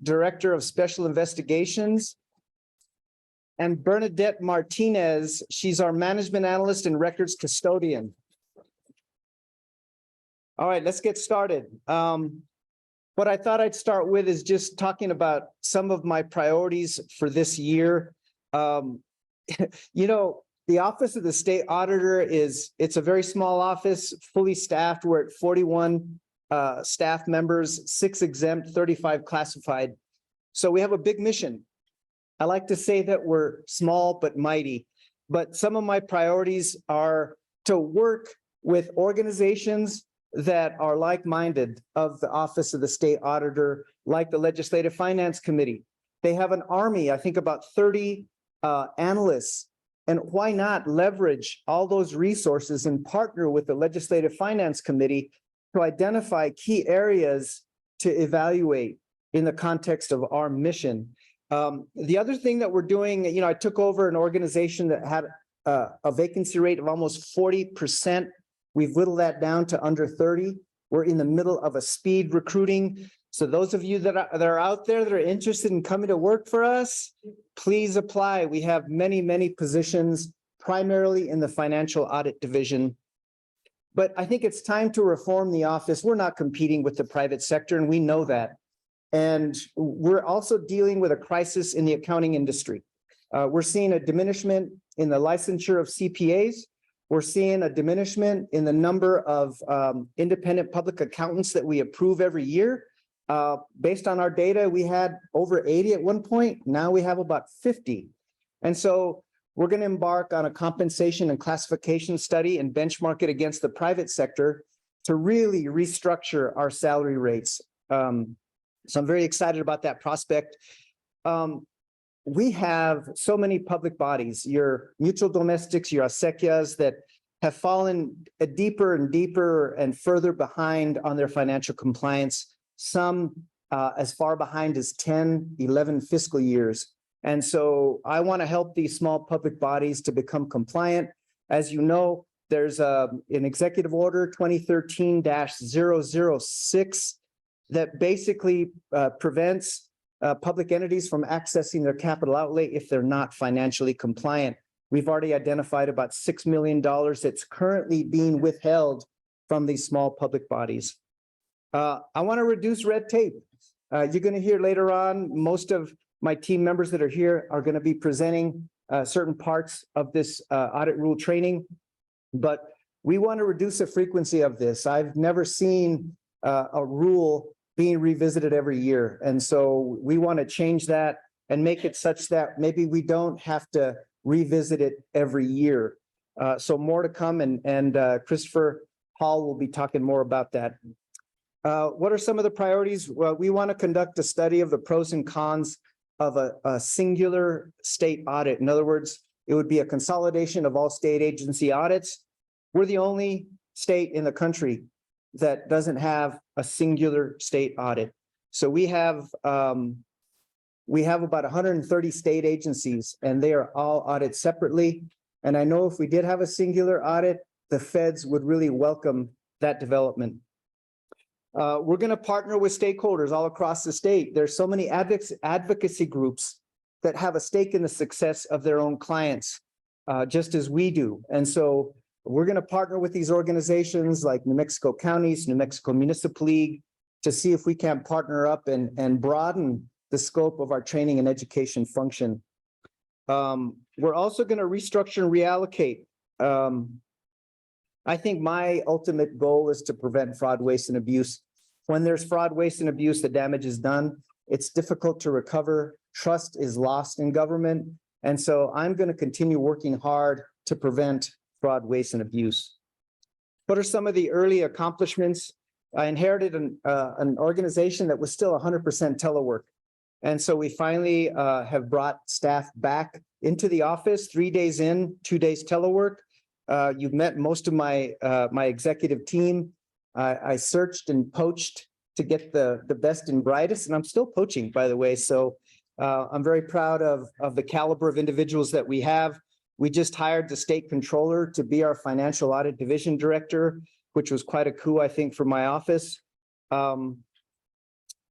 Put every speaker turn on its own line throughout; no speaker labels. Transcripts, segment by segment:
Director of Special Investigations. And Bernadette Martinez, she's our Management Analyst and Records Custodian. All right, let's get started. What I thought I'd start with is just talking about some of my priorities for this year. You know, the Office of the State Auditor it's a very small office, fully staffed. We're at 41 staff members, 6 exempt, 35 classified. So we have a big mission. I like to say that we're small but mighty, but some of my priorities are to work with organizations that are like-minded of the Office of the State Auditor, like the Legislative Finance Committee. They have an army, I think about 30 analysts, and why not leverage all those resources and partner with the Legislative Finance Committee to identify key areas to evaluate in the context of our mission. The other thing that we're doing, you know, I took over an organization that had a vacancy rate of almost 40%. We've whittled that down to under 30. We're in the middle of a speed recruiting. So those of you that are out there that are interested in coming to work for us, please apply. We have many, many positions, primarily in the financial audit division. But I think it's time to reform the office. We're not competing with the private sector, and we know that. And we're also dealing with a crisis in the accounting industry. We're seeing a diminishment in the licensure of CPAs. We're seeing a diminishment in the number of independent public accountants that we approve every year. Based on our data, we had over 80 at one point. Now we have about 50. And so we're going to embark on a compensation and classification study and benchmark it against the private sector to really restructure our salary rates. So I'm very excited about that prospect. We have so many public bodies, your mutual domestics, your acequias, that have fallen deeper and deeper and further behind on their financial compliance, some as far behind as 10, 11 fiscal years. And so I want to help these small public bodies to become compliant. As you know, there's an executive order 2013-006 that basically prevents public entities from accessing their capital outlay if they're not financially compliant. We've already identified about $6 million that's currently being withheld from these small public bodies. I want to reduce red tape. You're going to hear later on, most of my team members that are here are going to be presenting certain parts of this audit rule training, but we want to reduce the frequency of this. I've never seen a rule being revisited every year. And so we want to change that and make it such that maybe we don't have to revisit it every year. So more to come, and Christopher Hall will be talking more about that. What are some of the priorities? Well, we want to conduct a study of the pros and cons of a singular state audit. In other words, it would be a consolidation of all state agency audits. We're the only state in the country that doesn't have a singular state audit. So we have about 130 state agencies, and they are all audited separately. And I know if we did have a singular audit, the feds would really welcome that development. We're going to partner with stakeholders all across the state. There's so many advocacy groups that have a stake in the success of their own clients, just as we do. And so we're going to partner with these organizations like New Mexico Counties, New Mexico Municipal League, to see if we can partner up and broaden the scope of our training and education function. We're also going to restructure and reallocate. I think my ultimate goal is to prevent fraud, waste, and abuse. When there's fraud, waste, and abuse, the damage is done. It's difficult to recover. Trust is lost in government. And so I'm going to continue working hard to prevent fraud, waste, and abuse. What are some of the early accomplishments? I inherited an organization that was still 100% telework. And so we finally have brought staff back into the office, 3 days in, 2 days telework. You've met most of my executive team. I searched and poached to get the best and brightest, and I'm still poaching, by the way. So I'm very proud of the caliber of individuals that we have. We just hired the state controller to be our financial audit division director, which was quite a coup, I think, for my office.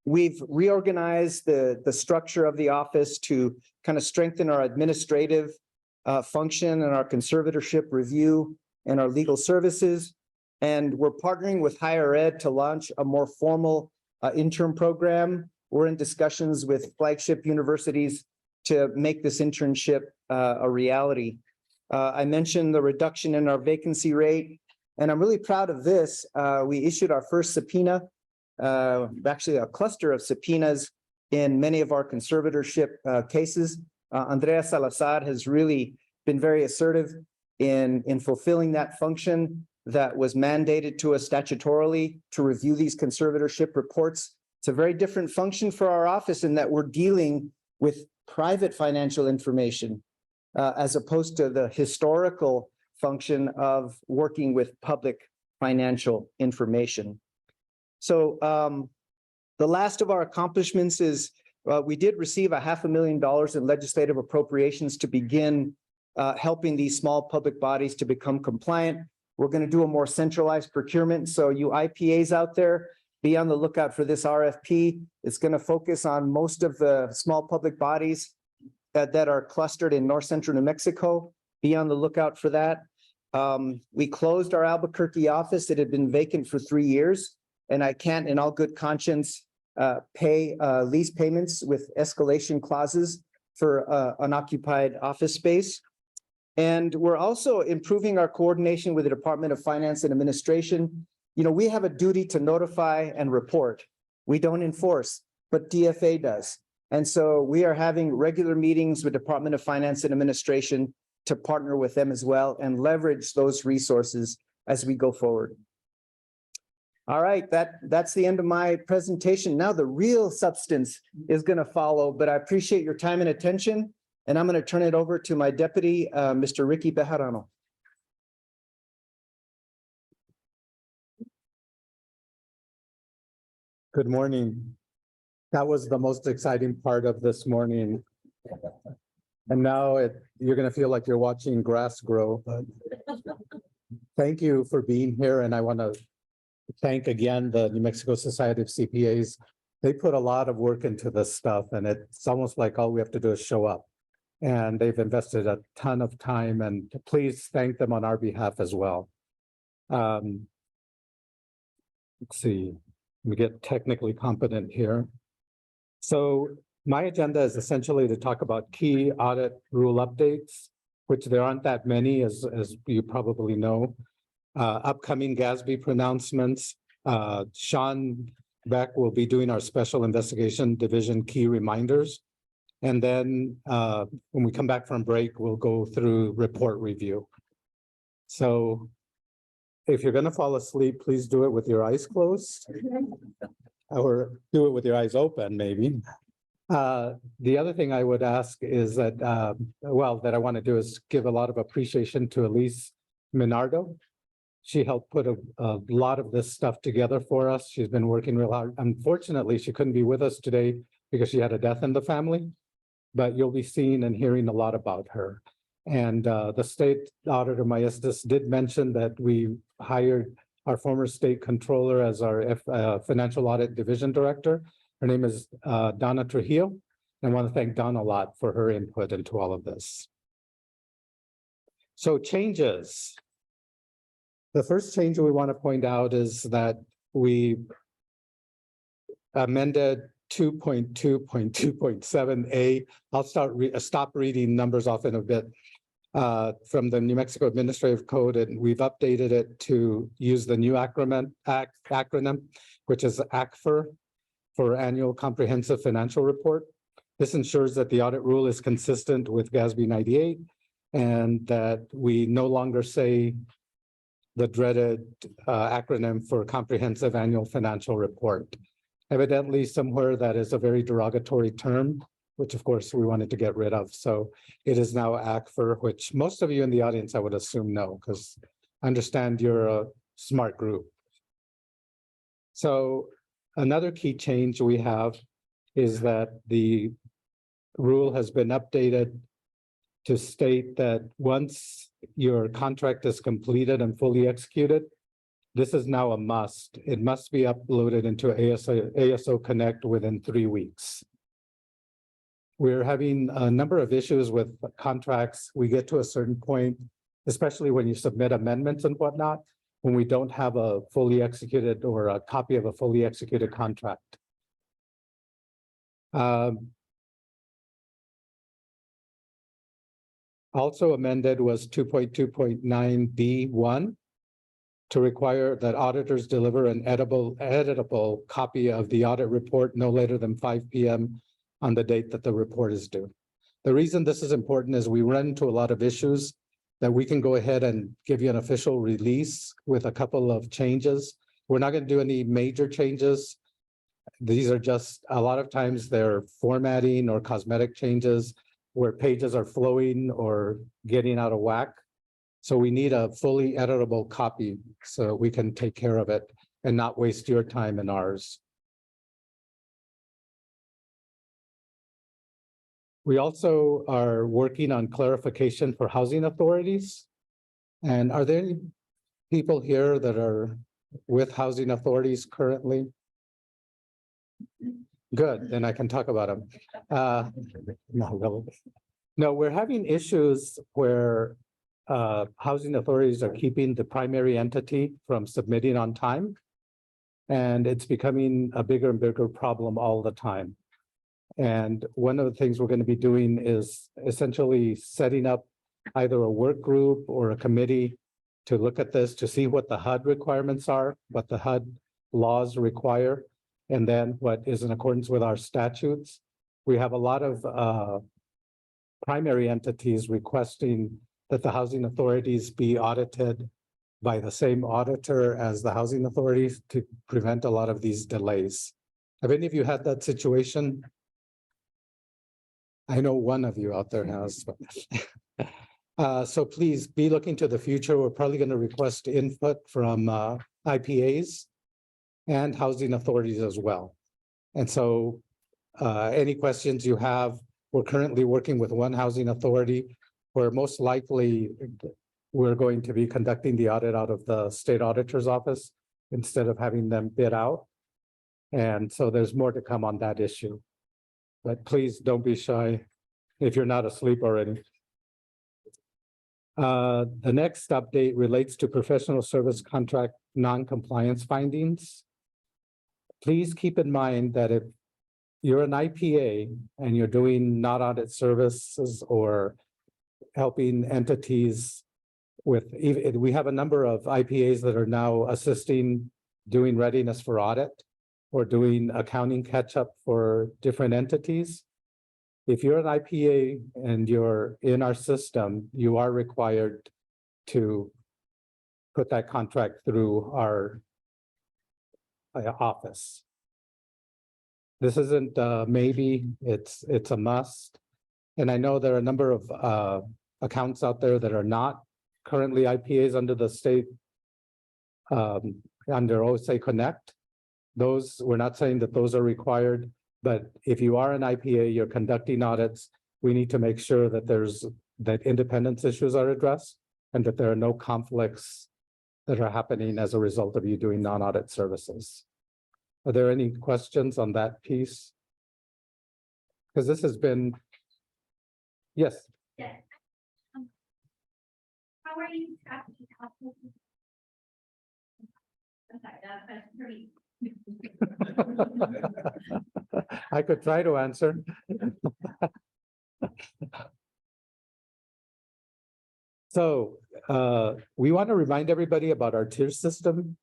we've reorganized the structure of the office to kind of strengthen our administrative function and our conservatorship review and our legal services. And we're partnering with higher ed to launch a more formal intern program. We're in discussions with flagship universities to make this internship a reality. I mentioned the reduction in our vacancy rate, and I'm really proud of this. We issued our first subpoena, actually a cluster of subpoenas in many of our conservatorship cases. Andrea Salazar has really been very assertive in fulfilling that function that was mandated to us statutorily to review these conservatorship reports. It's a very different function for our office in that we're dealing with private financial information as opposed to the historical function of working with public financial information. So the last of our accomplishments is we did receive $500,000 in legislative appropriations to begin helping these small public bodies to become compliant. We're going to do a more centralized procurement. So you IPAs out there, be on the lookout for this RFP. It's going to focus on most of the small public bodies that are clustered in north central New Mexico. Be on the lookout for that. We closed our Albuquerque office. It had been vacant for 3 years, and I can't in all good conscience pay lease payments with escalation clauses for unoccupied office space. And we're also improving our coordination with the Department of Finance and Administration. You know, we have a duty to notify and report. We don't enforce, but DFA does. And so we are having regular meetings with Department of Finance and Administration to partner with them as well and leverage those resources as we go forward. All right, that's the end of my presentation. Now the real substance is going to follow, but I appreciate your time and attention. And I'm going to turn it over to my deputy, Mr. Ricky Bejarano.
Good morning. That was the most exciting part of this morning. And now you're going to feel like you're watching grass grow. But thank you for being here. And I want to thank again the New Mexico Society of CPAs. They put a lot of work into this stuff, and it's almost like all we have to do is show up. And they've invested a ton of time, and please thank them on our behalf as well. Let's see, let me get technically competent here. So my agenda is essentially to talk about key audit rule updates, which there aren't that many, as you probably know. Upcoming GASB pronouncements. Sean Beck will be doing our Special Investigation Division key reminders. And then when we come back from break, we'll go through report review. So if you're going to fall asleep, please do it with your eyes closed or do it with your eyes open, maybe. The other thing I would ask is that, that I want to do is give a lot of appreciation to Elise Minardo. She helped put a lot of this stuff together for us. She's been working real hard. Unfortunately, she couldn't be with us today because she had a death in the family, but you'll be seeing and hearing a lot about her. And the state auditor, Maestas, did mention that we hired our former state controller as our financial audit division director. Her name is Donna Trujillo. And I want to thank Donna a lot for her input into all of this. So changes. The first change we want to point out is that we amended 2.2.2.7a. I'll stop reading numbers off in a bit from the New Mexico Administrative Code, and we've updated it to use the new acronym, which is ACFR, for Annual Comprehensive Financial Report. This ensures that the audit rule is consistent with GASB 98 and that we no longer say the dreaded acronym for Comprehensive Annual Financial Report. Evidently, somewhere that is a very derogatory term, which of course we wanted to get rid of. So it is now ACFR, which most of you in the audience, I would assume, know, because I understand you're a smart group. So another key change we have is that the rule has been updated to state that once your contract is completed and fully executed, This is now a must. It must be uploaded into ASO Connect within 3 weeks. We're having a number of issues with contracts. We get to a certain point, especially when you submit amendments and whatnot, when we don't have a fully executed or a copy of a fully executed contract. Also amended was 2.2.9B1 to require that auditors deliver an editable copy of the audit report no later than 5 p.m. on the date that the report is due. The reason this is important is we run into a lot of issues that we can go ahead and give you an official release with a couple of changes. We're not going to do any major changes. These are just, a lot of times they're formatting or cosmetic changes where pages are flowing or getting out of whack. So we need a fully editable copy so we can take care of it and not waste your time and ours. We also are working on clarification for housing authorities. And are there any people here that are with housing authorities currently? Good, then I can talk about them. No, we're having issues where housing authorities are keeping the primary entity from submitting on time. And it's becoming a bigger and bigger problem all the time. And one of the things we're going to be doing is essentially setting up either a work group or a committee to look at this, to see what the HUD requirements are, what the HUD laws require, and then what is in accordance with our statutes. We have a lot of primary entities requesting that the housing authorities be audited by the same auditor as the housing authorities to prevent a lot of these delays. Have any of you had that situation? I know one of you out there has. So please be looking to the future. We're probably going to request input from IPAs and housing authorities as well. And so any questions you have, we're currently working with one housing authority where most likely we're going to be conducting the audit out of the state auditor's office instead of having them bid out. And so there's more to come on that issue. But please don't be shy if you're not asleep already. The next update relates to professional service contract non-compliance findings. Please keep in mind that if you're an IPA and you're doing not audit services or helping entities with, we have a number of IPAs that are now assisting doing readiness for audit or doing accounting catch-up for different entities. If you're an IPA and you're in our system, you are required to put that contract through our office. This isn't maybe, it's a must. And I know there are a number of accounts out there that are not currently IPAs under the state, under OSA Connect. Those, we're not saying that those are required, but if you are an IPA, you're conducting audits, we need to make sure that that independence issues are addressed and that there are no conflicts that are happening as a result of you doing non-audit services. Are there any questions on that piece? Because this has been, yes.
Yes. How are you tracking household? I'm sorry, that's pretty.
I could try to answer. So we want to remind everybody about our tier system.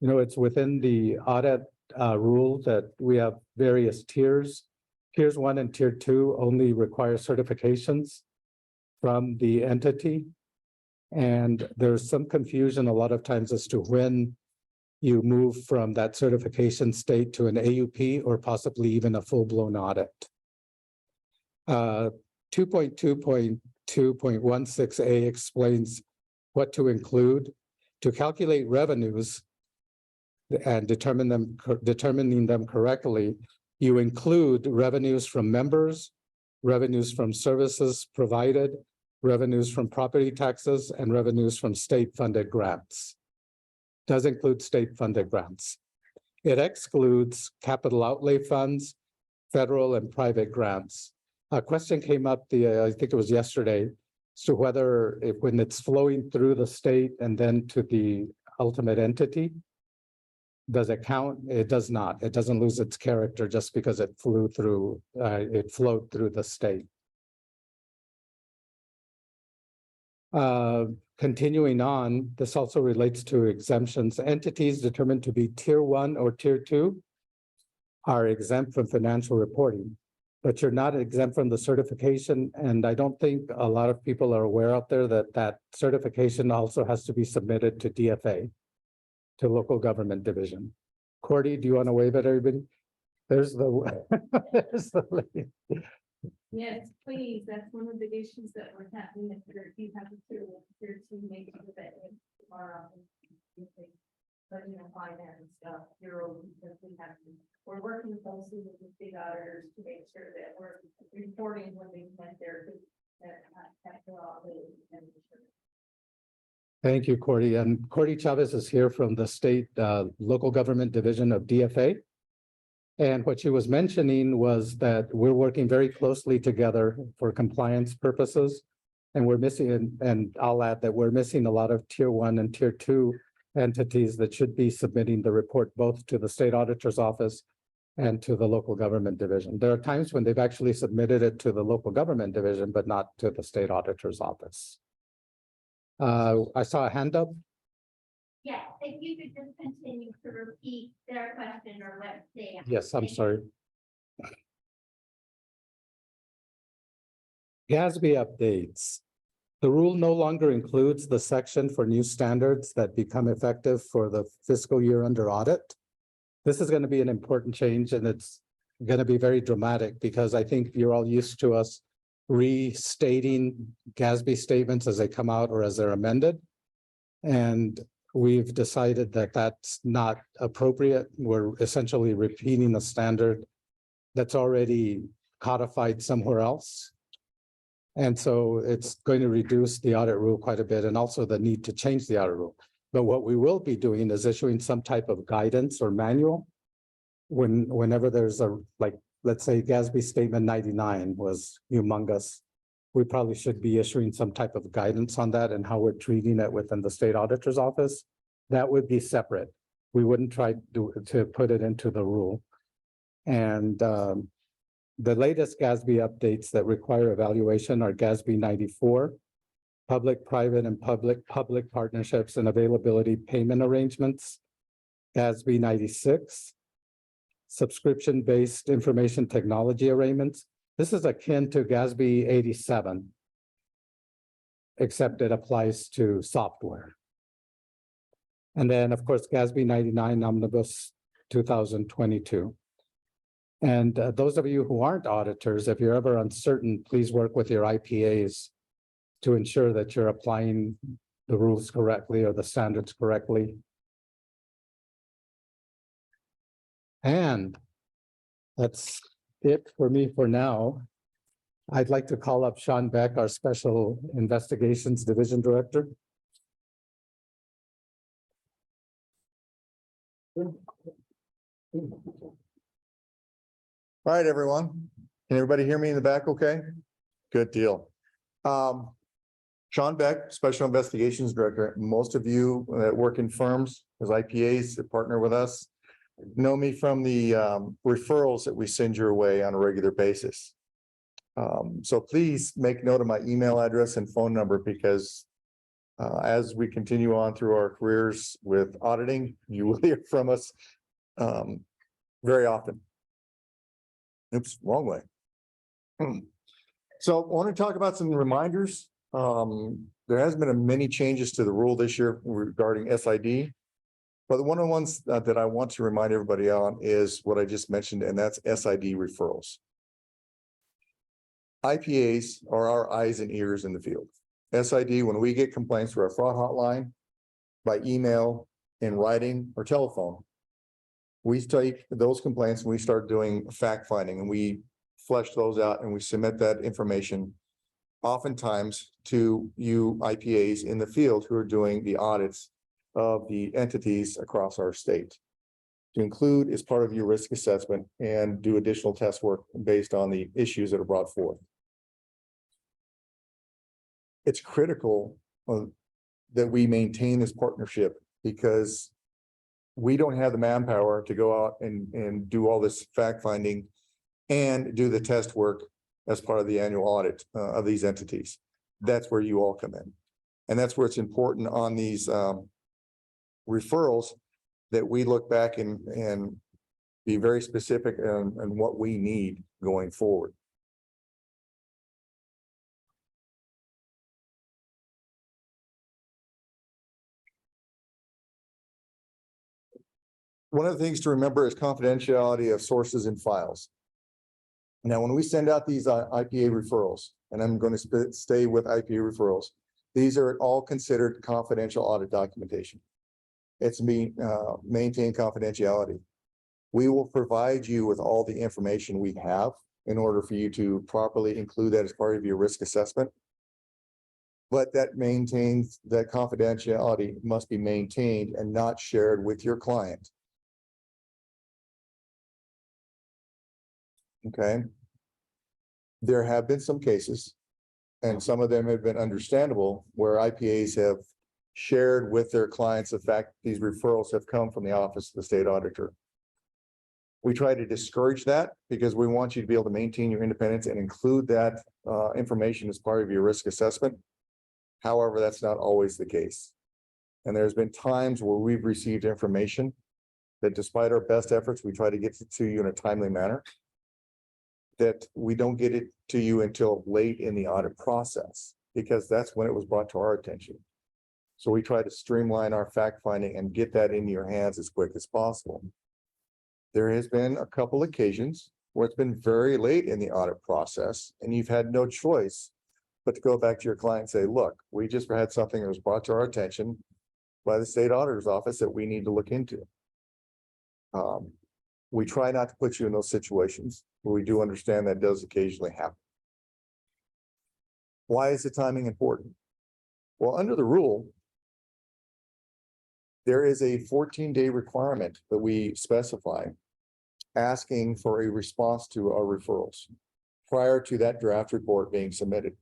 You know, it's within the audit rule that we have various tiers. Tiers 1 and tier 2 only require certifications from the entity. And there's some confusion a lot of times as to when you move from that certification state to an AUP or possibly even a full-blown audit. 2.2.2.16a explains what to include. To calculate revenues and determining them correctly, you include revenues from members, revenues from services provided, revenues from property taxes, and revenues from state-funded grants. does include state-funded grants. It excludes capital outlay funds, federal and private grants. A question came up I think it was yesterday, as to whether when it's flowing through the state and then to the ultimate entity, does it count? It does not. It doesn't lose its character just because it flowed through the state. Continuing on, this also relates to exemptions. Entities determined to be tier 1 or tier 2 are exempt from financial reporting, but you're not exempt from the certification. And I don't think a lot of people are aware out there that that certification also has to be submitted to DFA, to local government division. Cordy, do you want to wave at everybody? There's the, there's the lady.
Yes, please. That's one of the issues that we're having. If you have a tier 2, make sure that tomorrow. But finance stuff, because we're working closely with the state auditors to make sure that we're reporting when they went there.
Thank you, Cordy. And Cordy Chavez is here from the state local government division of DFA. And what she was mentioning was that we're working very closely together for compliance purposes. And we're missing, and I'll add that we're missing a lot of tier 1 and tier 2 entities that should be submitting the report both to the state auditor's office and to the local government division. There are times when they've actually submitted it to the local government division, but not to the state auditor's office. I saw a hand up.
Yes, if you could just continue to repeat their question or what they asked.
Yes, I'm sorry. GASB updates. The rule no longer includes the section for new standards that become effective for the fiscal year under audit. This is going to be an important change, and it's going to be very dramatic because I think you're all used to us restating GASB statements as they come out or as they're amended. And we've decided that that's not appropriate. We're essentially repeating a standard that's already codified somewhere else. And so it's going to reduce the audit rule quite a bit and also the need to change the audit rule. But what we will be doing is issuing some type of guidance or manual whenever there's a, like, let's say GASB statement 99 was humongous. We probably should be issuing some type of guidance on that and how we're treating it within the state auditor's office. That would be separate. We wouldn't try to put it into the rule. And the latest GASB updates that require evaluation are GASB 94, public, private, and public partnerships and availability payment arrangements, GASB 96, subscription-based information technology arrangements. This is akin to GASB 87, except it applies to software. And then, of course, GASB 99 Omnibus 2022. And those of you who aren't auditors, if you're ever uncertain, please work with your IPAs to ensure that you're applying the rules correctly or the standards correctly. And that's it for me for now. I'd like to call up Sean Beck, our Special Investigations Division Director.
All right, everyone. Can everybody hear me in the back okay? Good deal. Sean Beck, Special Investigations Director. Most of you that work in firms as IPAs that partner with us know me from the referrals that we send your way on a regular basis. So please make note of my email address and phone number because as we continue on through our careers with auditing, you will hear from us very often. Oops, wrong way. So I want to talk about some reminders. There has been many changes to the rule this year regarding SID. But one of the ones that I want to remind everybody on is what I just mentioned, and that's SID referrals. IPAs are our eyes and ears in the field. SID, when we get complaints through our fraud hotline, by email, in writing, or telephone, we take those complaints and we start doing fact finding and we flesh those out and we submit that information oftentimes to you IPAs in the field who are doing the audits of the entities across our state. To include as part of your risk assessment and do additional test work based on the issues that are brought forth. It's critical that we maintain this partnership because we don't have the manpower to go out and do all this fact finding and do the test work as part of the annual audit of these entities. That's where you all come in. And that's where it's important on these referrals that we look back and be very specific on what we need going forward. One of the things to remember is confidentiality of sources and files. Now, when we send out these IPA referrals, and I'm going to stay with IPA referrals, these are all considered confidential audit documentation. It's maintain confidentiality. We will provide you with all the information we have in order for you to properly include that as part of your risk assessment. But that confidentiality must be maintained and not shared with your client. Okay. There have been some cases, and some of them have been understandable, where IPAs have shared with their clients the fact these referrals have come from the Office of the State Auditor. We try to discourage that because we want you to be able to maintain your independence and include that information as part of your risk assessment. However, that's not always the case. And there's been times where we've received information that despite our best efforts, we try to get to you in a timely manner, that we don't get it to you until late in the audit process, because that's when it was brought to our attention. So we try to streamline our fact finding and get that in your hands as quick as possible. There has been a couple occasions where it's been very late in the audit process and you've had no choice but to go back to your client and say, look, we just had something that was brought to our attention by the state auditor's office that we need to look into. We try not to put you in those situations, but we do understand that does occasionally happen. Why is the timing important? Well, under the rule, there is a 14-day requirement that we specify asking for a response to our referrals prior to that draft report being submitted.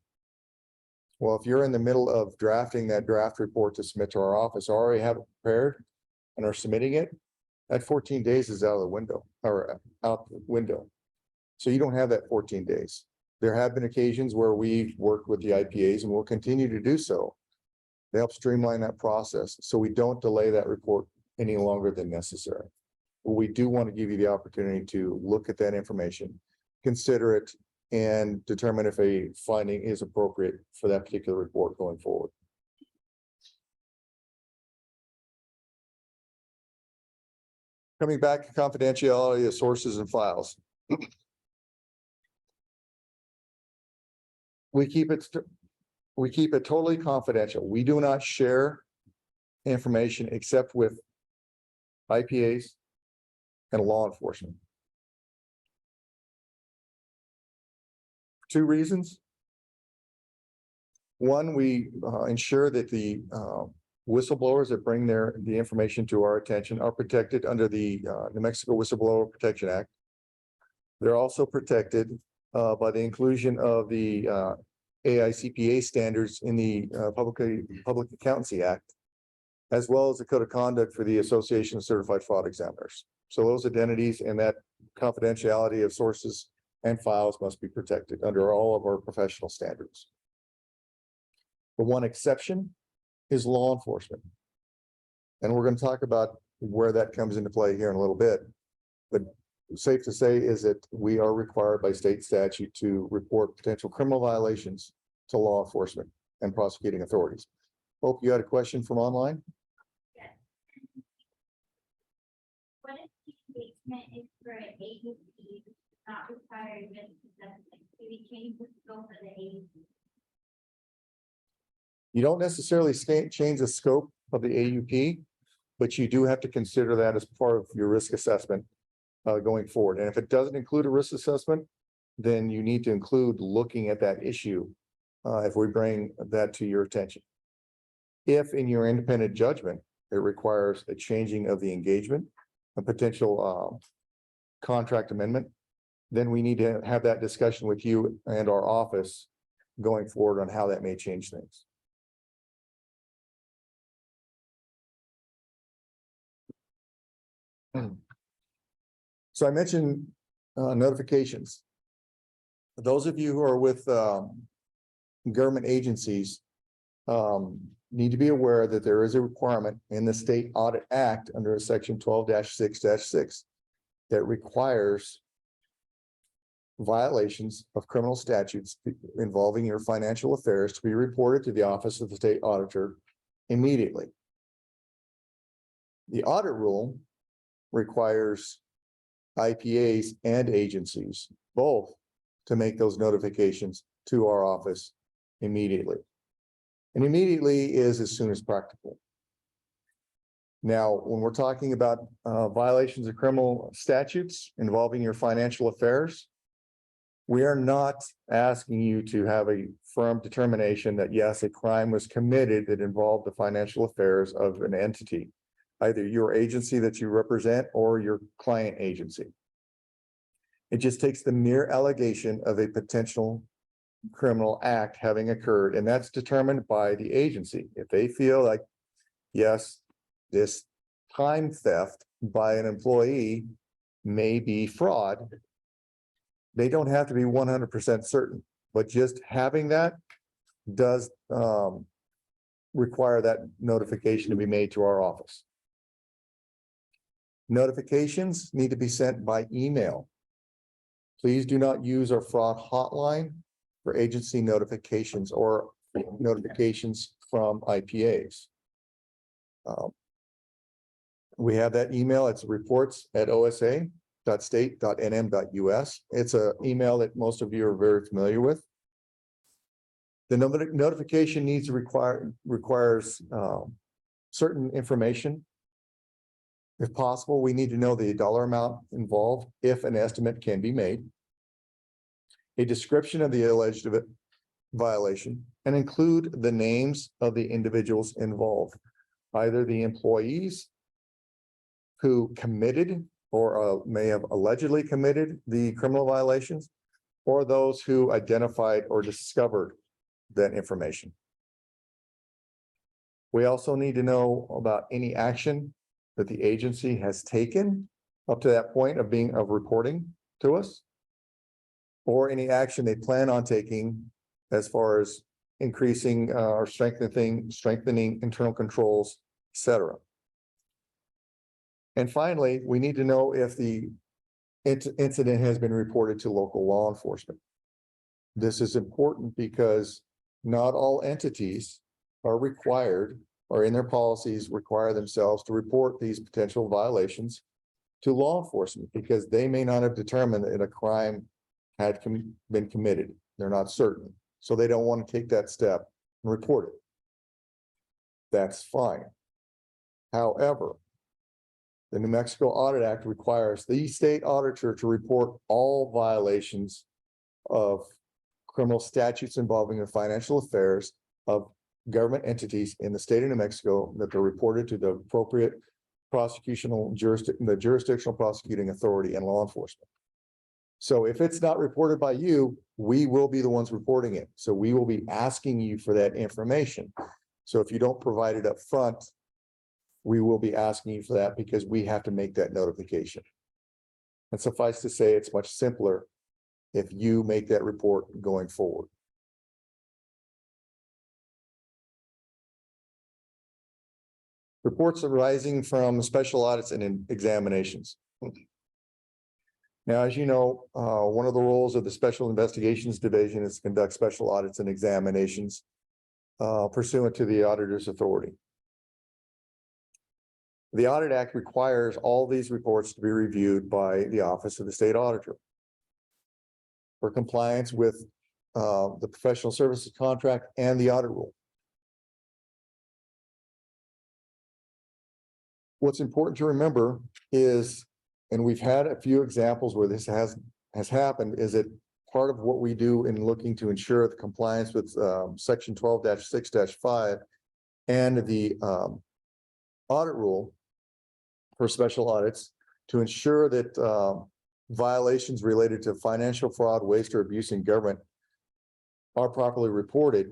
Well, if you're in the middle of drafting that draft report to submit to our office, already have it prepared and are submitting it, that 14 days is out of the window or out the window. So you don't have that 14 days. There have been occasions where we've worked with the IPAs and will continue to do so. They help streamline that process so we don't delay that report any longer than necessary. But we do want to give you the opportunity to look at that information, consider it, and determine if a finding is appropriate for that particular report going forward. Coming back to confidentiality of sources and files. We keep it totally confidential. We do not share information except with IPAs and law enforcement. Two reasons. One, we ensure that the whistleblowers that bring the information to our attention are protected under the New Mexico Whistleblower Protection Act. They're also protected by the inclusion of the AICPA standards in the Public Accountancy Act, as well as the Code of Conduct for the Association of Certified Fraud Examiners. So those identities and that confidentiality of sources and files must be protected under all of our professional standards. The one exception is law enforcement. And we're going to talk about where that comes into play here in a little bit. But safe to say is that we are required by state statute to report potential criminal violations to law enforcement and prosecuting authorities. Hope you had a question from online.
Yes. What if the engagement is for an agency not requiring risk assessment? Do we change the scope of the agency?
You don't necessarily change the scope of the AUP, but you do have to consider that as part of your risk assessment going forward. And if it doesn't include a risk assessment, then you need to include looking at that issue if we bring that to your attention. If in your independent judgment, it requires a changing of the engagement, a potential contract amendment, then we need to have that discussion with you and our office going forward on how that may change things. So I mentioned notifications. Those of you who are with government agencies need to be aware that there is a requirement in the State Audit Act under section 12-6-6 that requires violations of criminal statutes involving your financial affairs to be reported to the Office of the State Auditor immediately. The audit rule requires IPAs and agencies both to make those notifications to our office immediately. And immediately is as soon as practical. Now, when we're talking about violations of criminal statutes involving your financial affairs, we are not asking you to have a firm determination that yes, a crime was committed that involved the financial affairs of an entity, either your agency that you represent or your client agency. It just takes the mere allegation of a potential criminal act having occurred, and that's determined by the agency. If they feel like, yes, this time theft by an employee may be fraud, they don't have to be 100% certain, but just having that does require that notification to be made to our office. Notifications need to be sent by email. Please do not use our fraud hotline for agency notifications or notifications from IPAs. We have that email. It's reports@osa.state.nm.us. It's an email that most of you are very familiar with. The notification requires certain information. If possible, we need to know the dollar amount involved if an estimate can be made, a description of the alleged violation, and include the names of the individuals involved, either the employees who committed or may have allegedly committed the criminal violations, or those who identified or discovered that information. We also need to know about any action that the agency has taken up to that point of reporting to us, or any action they plan on taking as far as increasing or strengthening internal controls, etc. And finally, we need to know if the incident has been reported to local law enforcement. This is important because not all entities are required or in their policies require themselves to report these potential violations to law enforcement because they may not have determined that a crime had been committed. They're not certain. So they don't want to take that step and report it. That's fine. However, the New Mexico Audit Act requires the state auditor to report all violations of criminal statutes involving the financial affairs of government entities in the state of New Mexico that are reported to the appropriate jurisdictional prosecuting authority and law enforcement. So if it's not reported by you, we will be the ones reporting it. So we will be asking you for that information. So if you don't provide it up front, we will be asking you for that because we have to make that notification. And suffice to say, it's much simpler if you make that report going forward. Reports arising from special audits and examinations. Now, as you know, one of the roles of the Special Investigations Division is to conduct special audits and examinations pursuant to the auditor's authority. The Audit Act requires all these reports to be reviewed by the Office of the State Auditor for compliance with the professional services contract and the audit rule. What's important to remember is, and we've had a few examples where this has happened, is that part of what we do in looking to ensure the compliance with section 12-6-5 and the audit rule for special audits to ensure that violations related to financial fraud, waste, or abuse in government are properly reported.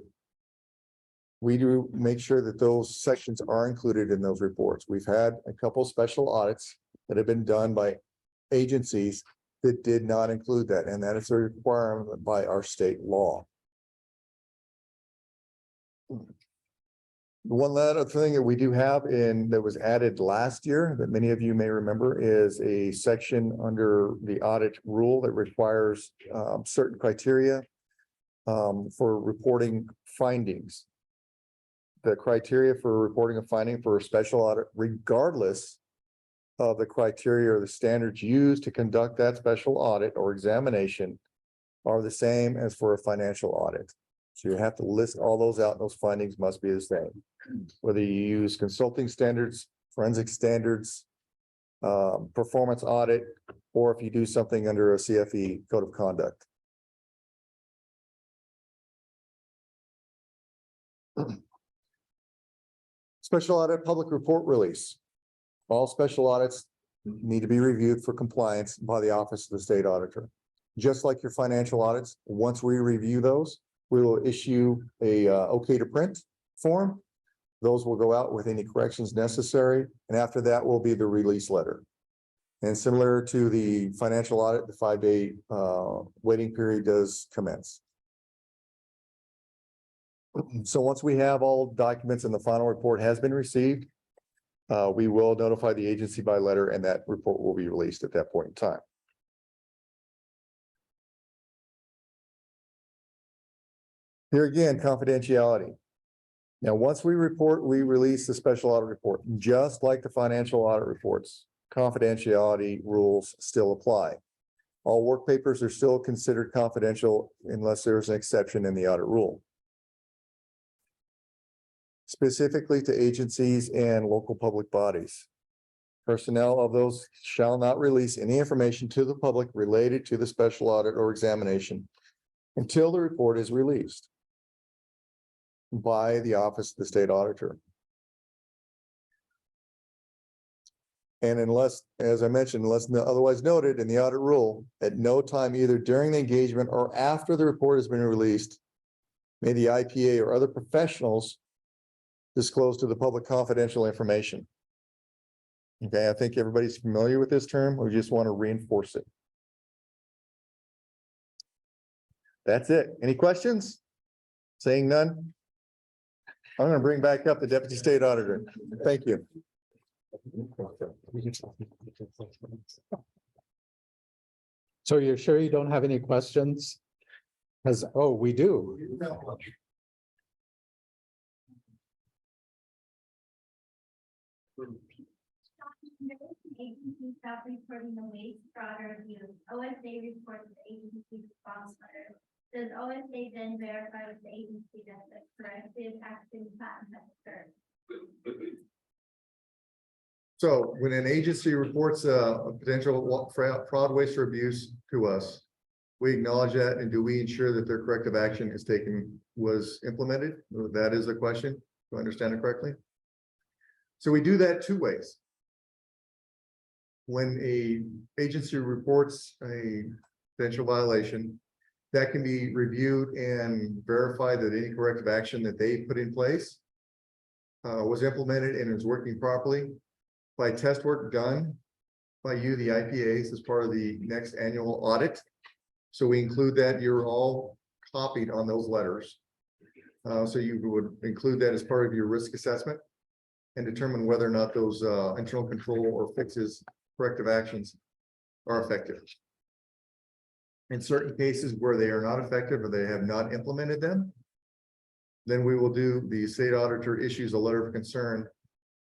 We do make sure that those sections are included in those reports. We've had a couple special audits that have been done by agencies that did not include that, and that is a requirement by our state law. One other thing that we do have in that was added last year that many of you may remember is a section under the audit rule that requires certain criteria for reporting findings. The criteria for reporting a finding for a special audit, regardless of the criteria or the standards used to conduct that special audit or examination, are the same as for a financial audit. So you have to list all those out, and those findings must be the same. Whether you use consulting standards, forensic standards, performance audit, or if you do something under a CFE code of conduct. Special audit public report release. All special audits need to be reviewed for compliance by the Office of the State Auditor. Just like your financial audits, once we review those, we will issue a okay to print form. Those will go out with any corrections necessary, and after that will be the release letter. And similar to the financial audit, the 5-day waiting period does commence. So once we have all documents and the final report has been received, we will notify the agency by letter, and that report will be released at that point in time. Here again, confidentiality. Now, once we release the special audit report, just like the financial audit reports, confidentiality rules still apply. All work papers are still considered confidential unless there's an exception in the audit rule. Specifically to agencies and local public bodies. Personnel of those shall not release any information to the public related to the special audit or examination until the report is released by the Office of the State Auditor. And unless, as I mentioned, unless otherwise noted in the audit rule, at no time either during the engagement or after the report has been released, may the IPA or other professionals disclose to the public confidential information. Okay, I think everybody's familiar with this term. We just want to reinforce it. That's it. Any questions? Saying none? I'm going to bring back up the Deputy State Auditor. Thank you.
So you're sure you don't have any questions? Because, oh, we do.
Agency stop reporting the waste fraud or abuse. OSA reports the agency's response letter. Does OSA then verify with the agency that the corrective action plan has occurred?
So when an agency reports a potential fraud, waste, or abuse to us, we acknowledge that, and do we ensure that their corrective action is was implemented? That is the question. Do I understand it correctly? So we do that two ways. When a agency reports a potential violation, that can be reviewed and verified that any corrective action that they put in place was implemented and is working properly by test work done by you, the IPAs, as part of the next annual audit. So we include that. You're all copied on those letters. So you would include that as part of your risk assessment and determine whether or not those internal control or fixes, corrective actions are effective. In certain cases where they are not effective or they have not implemented them, then we will do, the state auditor issues a letter of concern,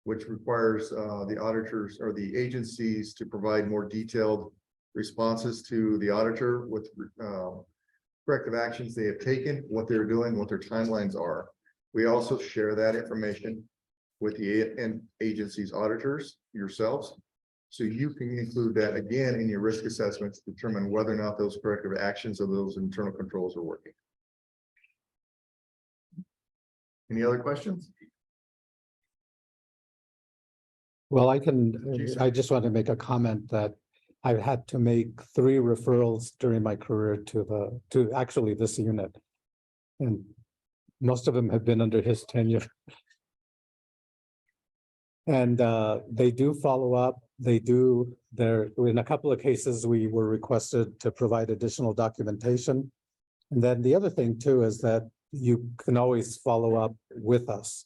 which requires the auditors or the agencies to provide more detailed responses to the auditor with corrective actions they have taken, what they're doing, what their timelines are. We also share that information with the agency's auditors, yourselves. So you can include that again in your risk assessments to determine whether or not those corrective actions or those internal controls are working. Any other questions?
Well, I just want to make a comment that I've had to make 3 referrals during my career to actually this unit. And most of them have been under his tenure. And they do follow up. In a couple of cases, we were requested to provide additional documentation. And then the other thing too is that you can always follow up with us.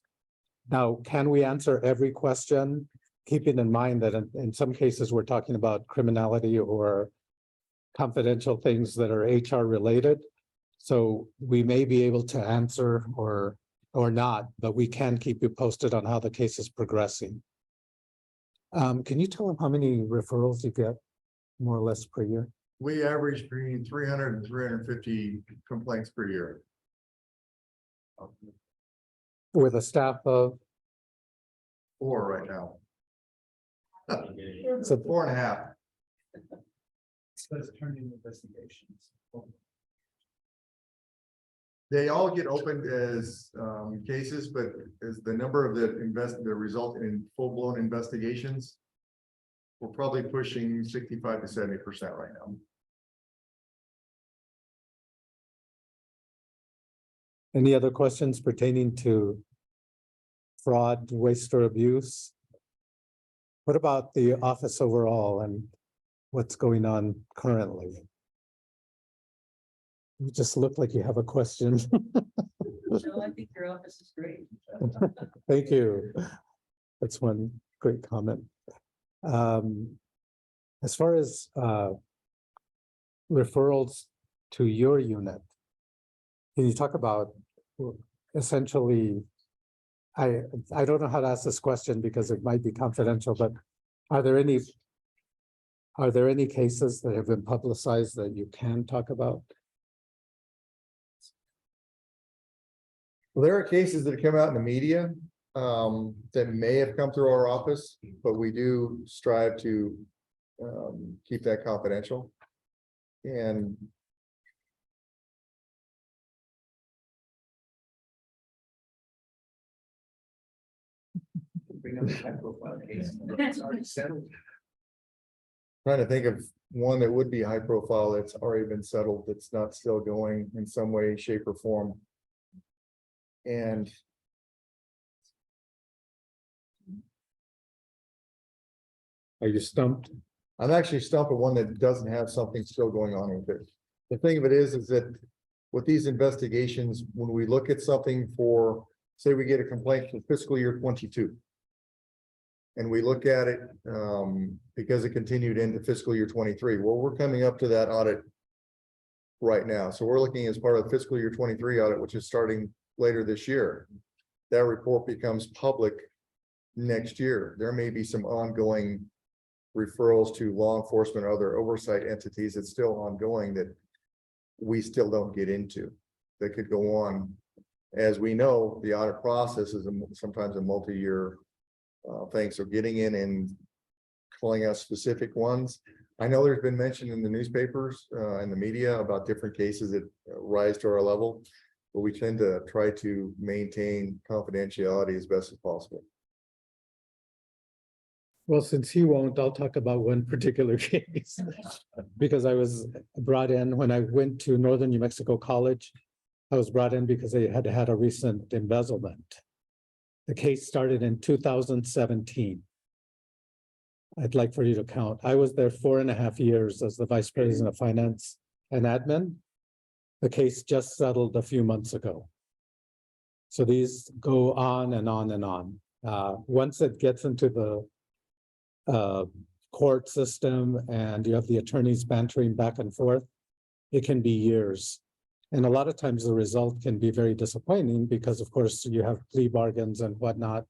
Now, can we answer every question? Keeping in mind that in some cases, we're talking about criminality or confidential things that are HR related. So we may be able to answer or not, but we can keep you posted on how the case is progressing. Can you tell them how many referrals you get more or less per year?
We average between 300 and 350 complaints per year.
With a staff of,
4 right now.
so
4.5.
Says turning investigations.
They all get opened as cases, but as the number of the result in full-blown investigations, we're probably pushing 65 to 70% right now.
any other questions pertaining to fraud, waste, or abuse? What about the office overall and what's going on currently? You just look like you have a question.
No, I think your office is great.
Thank you. That's one great comment. As far as referrals to your unit, can you talk about essentially, I don't know how to ask this question because it might be confidential, but are there any cases that have been publicized that you can talk about?
Well, there are cases that come out in the media that may have come through our office, but we do strive to keep that confidential. And
Bring up a high profile case. It's already settled.
trying to think of one that would be high profile that's already been settled, that's not still going in some way, shape, or form. And
Are you stumped?
I'm actually stumped at one that doesn't have something still going on with it. The thing of it is that with these investigations, when we look at something for, say, we get a complaint for fiscal year 22. And we look at it because it continued into fiscal year 23. Well, we're coming up to that audit right now. So we're looking as part of the fiscal year 23 audit, which is starting later this year. That report becomes public next year. There may be some ongoing referrals to law enforcement or other oversight entities that's still ongoing that we still don't get into. That could go on. As we know, the audit process is sometimes a multi-year thing. So getting in and calling out specific ones. I know there's been mention in the newspapers and the media about different cases that rise to our level, but we tend to try to maintain confidentiality as best as possible.
Well, since he won't, I'll talk about one particular case. Because I was brought in when I went to Northern New Mexico College. I was brought in because they had had a recent embezzlement. The case started in 2017. I'd like for you to count. I was there 4.5 years as the Vice President of Finance and Admin. The case just settled a few months ago. So these go on and on and on. Once it gets into the court system and you have the attorneys bantering back and forth, it can be years. And a lot of times the result can be very disappointing because of course you have plea bargains and whatnot.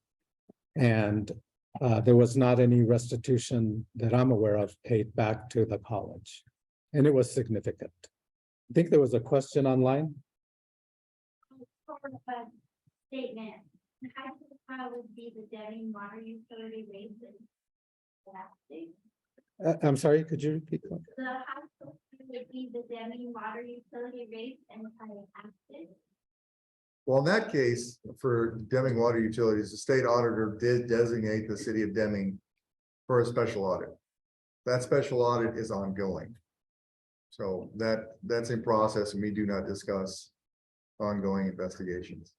And there was not any restitution that I'm aware of paid back to the college. And it was significant. I think there was a question online.
Statement. The high would be the Deming water utility rates and
I'm sorry, could you repeat that?
the high would be the Deming water utility rates and acid.
Well, in that case, for Deming Water Utilities, the state auditor did designate the city of Deming for a special audit. That special audit is ongoing. So that's in process and we do not discuss ongoing investigations.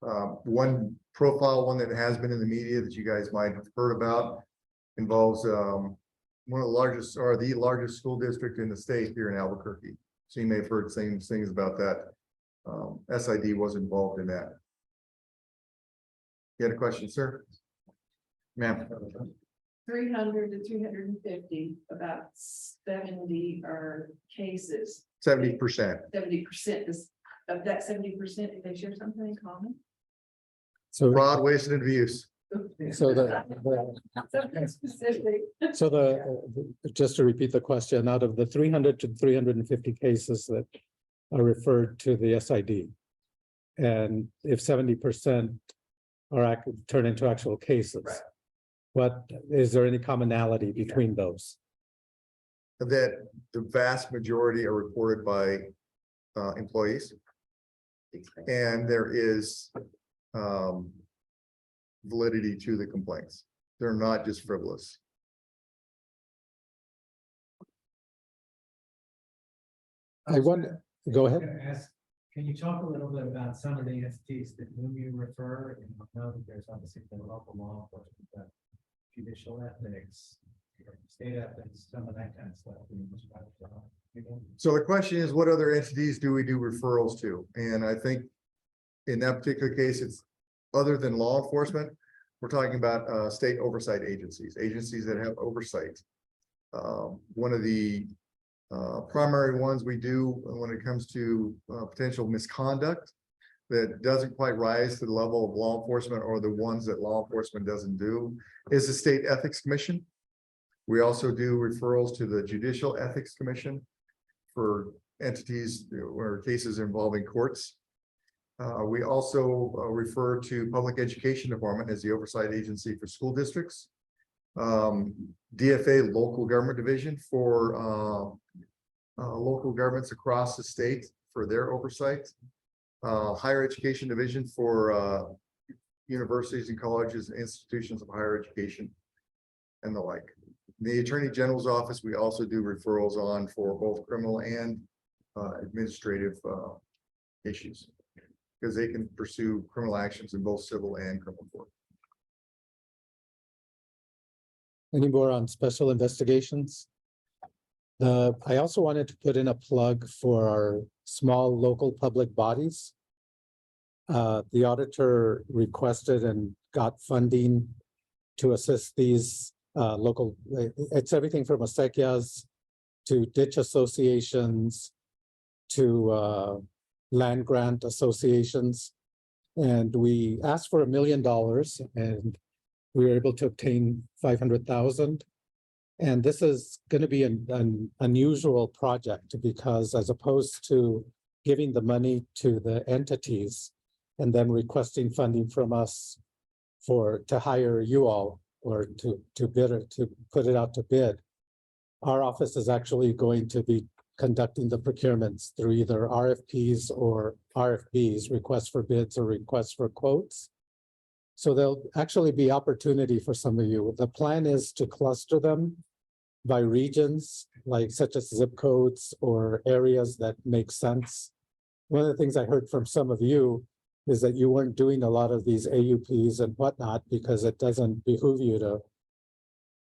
One profile, one that has been in the media that you guys might have heard about involves one of the largest or the largest school district in the state here in Albuquerque. So you may have heard same things about that. SID was involved in that. You had a question, sir? Ma'am.
300 to 350, about 70 are cases.
70%.
70% is, of that 70%, do they share something in common?
So,
Fraud, waste, and abuse.
so
Something specific.
just to repeat the question, out of the 300 to 350 cases that are referred to the SID, and if 70% are turn into actual cases,
Right.
what is there any commonality between those?
That the vast majority are reported by employees. And there is validity to the complaints. They're not just frivolous.
I wonder, go ahead.
Gonna ask, can you talk a little bit about some of the entities that whom you refer? And I know that there's obviously the local law enforcement, but judicial ethics, state ethics, some of that kind of stuff. Can you describe it?
So the question is, what other entities do we do referrals to? And I think in that particular case, it's other than law enforcement, we're talking about state oversight agencies, agencies that have oversight. One of the primary ones we do when it comes to potential misconduct that doesn't quite rise to the level of law enforcement or the ones that law enforcement doesn't do is the State Ethics Commission. We also do referrals to the Judicial Ethics Commission for entities or cases involving courts. We also refer to Public Education Department as the oversight agency for school districts. DFA, Local Government Division, for local governments across the state for their oversight. Higher Education Division for universities and colleges and institutions of higher education and the like. The Attorney General's office, we also do referrals on for both criminal and administrative issues, because they can pursue criminal actions in both civil and criminal court.
Any more on special investigations? I also wanted to put in a plug for our small local public bodies. The auditor requested and got funding to assist these local, it's everything from acequias to ditch associations to land grant associations. And we asked for $1 million and we were able to obtain 500,000. And this is going to be an unusual project because as opposed to giving the money to the entities and then requesting funding from us to hire you all or to bid or to put it out to bid, our office is actually going to be conducting the procurements through either RFPs or RFBs, requests for bids or requests for quotes. So there'll actually be opportunity for some of you. The plan is to cluster them by regions, like such as zip codes or areas that make sense. One of the things I heard from some of you is that you weren't doing a lot of these AUPs and whatnot because it doesn't behoove you to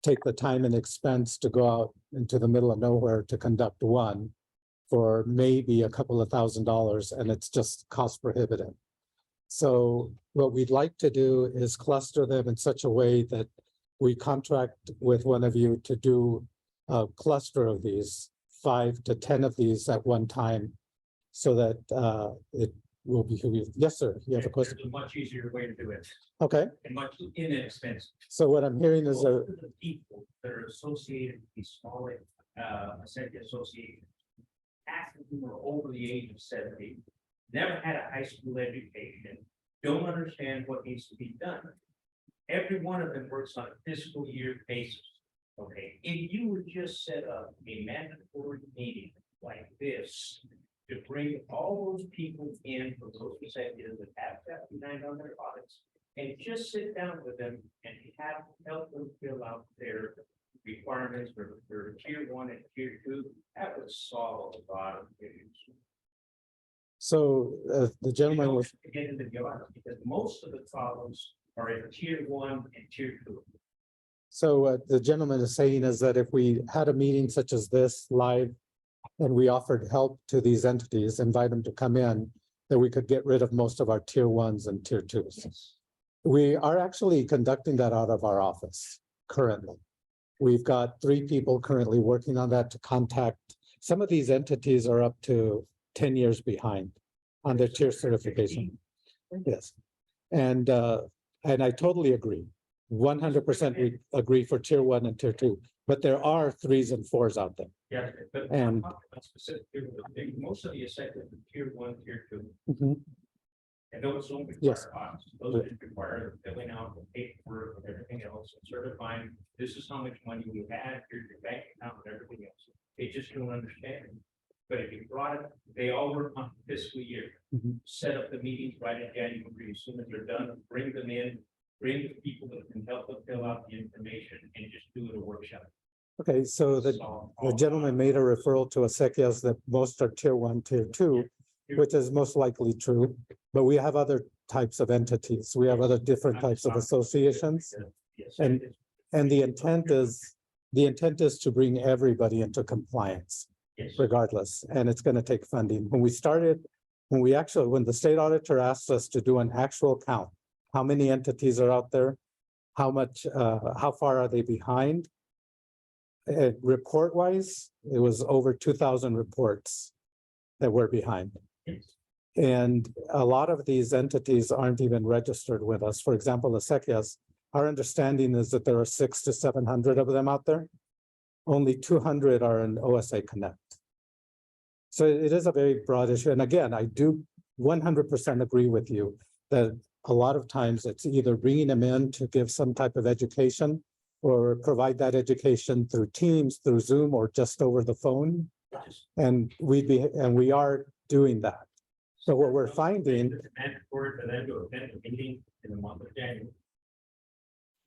take the time and expense to go out into the middle of nowhere to conduct one for maybe a couple of $1,000s, and it's just cost prohibitive. So what we'd like to do is cluster them in such a way that we contract with one of you to do a cluster of these, 5 to 10 of these at one time, so that it will be. Yes, sir. You have a question?
There's a much easier way to do it
Okay.
and much inexpensive.
So what I'm hearing is
Most of the people that are associated with these smaller associations, half of whom are over the age of 70, never had a high school education, don't understand what needs to be done. Every one of them works on a fiscal year basis. Okay, if you would just set up a mandatory meeting like this to bring all those people in for those executives that have that behind on their audits, and just sit down with them and help them fill out their requirements for tier one and tier two, that would solve a lot of issues.
So the gentleman was,
To get into the audit, because most of the problems are in tier one and tier two.
so what the gentleman is saying is that if we had a meeting such as this live and we offered help to these entities, invite them to come in, that we could get rid of most of our tier ones and tier twos.
Yes.
We are actually conducting that out of our office currently. We've got 3 people currently working on that to contact. Some of these entities are up to 10 years behind on their tier certification. Yes. And I totally agree. 100% we agree for tier 1 and tier 2, but there are 3s and 4s out there.
Yeah, but
And-
specifically, most of the assessments are tier one, tier two.
Mhm.
And those don't
Yes.
require audits. Those just require filling out the paperwork and everything else, and certifying, this is how much money you had, here's your bank account and everything else. They just don't understand it. But if you brought it, they all work on fiscal year.
Mhm.
Set up the meetings right in January, as soon as they're done, bring them in, bring the people that can help them fill out the information and just do it a workshop.
Okay, so the
Solve
The
all
gentleman made a referral to Acequias that most are tier 1, tier 2, which is most likely true. But we have other types of entities. We have other different types of associations.
Yes.
And the intent is to bring everybody into compliance
Yes.
regardless, and it's going to take funding. When the state auditor asked us to do an actual count, how many entities are out there? How far are they behind? Report wise, it was over 2,000 reports that were behind.
Yes.
And a lot of these entities aren't even registered with us. For example, the Acequias, our understanding is that there are 600 to 700 of them out there. Only 200 are in OSA Connect. So it is a very broad issue. And again, I do 100% agree with you that a lot of times it's either bringing them in to give some type of education or provide that education through Teams, through Zoom, or just over the phone. And we are doing that. So what we're finding,
It's mandatory for them to attend a meeting in the month of January.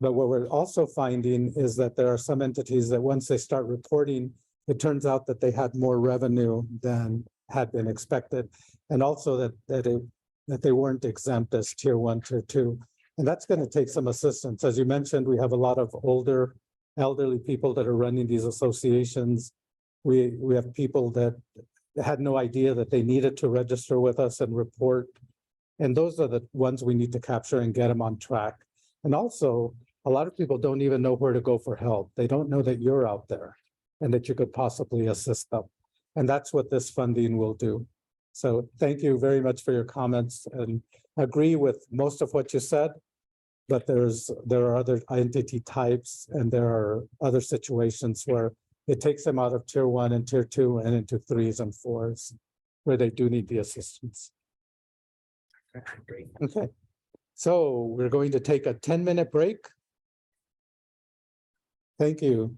but what we're also finding is that there are some entities that once they start reporting, it turns out that they had more revenue than had been expected. And also that they weren't exempt as tier 1, tier 2. And that's going to take some assistance. As you mentioned, we have a lot of elderly people that are running these associations. We have people that had no idea that they needed to register with us and report. And those are the ones we need to capture and get them on track. And also, a lot of people don't even know where to go for help. They don't know that you're out there and that you could possibly assist them. And that's what this funding will do. So thank you very much for your comments, and agree with most of what you said. But there are other entity types and there are other situations where it takes them out of tier 1 and tier 2 and into 3s and 4s where they do need the assistance.
Great.
Okay, so we're going to take a 10-minute break. Thank you.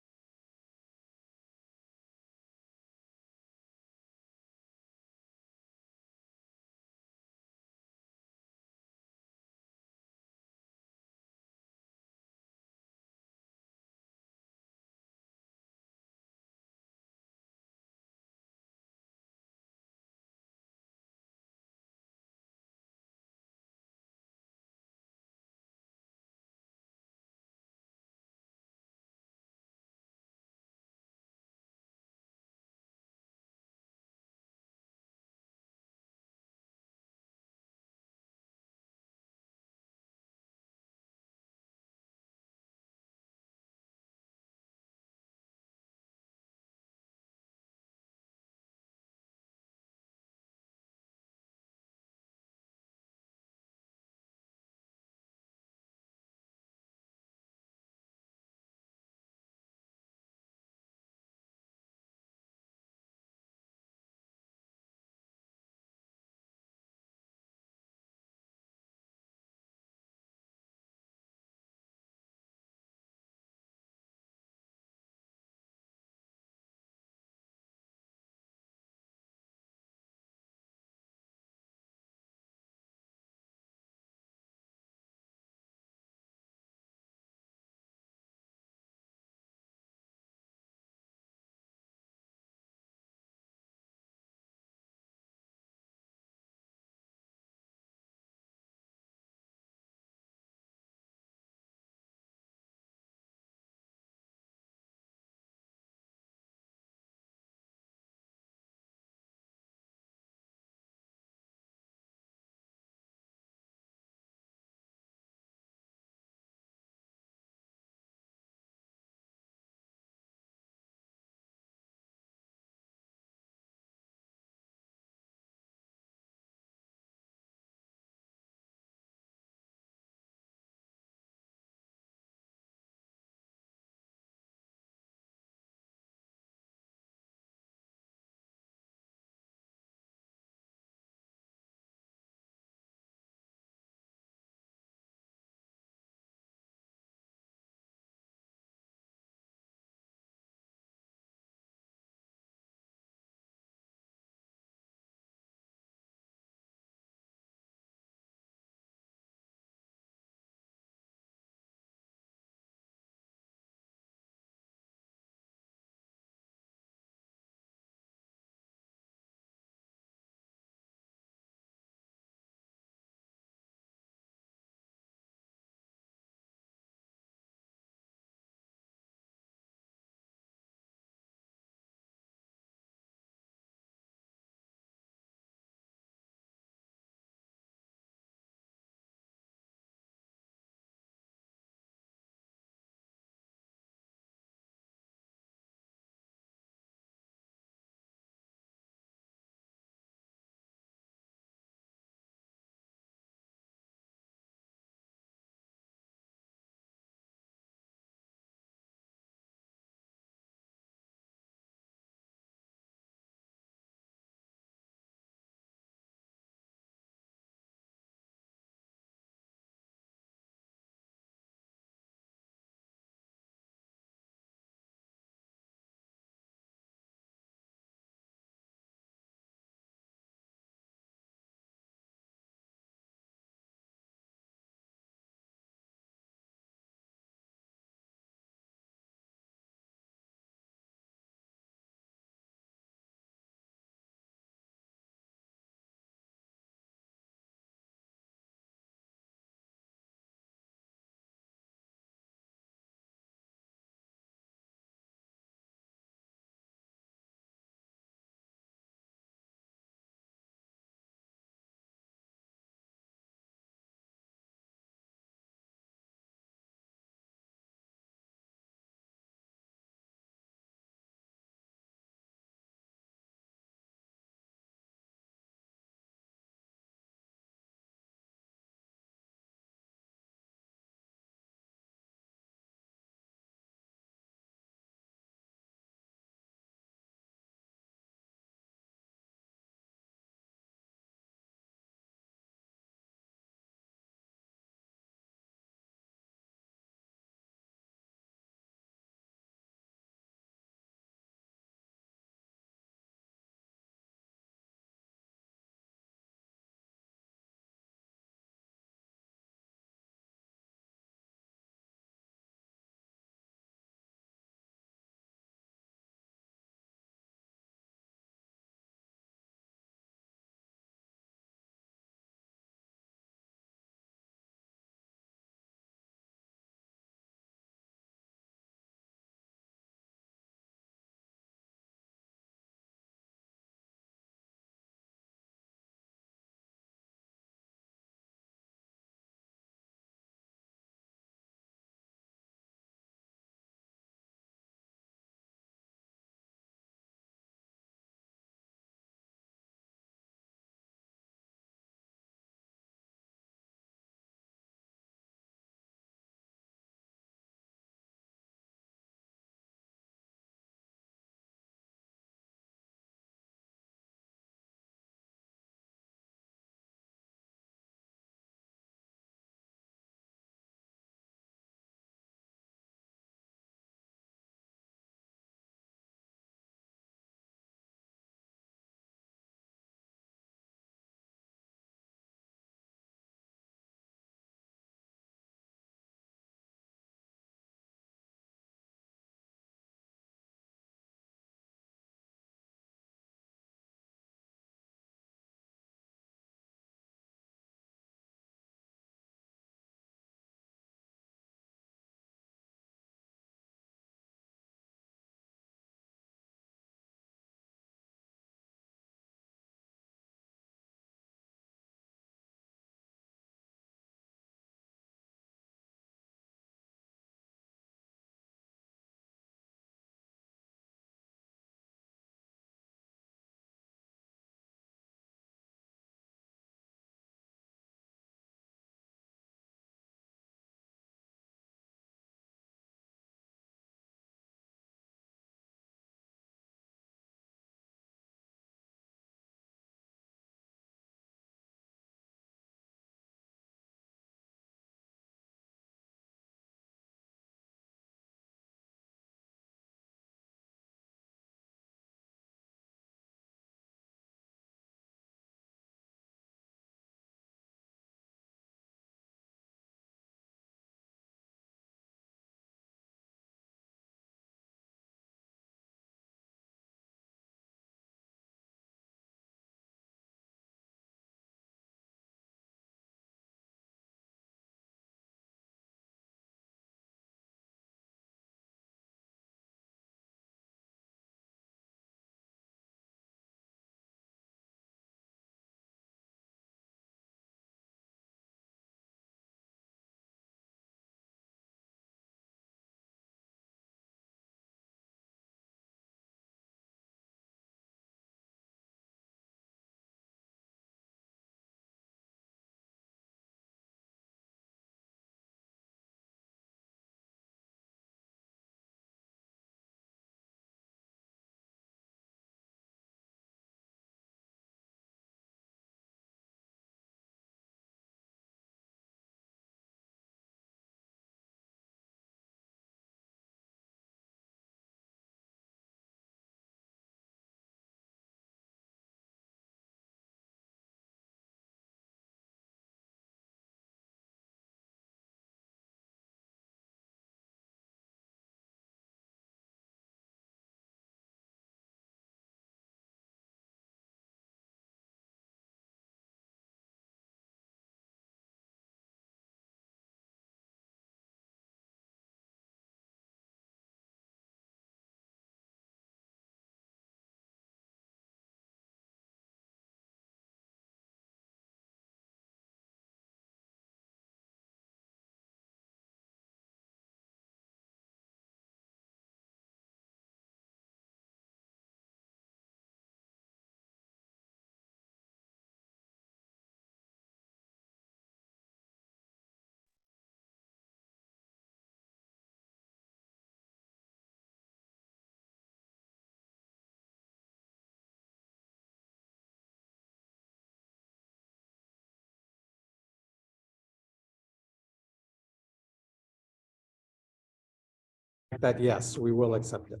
that yes, we will accept it.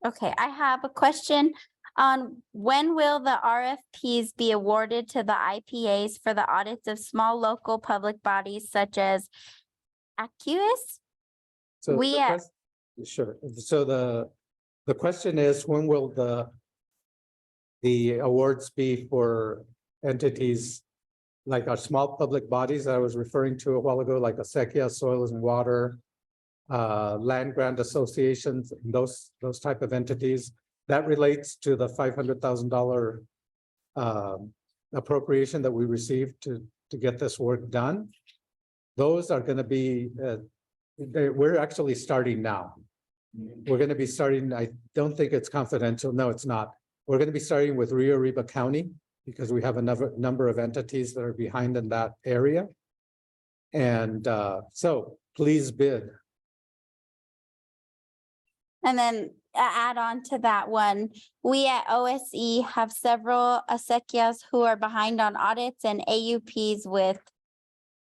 Okay, I have a question on when will the RFPs be awarded to the IPAs for the audits of small local public bodies such as ACUS?
So
We
the
at-
quest- Sure, so the question is, when will the awards be for entities like our small public bodies that I was referring to a while ago, like Acequia, Soils and Water, land grant associations, those type of entities. That relates to the $500,000 appropriation that we received to get this work done. Those are going to be, we're actually starting now. We're going to be starting, I don't think it's confidential. No, it's not. We're going to be starting with Rio Arriba County because we have a number of entities that are behind in that area. And so please bid.
And then add on to that one, we at OSE have several acequias who are behind on audits and AUPs with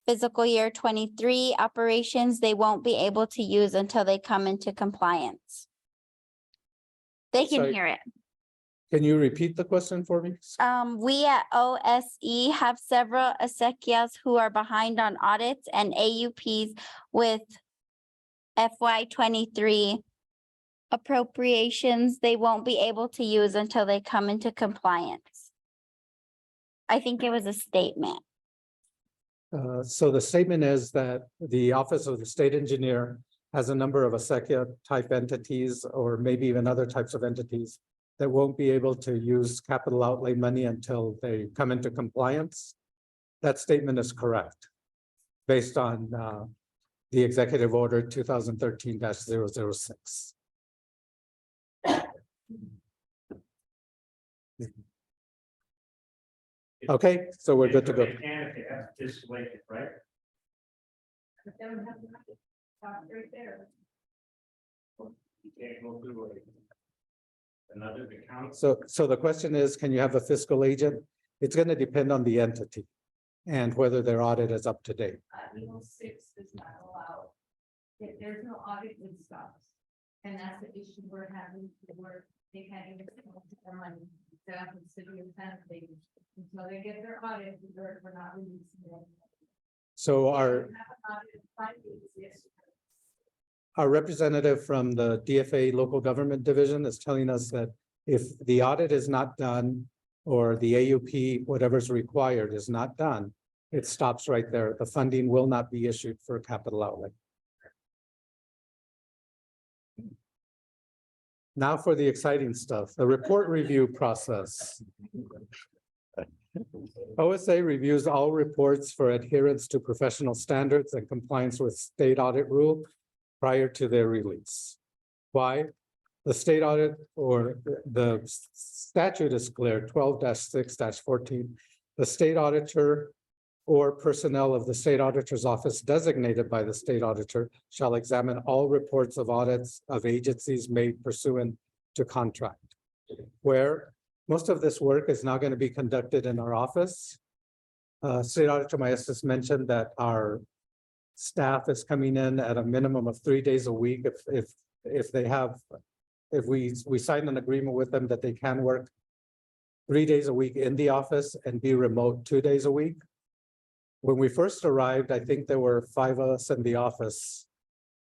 fiscal year 23 operations they won't be able to use until they come into compliance. They can
Sorry.
hear it.
Can you repeat the question for me?
We at OSE have several acequias who are behind on audits and AUPs with FY 23 appropriations they won't be able to use until they come into compliance. I think it was a statement.
So the statement is that the Office of the State Engineer has a number of acequia type entities, or maybe even other types of entities that won't be able to use capital outlay money until they come into compliance. That statement is correct, based on the Executive Order 2013-006. Okay, so we're good to go.
And if you have this selected, right?
They would have to stop right there.
You can't go through another account.
So the question is, can you have a fiscal agent? It's going to depend on the entity and whether their audit is up to date.
Rule 6 does not allow. If there's no audit, it stops. And that's the issue we're having, where they can't even come to their money. Staff and city and town, they, until they get their audit, we're not releasing them.
So
Have
our
an audit, 5 days, yes.
Our representative from the DFA Local Government Division is telling us that if the audit is not done or the AUP, whatever's required, is not done, it stops right there. The funding will not be issued for capital outlay. Now for the exciting stuff, the report review process. OSA reviews all reports for adherence to professional standards and compliance with state audit rule prior to their release. Why? The state audit or the statute is clear, 12-6-14. The state auditor or personnel of the state auditor's office designated by the state auditor shall examine all reports of audits of agencies made pursuant to contract. Where most of this work is now going to be conducted in our office. State Auditor Maestas mentioned that our staff is coming in at a minimum of 3 days a week. If we sign an agreement with them that they can work 3 days a week in the office and be remote 2 days a week. When we first arrived, I think there were 5 of us in the office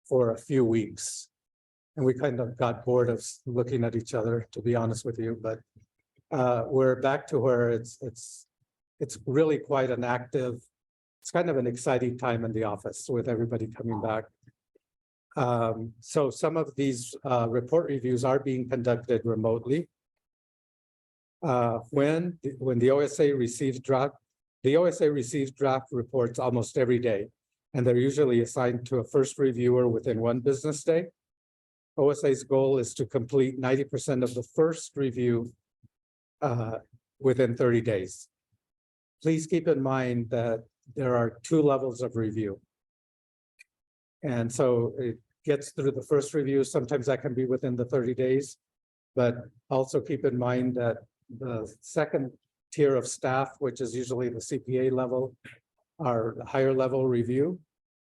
for a few weeks. And we kind of got bored of looking at each other, to be honest with you, but we're back to where it's really quite an active, it's kind of an exciting time in the office with everybody coming back. So some of these report reviews are being conducted remotely. When the OSA receives draft reports almost every day, and they're usually assigned to a first reviewer within 1 business day. OSA's goal is to complete 90% of the first review within 30 days. Please keep in mind that there are 2 levels of review. And so it gets through the first review. Sometimes that can be within the 30 days, but also keep in mind that the second tier of staff, which is usually the CPA level, our higher level review,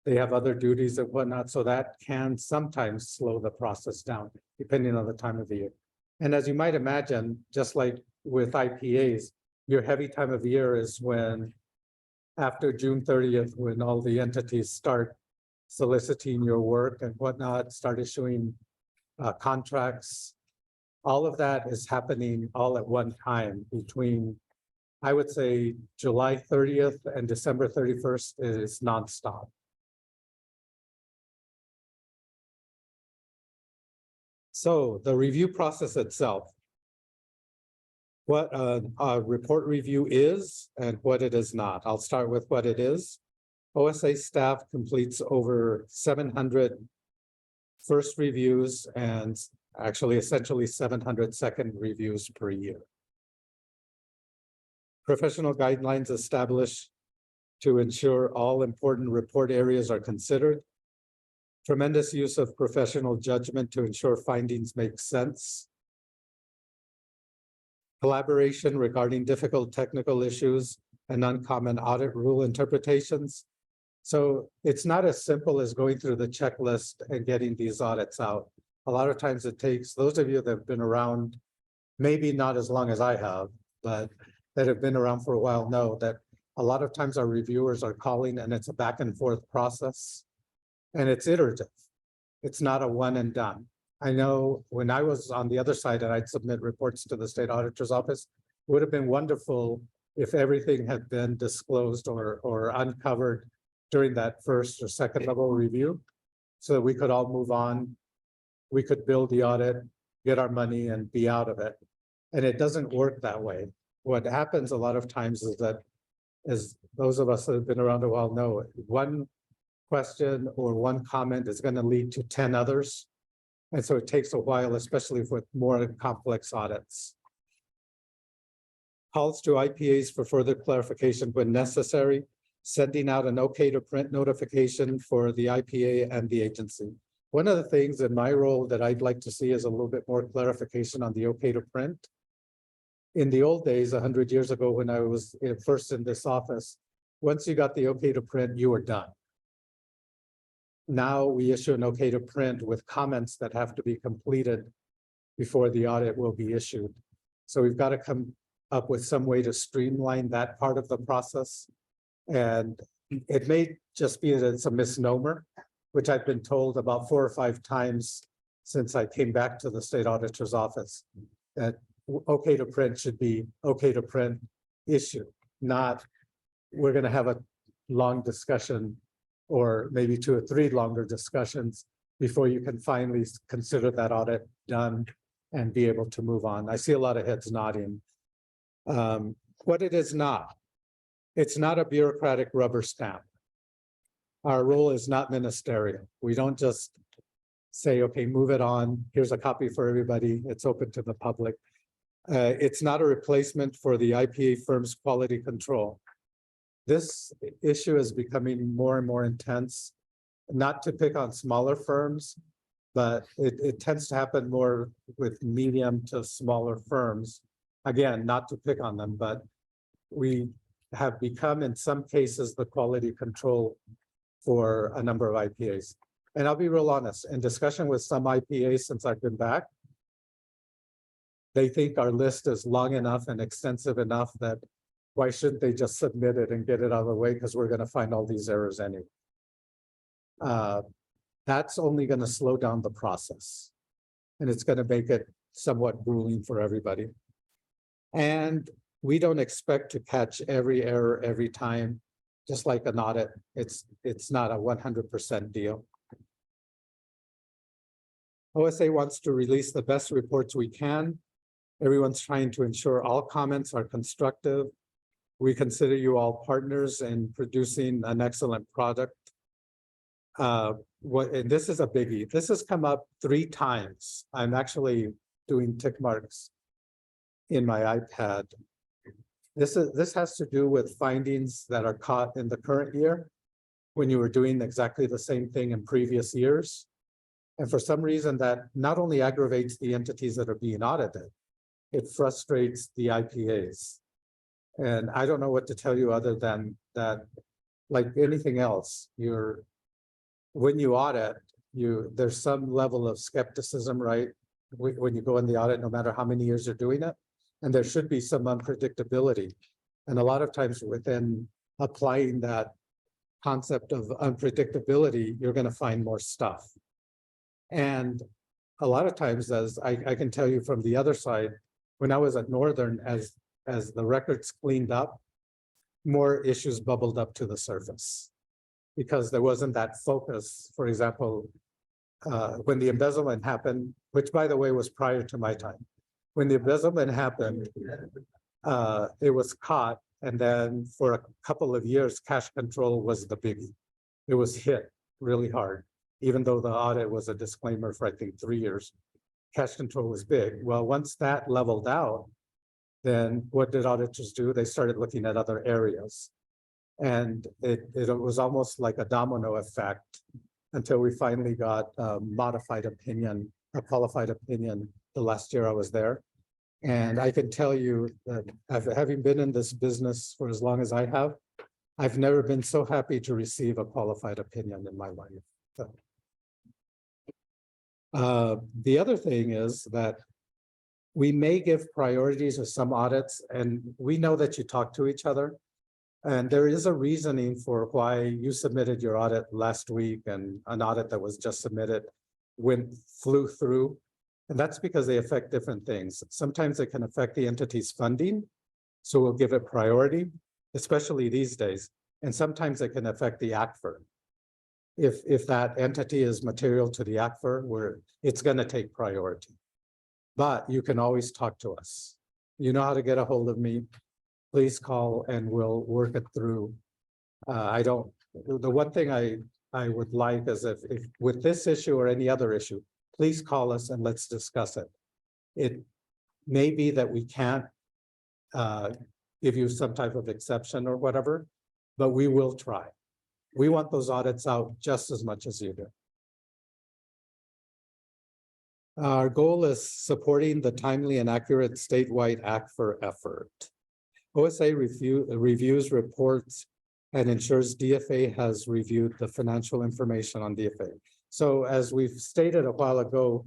They have other duties and whatnot, so that can sometimes slow the process down, depending on the time of the year. And as you might imagine, just like with IPAs, your heavy time of year is when after June 30th, when all the entities start soliciting your work and whatnot, start issuing contracts. All of that is happening all at one time between, I would say, July 30th and December 31st is nonstop. So the review process itself. What a report review is and what it is not. I'll start with what it is. OSA staff completes over 700 first reviews and actually essentially 700 second reviews per year. Professional guidelines established to ensure all important report areas are considered. Tremendous use of professional judgment to ensure findings make sense. Collaboration regarding difficult technical issues and uncommon audit rule interpretations. So it's not as simple as going through the checklist and getting these audits out. A lot of times it takes, those of you that have been around, maybe not as long as I have, but that have been around for a while know that a lot of times our reviewers are calling and it's a back and forth process. And it's iterative. It's not a one and done. I know when I was on the other side and I'd submit reports to the state auditor's office, it would have been wonderful if everything had been disclosed or uncovered during that first or second level review, so that we could all move on. We could build the audit, get our money and be out of it. And it doesn't work that way. What happens a lot of times is that, as those of us that have been around a while know, one question or one comment is going to lead to 10 others. And so it takes a while, especially with more complex audits. Calls to IPAs for further clarification when necessary, sending out an okay to print notification for the IPA and the agency. One of the things in my role that I'd like to see is a little bit more clarification on the okay to print. In the old days, 100 years ago, when I was first in this office, once you got the okay to print, you were done. Now we issue an okay to print with comments that have to be completed before the audit will be issued. So we've got to come up with some way to streamline that part of the process. And it may just be that it's a misnomer, which I've been told about 4 or 5 times since I came back to the state auditor's office, that okay to print should be okay to print issue, not we're going to have a long discussion or maybe 2 or 3 longer discussions before you can finally consider that audit done and be able to move on. I see a lot of heads nodding. What it is not, it's not a bureaucratic rubber stamp. Our role is not ministerial. We don't just say, okay, move it on. Here's a copy for everybody. It's open to the public. It's not a replacement for the IPA firm's quality control. This issue is becoming more and more intense, not to pick on smaller firms, but it tends to happen more with medium to smaller firms. Again, not to pick on them, but we have become in some cases the quality control for a number of IPAs. And I'll be real honest, in discussion with some IPAs since I've been back, they think our list is long enough and extensive enough that why shouldn't they just submit it and get it out of the way, because we're going to find all these errors anyway. That's only going to slow down the process. And it's going to make it somewhat grueling for everybody. And we don't expect to catch every error every time, just like an audit. It's not a 100% deal. OSA wants to release the best reports we can. Everyone's trying to ensure all comments are constructive. We consider you all partners in producing an excellent product. And this is a biggie. This has come up 3 times. I'm actually doing tick marks in my iPad. This has to do with findings that are caught in the current year when you were doing exactly the same thing in previous years. And for some reason that not only aggravates the entities that are being audited, it frustrates the IPAs. And I don't know what to tell you other than that, like anything else, you're when you audit, there's some level of skepticism, right? When you go in the audit, no matter how many years you're doing it, and there should be some unpredictability. And a lot of times within applying that concept of unpredictability, you're going to find more stuff. And a lot of times, as I can tell you from the other side, when I was at Northern, as the records cleaned up, more issues bubbled up to the surface. Because there wasn't that focus, for example, when the embezzlement happened, which by the way was prior to my time. When the embezzlement happened, it was caught, and then for a couple of years, cash control was the biggie. It was hit really hard, even though the audit was a disclaimer for I think 3 years. Cash control was big. Well, once that leveled out, then what did auditors do? They started looking at other areas. And it was almost like a domino effect until we finally got a modified opinion, a qualified opinion the last year I was there. And I can tell you that having been in this business for as long as I have, I've never been so happy to receive a qualified opinion in my life. The other thing is that we may give priorities to some audits, and we know that you talk to each other. And there is a reasoning for why you submitted your audit last week and an audit that was just submitted flew through. And that's because they affect different things. Sometimes it can affect the entity's funding. So we'll give it priority, especially these days. And sometimes it can affect the ACFR. If that entity is material to the ACFR, it's going to take priority. But you can always talk to us. You know how to get a hold of me. Please call and we'll work it through. The one thing I would like is if with this issue or any other issue, please call us and let's discuss it. It may be that we can't give you some type of exception or whatever, but we will try. We want those audits out just as much as you do. Our goal is supporting the timely and accurate statewide ACFR effort. OSA reviews reports and ensures DFA has reviewed the financial information on DFA. So as we've stated a while ago,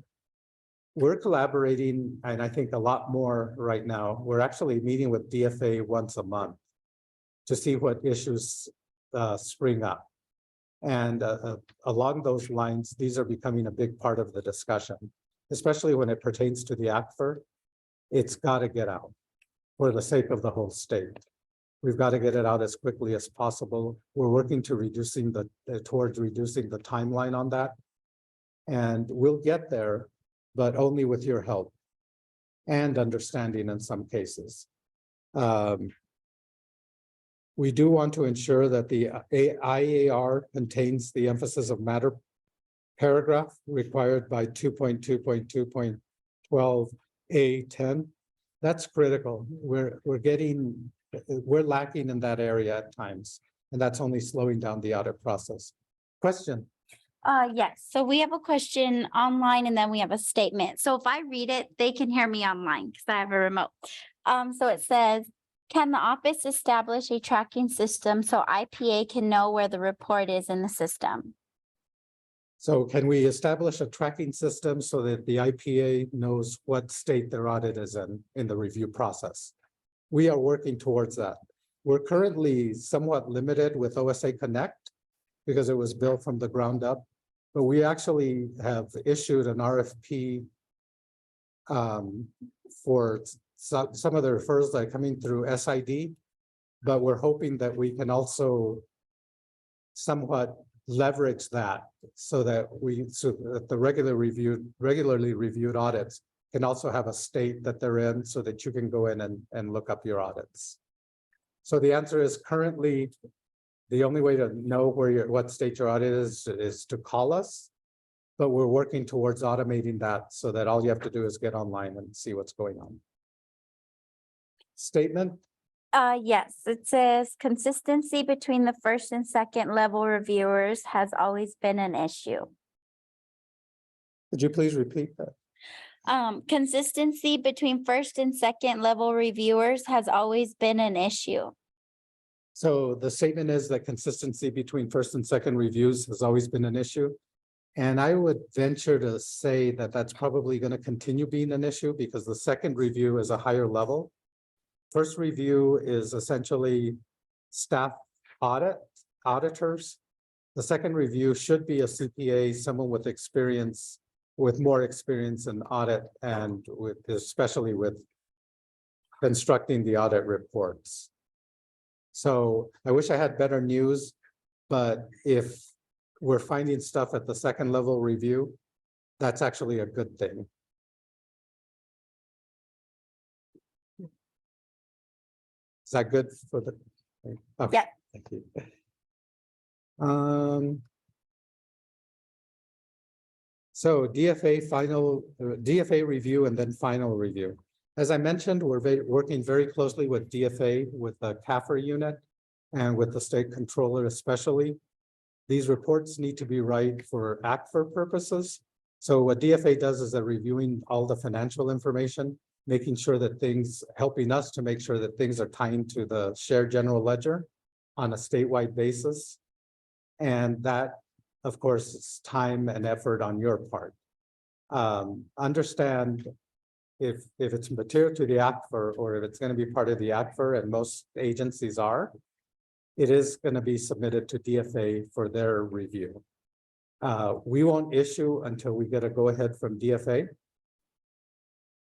we're collaborating, and I think a lot more right now. We're actually meeting with DFA once a month to see what issues spring up. And along those lines, these are becoming a big part of the discussion, especially when it pertains to the ACFR. It's got to get out for the sake of the whole state. We've got to get it out as quickly as possible. We're working to towards reducing the timeline on that. And we'll get there, but only with your help and understanding in some cases. We do want to ensure that the IAR contains the emphasis of matter paragraph required by 2.2.2.12A10. That's critical. We're lacking in that area at times, and that's only slowing down the audit process. Question?
Yes, so we have a question online and then we have a statement. So if I read it, they can hear me online because I have a remote. So it says, can the office establish a tracking system so IPA can know where the report is in the system?
So can we establish a tracking system so that the IPA knows what state their audit is in the review process? We are working towards that. We're currently somewhat limited with OSA Connect because it was built from the ground up, but we actually have issued an RFP for some of the referrals that are coming through SID, but we're hoping that we can also somewhat leverage that so that the regularly reviewed audits can also have a state that they're in so that you can go in and look up your audits. So the answer is currently the only way to know what state your audit is to call us, but we're working towards automating that so that all you have to do is get online and see what's going on. Statement?
Yes, it says consistency between the first and second level reviewers has always been an issue.
Could you please repeat that?
Consistency between first and second level reviewers has always been an issue.
So the statement is that consistency between first and second reviews has always been an issue. And I would venture to say that that's probably going to continue being an issue because the second review is a higher level. First review is essentially staff auditors. The second review should be a CPA, someone with experience, with more experience in audit and with, especially with constructing the audit reports. So I wish I had better news, but if we're finding stuff at the second level review, that's actually a good thing. Is that good for the? Okay,
Yep.
Thank you. So DFA review and then final review. As I mentioned, we're working very closely with DFA, with the CAFR unit and with the state controller especially. These reports need to be right for ACFR purposes. So what DFA does is they're reviewing all the financial information, making sure that helping us to make sure that things are tying to the shared general ledger on a statewide basis. And that, of course, is time and effort on your part. Understand if it's material to the ACFR or if it's going to be part of the ACFR, and most agencies are, it is going to be submitted to DFA for their review. We won't issue until we get a go-ahead from DFA.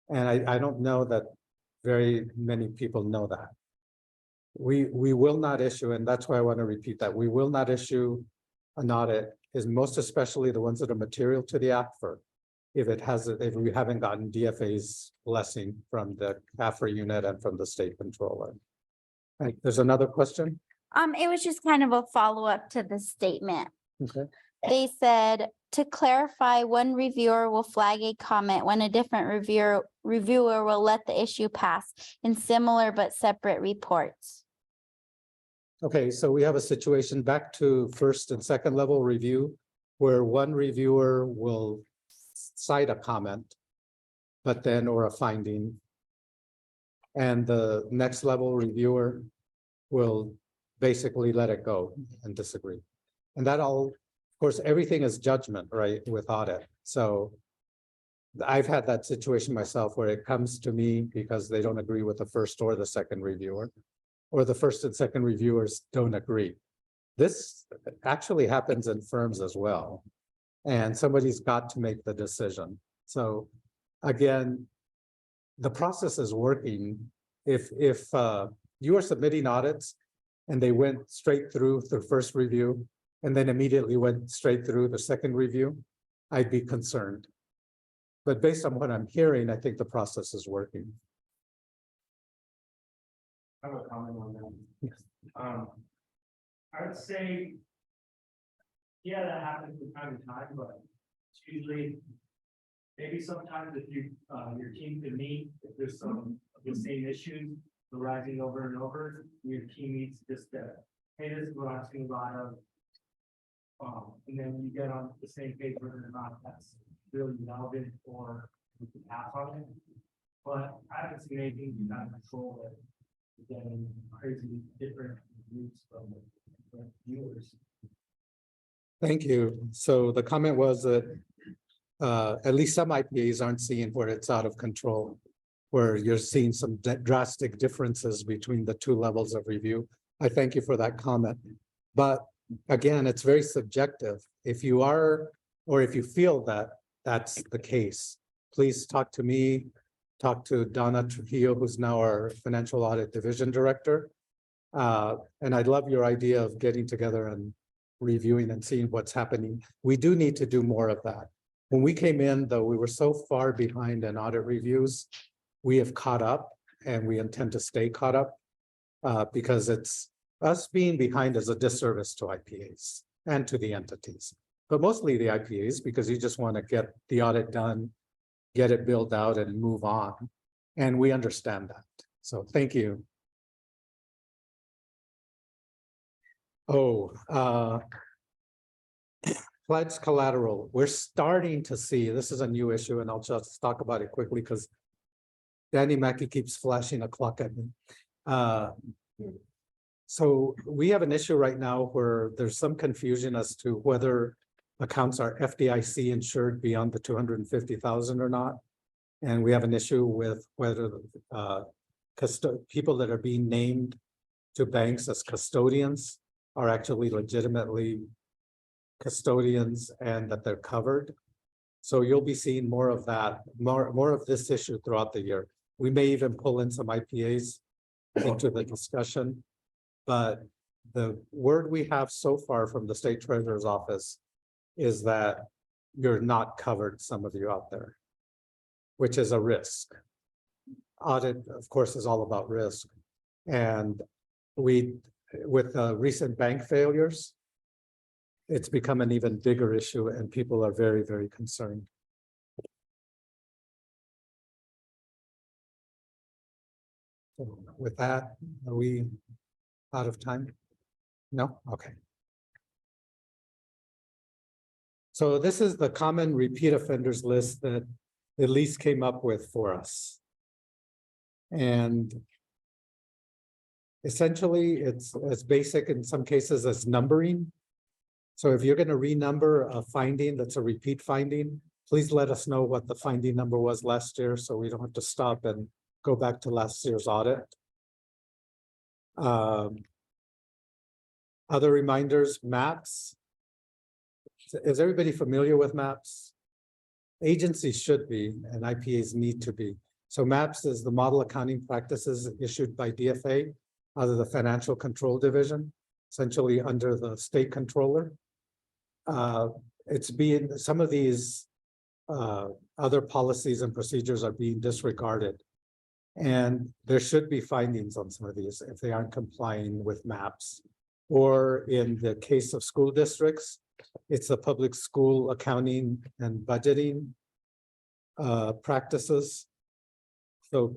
And I don't know that very many people know that. We will not issue, and that's why I want to repeat that. We will not issue an audit, is most especially the ones that are material to the ACFR. If we haven't gotten DFA's blessing from the CAFR unit and from the state controller. Right, there's another question?
It was just kind of a follow-up to the statement.
Okay.
They said, to clarify, one reviewer will flag a comment when a different reviewer will let the issue pass in similar but separate reports.
Okay, so we have a situation back to first and second level review where one reviewer will cite a comment, but then, or a finding. And the next level reviewer will basically let it go and disagree. And that all, of course, everything is judgment, right, with audit. So I've had that situation myself where it comes to me because they don't agree with the first or the second reviewer, or the first and second reviewers don't agree. This actually happens in firms as well. And somebody's got to make the decision. So again, the process is working. If you are submitting audits and they went straight through the first review and then immediately went straight through the second review, I'd be concerned. But based on what I'm hearing, I think the process is working.
I have a comment on that. I would say, yeah, that happens from time to time, but it's usually maybe sometimes if you your team can meet, if there's some of the same issues arising over and over, your team meets just that, hey, this is what I'm seeing a lot of. And then you get on the same page whether or not that's really relevant or you can pass on it. But I haven't seen anything to not control that. Getting crazy different groups from viewers.
Thank you. So the comment was that at least some IPAs aren't seeing where it's out of control, where you're seeing some drastic differences between the two levels of review. I thank you for that comment. But again, it's very subjective. If you are, or if you feel that that's the case, please talk to me. Talk to Donna Trujillo, who's now our Financial Audit Division Director. And I'd love your idea of getting together and reviewing and seeing what's happening. We do need to do more of that. When we came in, though, we were so far behind in audit reviews. We have caught up and we intend to stay caught up because it's us being behind is a disservice to IPAs and to the entities, but mostly the IPAs because you just want to get the audit done, get it built out and move on. And we understand that. So thank you. Pledge collateral. We're starting to see, this is a new issue and I'll just talk about it quickly because Danny Mackey keeps flashing a clock at me. So we have an issue right now where there's some confusion as to whether accounts are FDIC insured beyond the 250,000 or not. And we have an issue with whether people that are being named to banks as custodians are actually legitimately custodians and that they're covered. So you'll be seeing more of that, more of this issue throughout the year. We may even pull in some IPAs into the discussion. But the word we have so far from the state treasurer's office is that you're not covered, some of you out there, which is a risk. Audit, of course, is all about risk. And with recent bank failures, it's become an even bigger issue and people are very, very concerned. So with that, are we out of time? No? Okay. So this is the common repeat offenders list that Elise came up with for us. And essentially, it's as basic in some cases as numbering. So if you're going to renumber a finding that's a repeat finding, please let us know what the finding number was last year so we don't have to stop and go back to last year's audit. Other reminders, maps. Is everybody familiar with maps? Agencies should be, and IPAs need to be. So MAPS is the model accounting practices issued by DFA out of the Financial Control Division, essentially under the state controller. It's being, some of these other policies and procedures are being disregarded. And there should be findings on some of these if they aren't complying with MAPS. Or in the case of school districts, it's the public school accounting and budgeting practices. So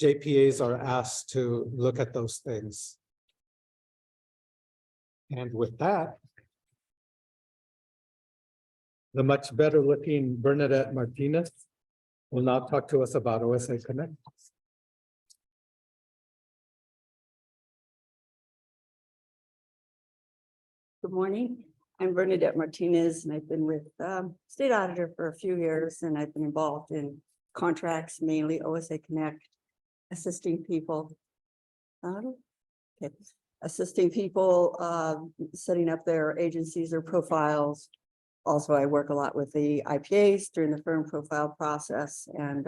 JPAs are asked to look at those things. And with that, the much better looking Bernadette Martinez will now talk to us about OSA Connect.
Good morning. I'm Bernadette Martinez, and I've been with State Auditor for a few years, and I've been involved in contracts, mainly OSA Connect, assisting people. Assisting people setting up their agencies or profiles. Also, I work a lot with the IPAs during the firm profile process, and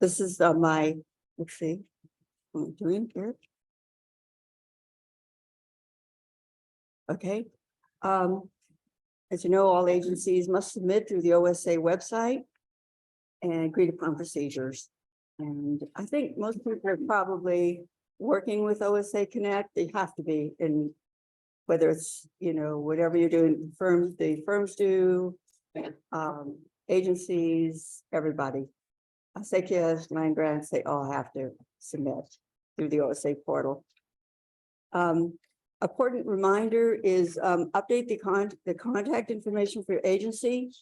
this is my, let's see, what I'm doing here. Okay. As you know, all agencies must submit through the OSA website and agreed upon procedures. And I think most people are probably working with OSA Connect. They have to be, in whether it's, you know, whatever you're doing, the firms do, agencies, everybody. SAQs, line grants, they all have to submit through the OSA portal. Important reminder is update the contact information for your agency.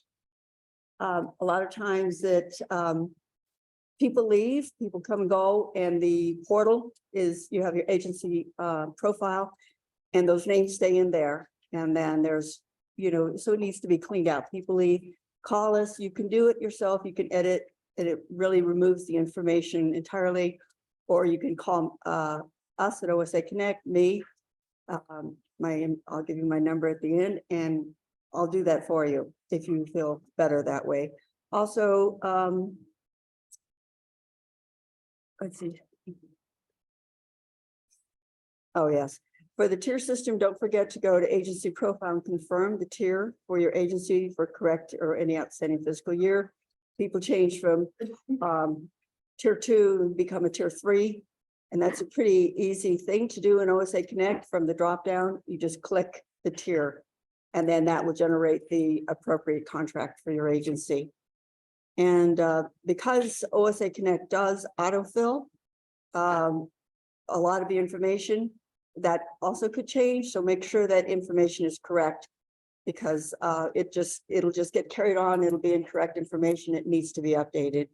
A lot of times that people leave, people come and go, and the portal is, you have your agency profile, and those names stay in there. And then there's, you know, so it needs to be cleaned out. People leave, call us, you can do it yourself, you can edit, and it really removes the information entirely. Or you can call us at OSA Connect, me. I'll give you my number at the end, and I'll do that for you if you feel better that way. Also, let's see. Oh, yes. For the tier system, don't forget to go to agency profile and confirm the tier for your agency for correct or any outstanding fiscal year. People change from tier 2 and become a tier 3. And that's a pretty easy thing to do in OSA Connect. From the drop down, you just click the tier, and then that will generate the appropriate contract for your agency. And because OSA Connect does autofill a lot of the information, that also could change. So make sure that information is correct, because it'll just get carried on. It'll be incorrect information. It needs to be updated.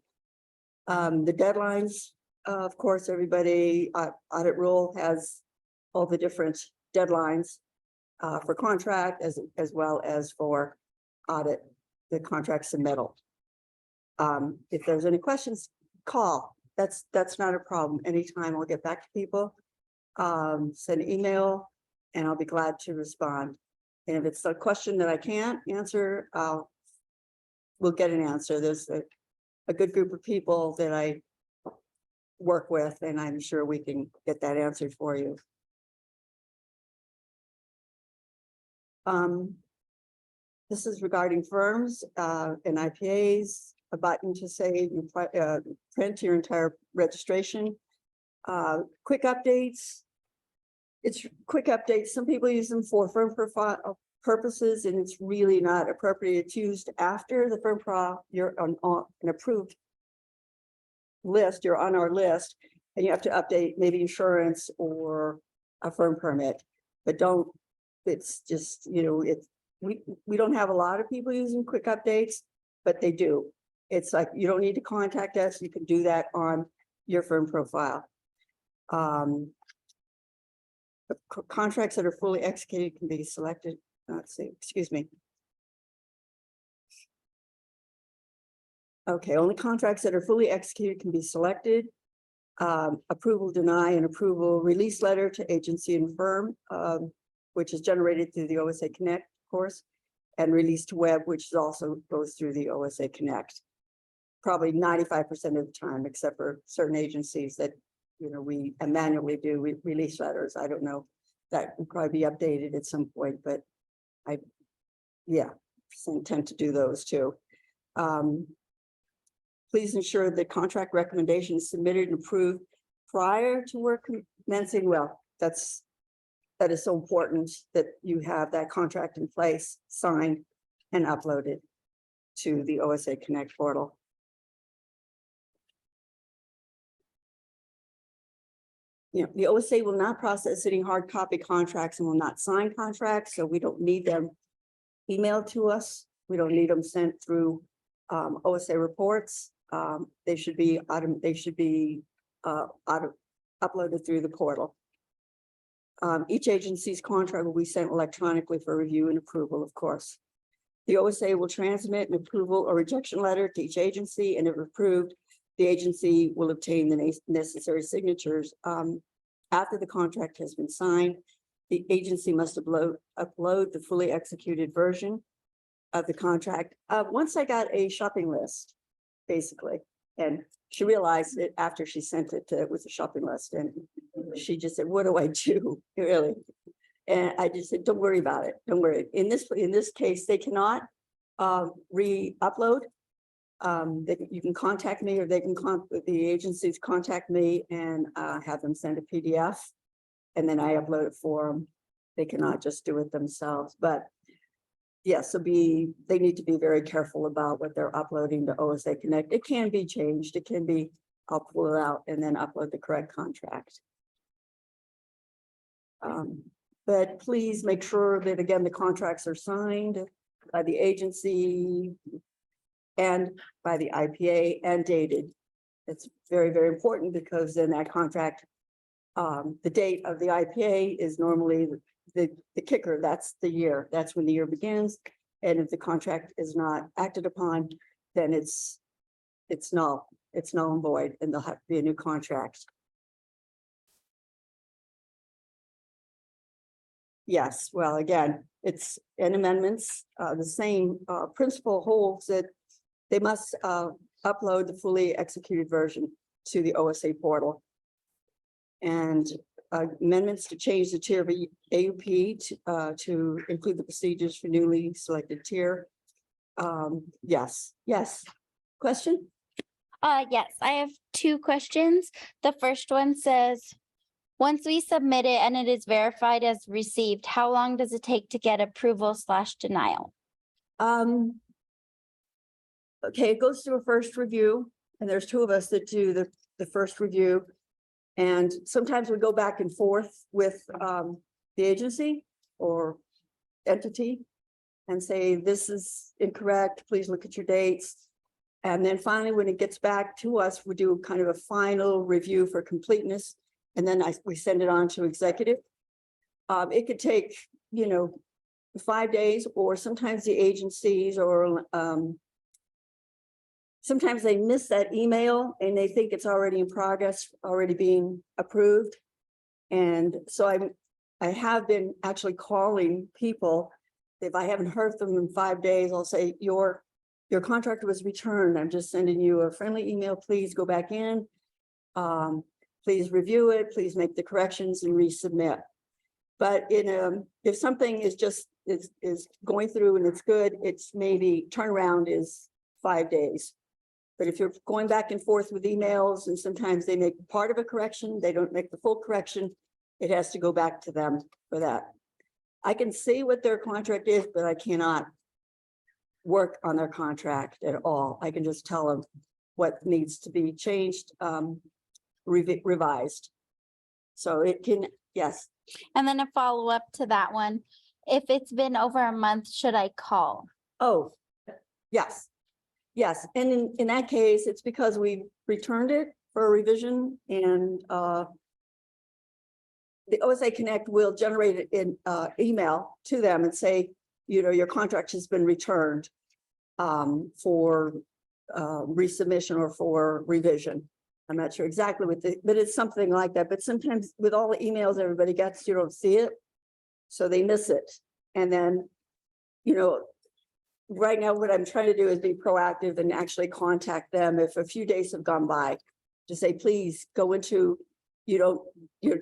The deadlines of course, everybody, Audit Rule has all the different deadlines for contract as well as for audit, the contract submittal. If there's any questions, call. That's not a problem. Anytime I'll get back to people. Send an email and I'll be glad to respond. And if it's a question that I can't answer, we'll get an answer. There's a good group of people that I work with, and I'm sure we can get that answered for you. This is regarding firms and IPAs, a button to say you print your entire registration. Quick updates. It's quick updates. Some people use them for firm profile purposes, and it's really not appropriate. It's used after the firm profile. You're on an approved list. You're on our list, and you have to update maybe insurance or a firm permit. But don't. It's just, you know, it's we don't have a lot of people using quick updates, but they do. It's like you don't need to contact us. You can do that on your firm profile. Contracts that are fully executed can be selected. Let's see, excuse me. Okay, only contracts that are fully executed can be selected. Approval, deny, and approval release letter to agency and firm, which is generated through the OSA Connect course, and release to web, which also goes through the OSA Connect. Probably 95% of the time, except for certain agencies that, you know, we manually do release letters. I don't know, that will probably be updated at some point, but yeah, tend to do those too. Please ensure that contract recommendation is submitted and approved prior to work commencing. Well, that is so important that you have that contract in place, signed and uploaded to the OSA Connect portal. You know, the OSA will not process any hard copy contracts and will not sign contracts, so we don't need them emailed to us. We don't need them sent through OSA reports. They should be uploaded through the portal. Each agency's contract will be sent electronically for review and approval, of course. The OSA will transmit an approval or rejection letter to each agency, and if approved, the agency will obtain the necessary signatures. After the contract has been signed, the agency must upload the fully executed version of the contract. Once I got a shopping list, basically, and she realized it after she sent it with a shopping list, and she just said, "What do I do?" Really, and I just said, "Don't worry about it. Don't worry." In this case, they cannot re-upload. You can contact me, or they can the agencies contact me and have them send a PDF, and then I upload it for them. They cannot just do it themselves, but yes, they need to be very careful about what they're uploading to OSA Connect. It can be changed. It can be, I'll pull it out and then upload the correct contract. But please make sure that, again, the contracts are signed by the agency and by the IPA and dated. It's very, very important, because then that contract, the date of the IPA is normally the kicker. That's the year. That's when the year begins. And if the contract is not acted upon, then it's null. It's null and void, and there'll have to be a new contract. Yes, well, again, it's in amendments. The same principle holds that they must upload the fully executed version to the OSA portal. And amendments to change the tier of AUP to include the procedures for newly selected tier. Yes. Question?
Yes, I have two questions. The first one says, once we submit it and it is verified as received, how long does it take to get approval/denial?
Okay, it goes through a first review, and there's two of us that do the first review. And sometimes we go back and forth with the agency or entity and say, this is incorrect, please look at your dates. And then finally, when it gets back to us, we do kind of a final review for completeness. And then we send it on to executive. It could take, 5 days, or sometimes the agencies or sometimes they miss that email and they think it's already in progress, already being approved. And so I have been actually calling people. If I haven't heard from them in 5 days, I'll say, your contract was returned. I'm just sending you a friendly email. Please go back in. Please review it. Please make the corrections and resubmit. But if something is just is going through and it's good, it's maybe turnaround is 5 days. But if you're going back and forth with emails and sometimes they make part of a correction, they don't make the full correction, it has to go back to them for that. I can see what their contract is, but I cannot work on their contract at all. I can just tell them what needs to be changed, revised. So it can, yes.
And then a follow-up to that one. If it's been over a month, should I call?
Oh, yes. Yes, and in that case, it's because we returned it for a revision and the OSA Connect will generate an email to them and say, your contract has been returned for resubmission or for revision. I'm not sure exactly what but it's something like that. But sometimes with all the emails everybody gets, you don't see it. So they miss it. And then, right now what I'm trying to do is be proactive and actually contact them if a few days have gone by to say, please go into,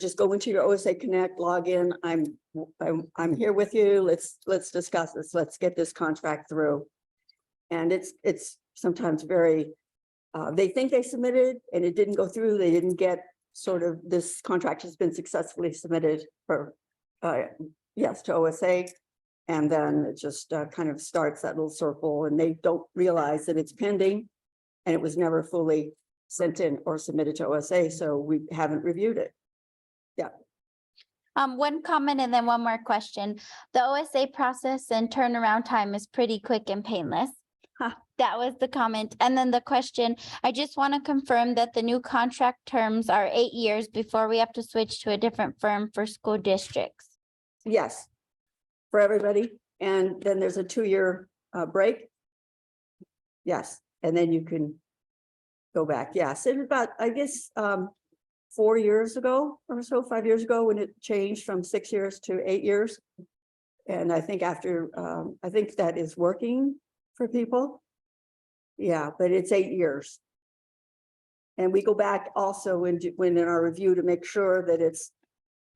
just go into your OSA Connect, log in. I'm here with you. Let's discuss this. Let's get this contract through. And it's sometimes very, they think they submitted and it didn't go through. They didn't get sort of this contract has been successfully submitted for, yes, to OSA. And then it just kind of starts that little circle and they don't realize that it's pending and it was never fully sent in or submitted to OSA. So we haven't reviewed it. Yeah.
One comment and then one more question. The OSA process and turnaround time is pretty quick and painless. That was the comment. And then the question, I just want to confirm that the new contract terms are 8 years before we have to switch to a different firm for school districts.
Yes, for everybody. And then there's a 2-year break. Yes, and then you can go back. Yes, it was about, I guess, 4 years ago or so, 5 years ago, when it changed from 6 years to 8 years. And I think after, I think that is working for people. Yeah, but it's 8 years. And we go back also when in our review to make sure that it's,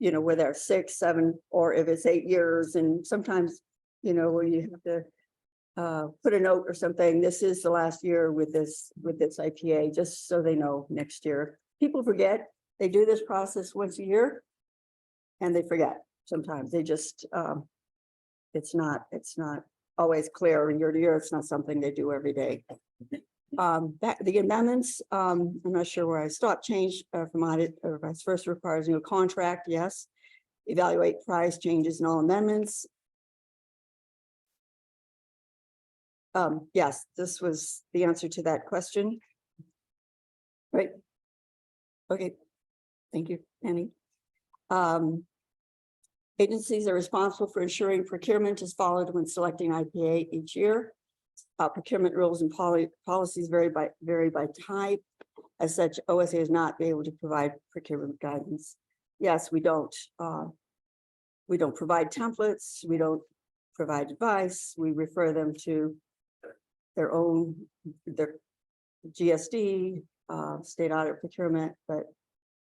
whether they're 6, 7, or if it's 8 years. And sometimes, where you have to put a note or something, this is the last year with this IPA, just so they know next year. People forget, they do this process once a year and they forget. Sometimes they just, it's not always clear year to year. It's not something they do every day. The amendments, I'm not sure where I stopped. Change from audit or vice versa requires new contract. Yes. Evaluate price changes in all amendments. Yes, this was the answer to that question. Right. Okay. Thank you, Penny. Agencies are responsible for ensuring procurement is followed when selecting IPA each year. Procurement rules and policies vary by type. As such, OSA is not be able to provide procurement guidance. Yes, we don't provide templates. We don't provide advice. We refer them to their GSD, state audit procurement, but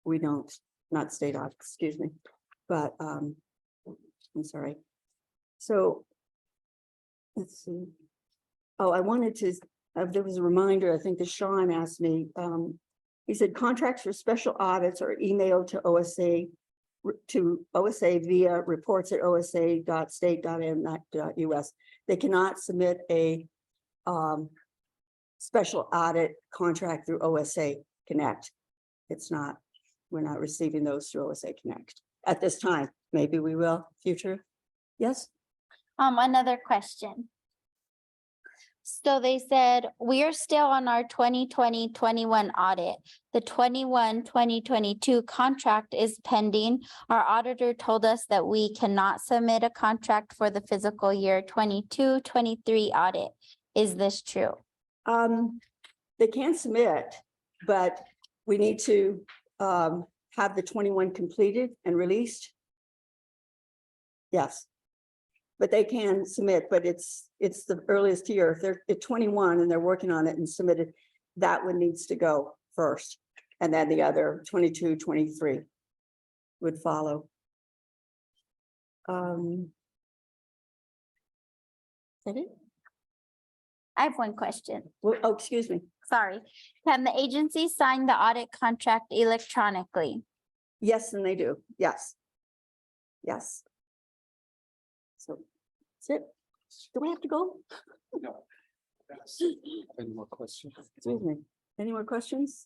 we don't, not state audit, excuse me, but I'm sorry. So let's see. Oh, I wanted to, there was a reminder, I think that Sean asked me, he said contracts for special audits are emailed to OSA via reports at osa.state.m.us. They cannot submit a special audit contract through OSA Connect. We're not receiving those through OSA Connect at this time. Maybe we will future. Yes.
Another question. So they said, we are still on our 2020-21 audit. The 2022 contract is pending. Our auditor told us that we cannot submit a contract for the fiscal year 22-23 audit. Is this true?
They can submit, but we need to have the 21 completed and released. Yes. But they can submit, but it's the earliest year. If they're at 21 and they're working on it and submitted, that one needs to go first. And then the other 22, 23 would follow. Is that it?
I have one question.
Well, oh, excuse me.
Sorry. Can the agency sign the audit contract electronically?
Yes, and they do. Yes. Yes. So that's it. Do we have to go?
No. Any more questions?
Excuse me. Any more questions?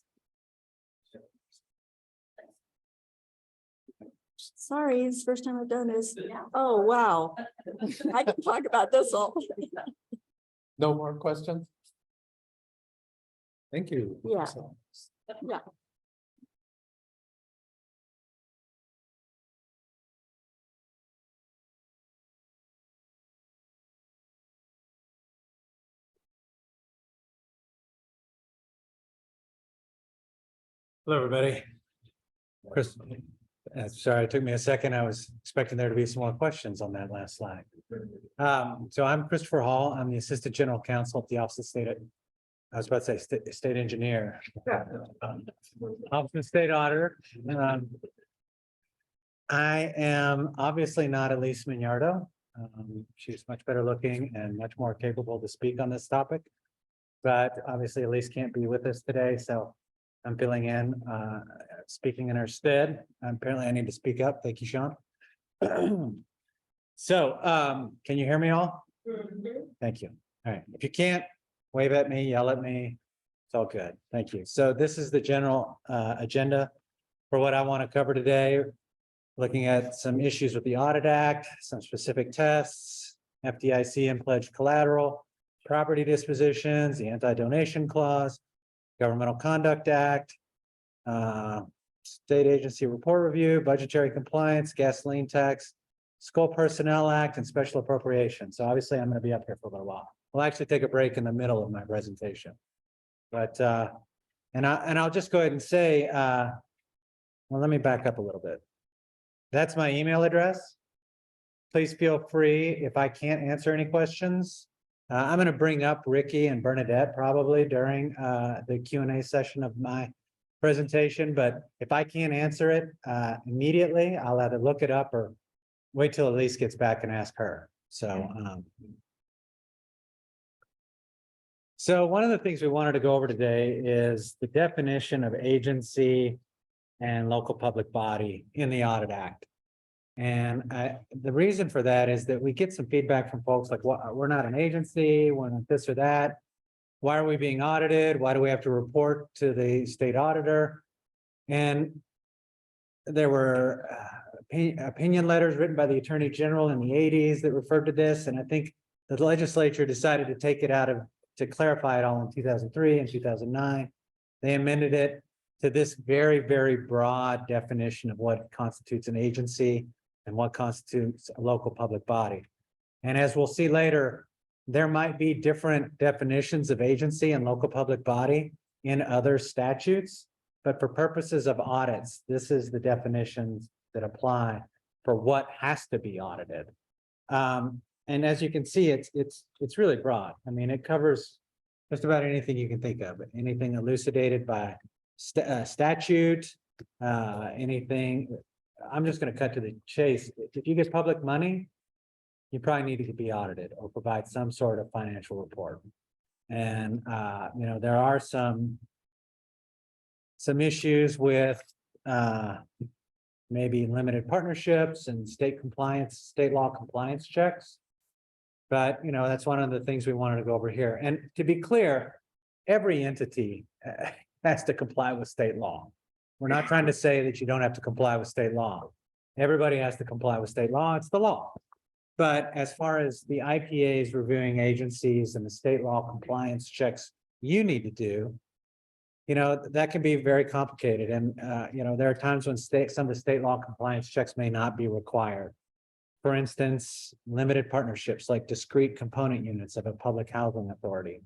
Sorry, it's the first time I've done this. Oh, wow. I can talk about this all.
No more questions? Thank you.
Yeah. Yeah.
Hello, everybody. Chris, sorry, it took me a second. I was expecting there to be some more questions on that last slide. So I'm Christopher Hall. I'm the Assistant General Counsel at the Office of State. I was about to say State Engineer. Office of State Auditor. I am obviously not Elise Mignardo. She's much better looking and much more capable to speak on this topic. But obviously Elise can't be with us today, so I'm filling in, speaking in her stead. Apparently I need to speak up. Thank you, Sean. So, can you hear me all? Thank you. All right. If you can't, wave at me, yell at me. It's all good. Thank you. So this is the general agenda for what I want to cover today. Looking at some issues with the Audit Act, some specific tests, FDIC and pledged collateral, property dispositions, the anti-donation clause, Governmental Conduct Act, State Agency Report Review, Budgetary Compliance, Gasoline Tax, School Personnel Act, and Special Appropriations. So obviously I'm going to be up here for a little while. We'll actually take a break in the middle of my presentation. But, and I'll just go ahead and say, well, let me back up a little bit. That's my email address. Please feel free, if I can't answer any questions, I'm going to bring up Ricky and Bernadette probably during the Q&A session of my presentation, but if I can't answer it immediately, I'll either look it up or wait till Elise gets back and ask her. So, so one of the things we wanted to go over today is the definition of agency and local public body in the Audit Act. And the reason for that is that we get some feedback from folks like, well, we're not an agency, we're not this or that. Why are we being audited? Why do we have to report to the state auditor? And there were opinion letters written by the Attorney General in the 80s that referred to this. And I think the legislature decided to take it out of, to clarify it all in 2003 and 2009. They amended it to this very, very broad definition of what constitutes an agency and what constitutes a local public body. And as we'll see later, there might be different definitions of agency and local public body in other statutes, but for purposes of audits, this is the definitions that apply for what has to be audited. And as you can see, it's really broad. I mean, it covers just about anything you can think of, anything elucidated by statute, anything. I'm just going to cut to the chase. If you get public money, you probably need to be audited or provide some sort of financial report. And you know, there are some issues with maybe limited partnerships and state law compliance checks. But you know, that's one of the things we wanted to go over here. And to be clear, every entity has to comply with state law. We're not trying to say that you don't have to comply with state law. Everybody has to comply with state law. It's the law. But as far as the IPAs reviewing agencies and the state law compliance checks you need to do, that can be very complicated. And, there are times when some of the state law compliance checks may not be required. For instance, limited partnerships like discrete component units of a public housing authority.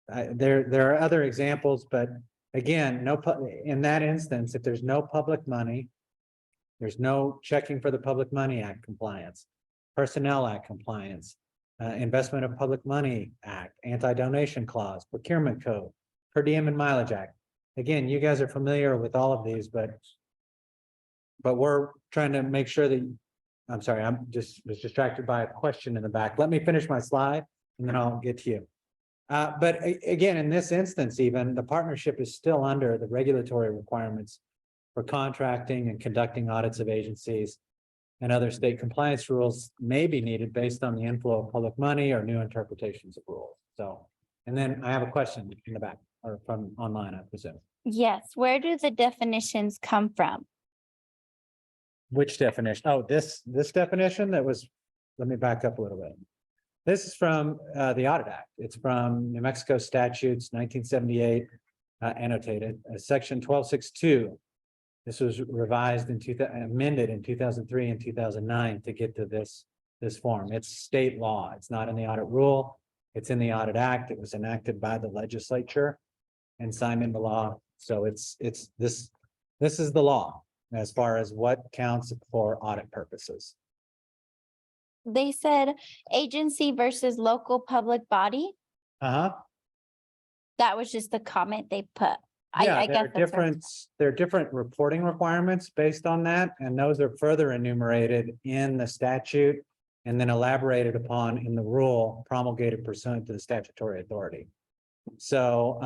There are other examples, but again, in that instance, if there's no public money, there's no checking for the Public Money Act compliance, Personnel Act compliance, Investment of Public Money Act, Anti-Donation Clause, Procurement Code, Per Diem and Mileage Act. Again, you guys are familiar with all of these, but we're trying to make sure that, I'm sorry, was distracted by a question in the back. Let me finish my slide and then I'll get to you. But again, in this instance, even the partnership is still under the regulatory requirements for contracting and conducting audits of agencies, and other state compliance rules may be needed based on the inflow of public money or new interpretations of rules. So, and then I have a question in the back or from online, I presume.
Yes, where do the definitions come from?
Which definition? Oh, this definition that was, let me back up a little bit. This is from the Audit Act. It's from New Mexico statutes, 1978, annotated, section 1262. This was revised amended in 2003 and 2009 to get to this form. It's state law. It's not in the Audit Rule. It's in the Audit Act. It was enacted by the legislature and signed into law. So this is the law as far as what counts for audit purposes.
They said agency versus local public body.
Uh-huh.
That was just the comment they put.
Yeah,
I
there are
guess that's right.
there are different reporting requirements based on that, and those are further enumerated in the statute and then elaborated upon in the rule promulgated pursuant to the statutory authority. So,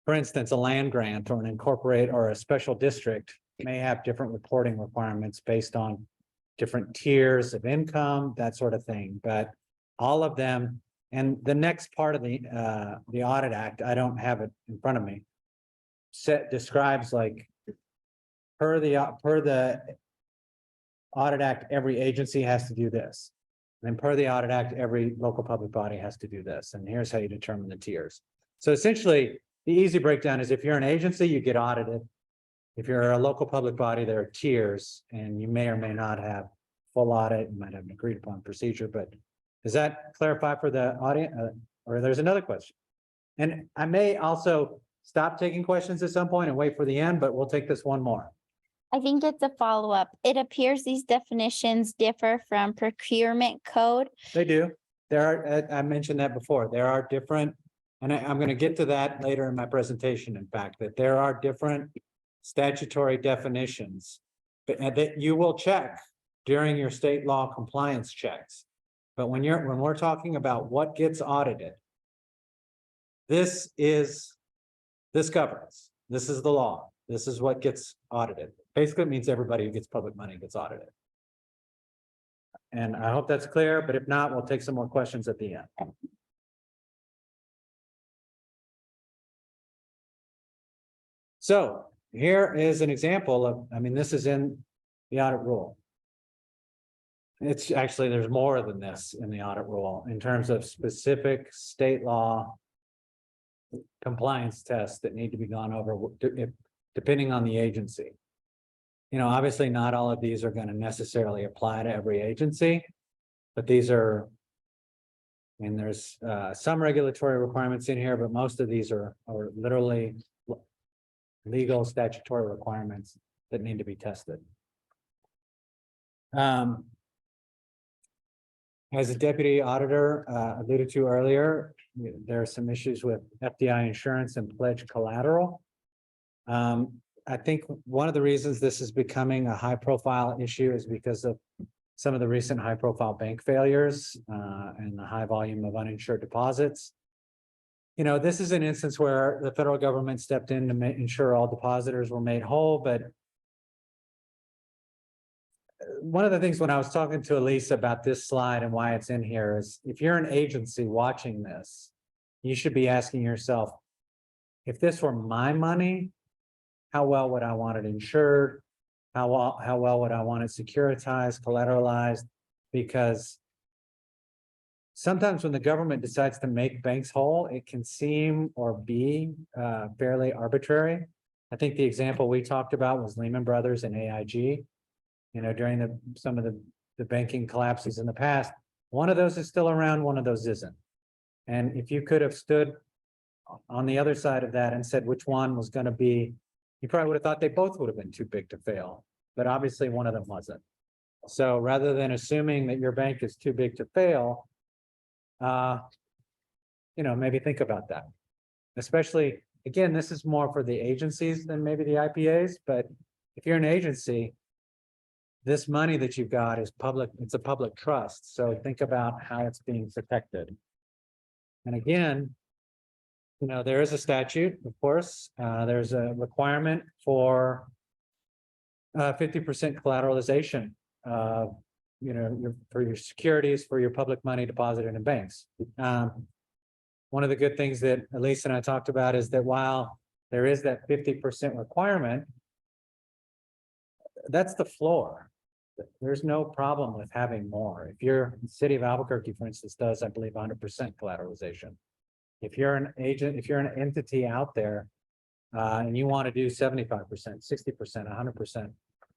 for instance, a land grant or an incorporate or a special district may have different reporting requirements based on different tiers of income, that sort of thing, but all of them. And the next part of the Audit Act, I don't have it in front of me, describes like per the Audit Act, every agency has to do this. And then per the Audit Act, every local public body has to do this. And here's how you determine the tiers. So essentially, the easy breakdown is if you're an agency, you get audited. If you're a local public body, there are tiers, and you may or may not have full audit. You might have an agreed upon procedure, but does that clarify for the audience? Or there's another question. And I may also stop taking questions at some point and wait for the end, but we'll take this one more.
I think it's a follow-up. It appears these definitions differ from procurement code.
They do. There are, I mentioned that before. There are different, and I'm going to get to that later in my presentation, in fact, that there are different statutory definitions that you will check during your state law compliance checks. But when we're talking about what gets audited, this governs. This is the law. This is what gets audited. Basically, it means everybody who gets public money gets audited. And I hope that's clear, but if not, we'll take some more questions at the end. So here is an example of, this is in the Audit Rule. It's actually, there's more than this in the Audit Rule in terms of specific state law compliance tests that need to be gone over depending on the agency. Obviously not all of these are going to necessarily apply to every agency, but these are, there's some regulatory requirements in here, but most of these are literally legal statutory requirements that need to be tested. As a deputy auditor alluded to earlier, there are some issues with FDI insurance and pledge collateral. I think one of the reasons this is becoming a high profile issue is because of some of the recent high profile bank failures and the high volume of uninsured deposits. This is an instance where the federal government stepped in to ensure all depositors were made whole, but one of the things when I was talking to Elise about this slide and why it's in here is if you're an agency watching this, you should be asking yourself, if this were my money, how well would I want it insured? how well would I want it securitized, collateralized? Because sometimes when the government decides to make banks whole, it can seem or be fairly arbitrary. I think the example we talked about was Lehman Brothers and AIG. You know, during some of the banking collapses in the past, one of those is still around, one of those isn't. And if you could have stood on the other side of that and said which one was going to be, you probably would have thought they both would have been too big to fail, but obviously one of them wasn't. So rather than assuming that your bank is too big to fail, you know, maybe think about that. Especially, again, this is more for the agencies than maybe the IPAs, but if you're an agency, this money that you've got is public, it's a public trust. So think about how it's being protected. And again, you know, there is a statute, of course, there's a requirement for 50% collateralization, you know, for your securities, for your public money deposited in banks. One of the good things that Elise and I talked about is that while there is that 50% requirement, that's the floor. There's no problem with having more. If you're, the city of Albuquerque, for instance, does, I believe, 100% collateralization. If you're an agent, if you're an entity out there, and you want to do 75%, 60%, 100%,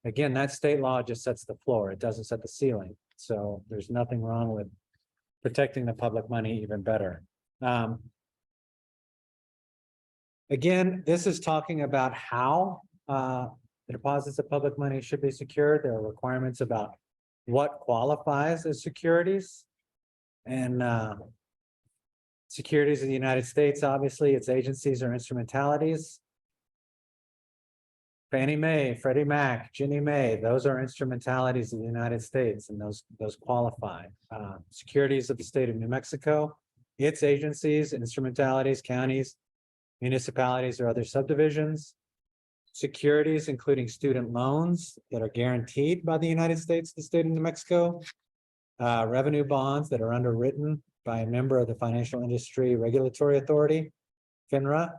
again, that state law just sets the floor. It doesn't set the ceiling. So there's nothing wrong with protecting the public money even better. Again, this is talking about how the deposits of public money should be secured. There are requirements about what qualifies as securities. And securities of the United States, obviously, its agencies or instrumentalities. Fannie Mae, Freddie Mac, Ginnie Mae, those are instrumentalities of the United States, and those qualify. Securities of the state of New Mexico, its agencies, instrumentalities, counties, municipalities, or other subdivisions. Securities, including student loans that are guaranteed by the United States, the state of New Mexico. Revenue bonds that are underwritten by a member of the Financial Industry Regulatory Authority, FINRA,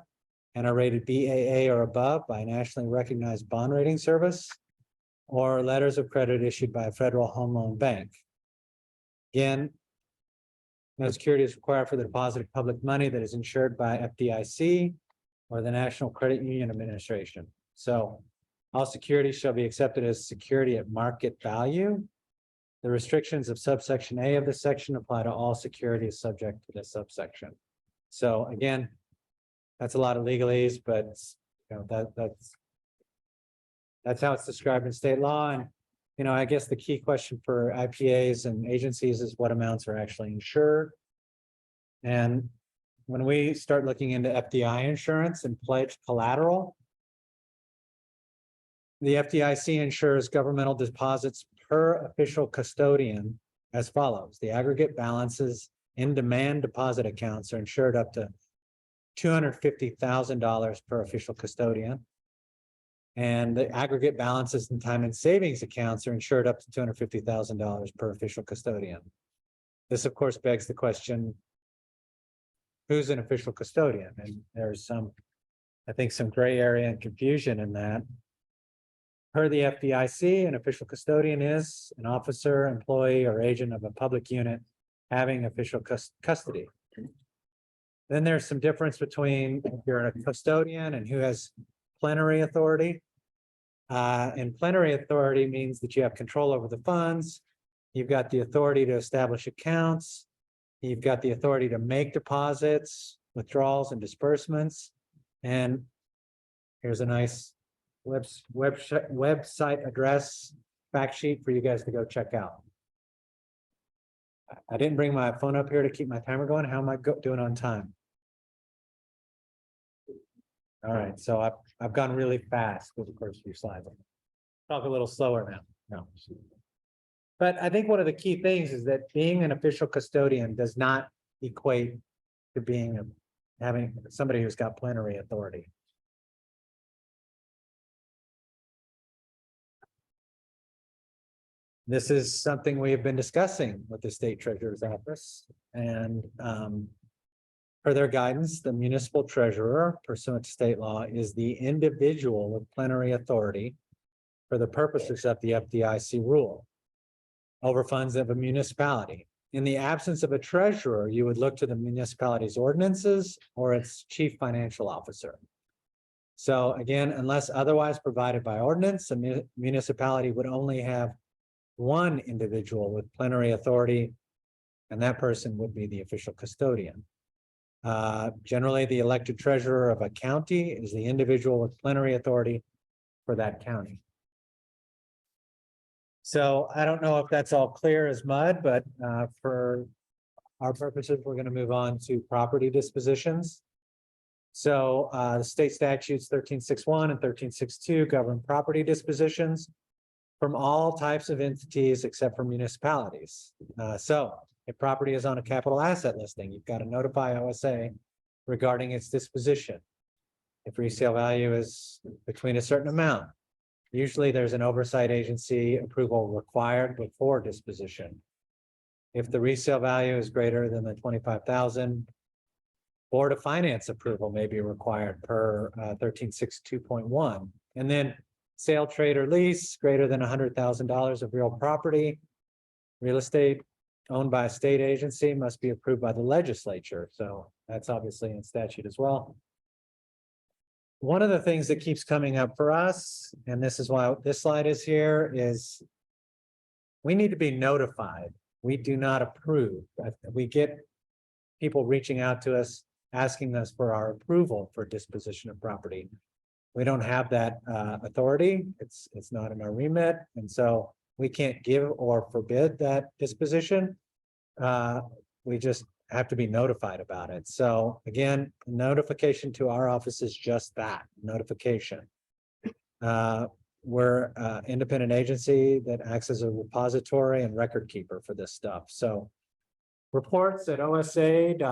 and are rated BAA or above by a nationally recognized bond rating service, or letters of credit issued by a federal home loan bank. Again, no security is required for the deposit of public money that is insured by FDIC or the National Credit Union Administration. So all securities shall be accepted as security at market value. The restrictions of subsection A of this section apply to all securities subject to this subsection. So again, that's a lot of legalese, but you know, that's how it's described in state law. And you know, I guess the key question for IPAs and agencies is what amounts are actually insured. And when we start looking into FDI insurance and pledged collateral, the FDIC insures governmental deposits per official custodian as follows. The aggregate balances in demand deposit accounts are insured up to $250,000 per official custodian. And the aggregate balances in time and savings accounts are insured up to $250,000 per official custodian. This, of course, begs the question, who's an official custodian? And there's some, I think, some gray area and confusion in that. Per the FDIC, an official custodian is an officer, employee, or agent of a public unit having official custody. Then there's some difference between if you're a custodian and who has plenary authority. And plenary authority means that you have control over the funds. You've got the authority to establish accounts. You've got the authority to make deposits, withdrawals, and disbursements. And here's a nice website address fact sheet for you guys to go check out. I didn't bring my phone up here to keep my timer going. How am I doing on time? All right, so I've gone really fast with the first few slides. Talk a little slower now. No. But I think one of the key things is that being an official custodian does not equate to being having somebody who's got plenary authority. This is something we have been discussing with the state treasurer's office, and per their guidance, the municipal treasurer pursuant to state law is the individual with plenary authority for the purposes of the FDIC rule over funds of a municipality. In the absence of a treasurer, you would look to the municipality's ordinances or its chief financial officer. So again, unless otherwise provided by ordinance, a municipality would only have one individual with plenary authority, and that person would be the official custodian. Generally, the elected treasurer of a county is the individual with plenary authority for that county. So I don't know if that's all clear as mud, but for our purposes, we're going to move on to property dispositions. So the state statutes 1361 and 1362 govern property dispositions from all types of entities except for municipalities. So if property is on a capital asset listing, you've got to notify OSA regarding its disposition. If resale value is between a certain amount, usually there's an oversight agency approval required before disposition. If the resale value is greater than the 25,000, Board of Finance approval may be required per 1362.1. And then sale, trade, or lease greater than $100,000 of real property, real estate owned by a state agency must be approved by the legislature. So that's obviously in statute as well. One of the things that keeps coming up for us, and this is why this slide is here, is we need to be notified. We do not approve. We get people reaching out to us, asking us for our approval for disposition of property. We don't have that authority. It's not in our remit. And so we can't give or forbid that disposition. We just have to be notified about it. So again, notification to our office is just that, notification. We're an independent agency that acts as a repository and record keeper for this stuff. So reports at osa.nmus.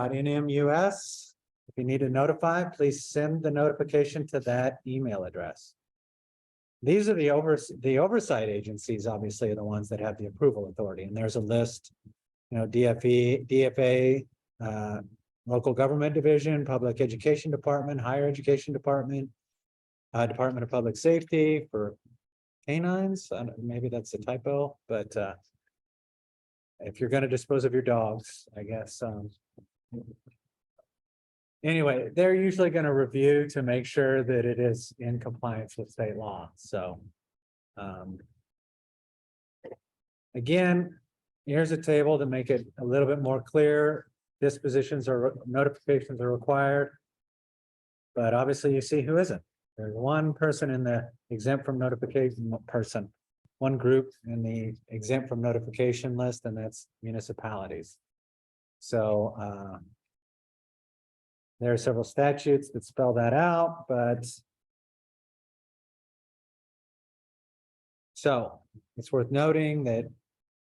If you need to notify, please send the notification to that email address. These are the oversight agencies, obviously, are the ones that have the approval authority. And there's a list, you know, DFA, local government division, public education department, higher education department, Department of Public Safety for canines. Maybe that's a typo, but if you're going to dispose of your dogs, I guess. Anyway, they're usually going to review to make sure that it is in compliance with state law. So again, here's a table to make it a little bit more clear. Dispositions or notifications are required. But obviously you see who isn't. There's one person in the exempt from notification one group in the exempt from notification list, and that's municipalities. So there are several statutes that spell that out, but so it's worth noting that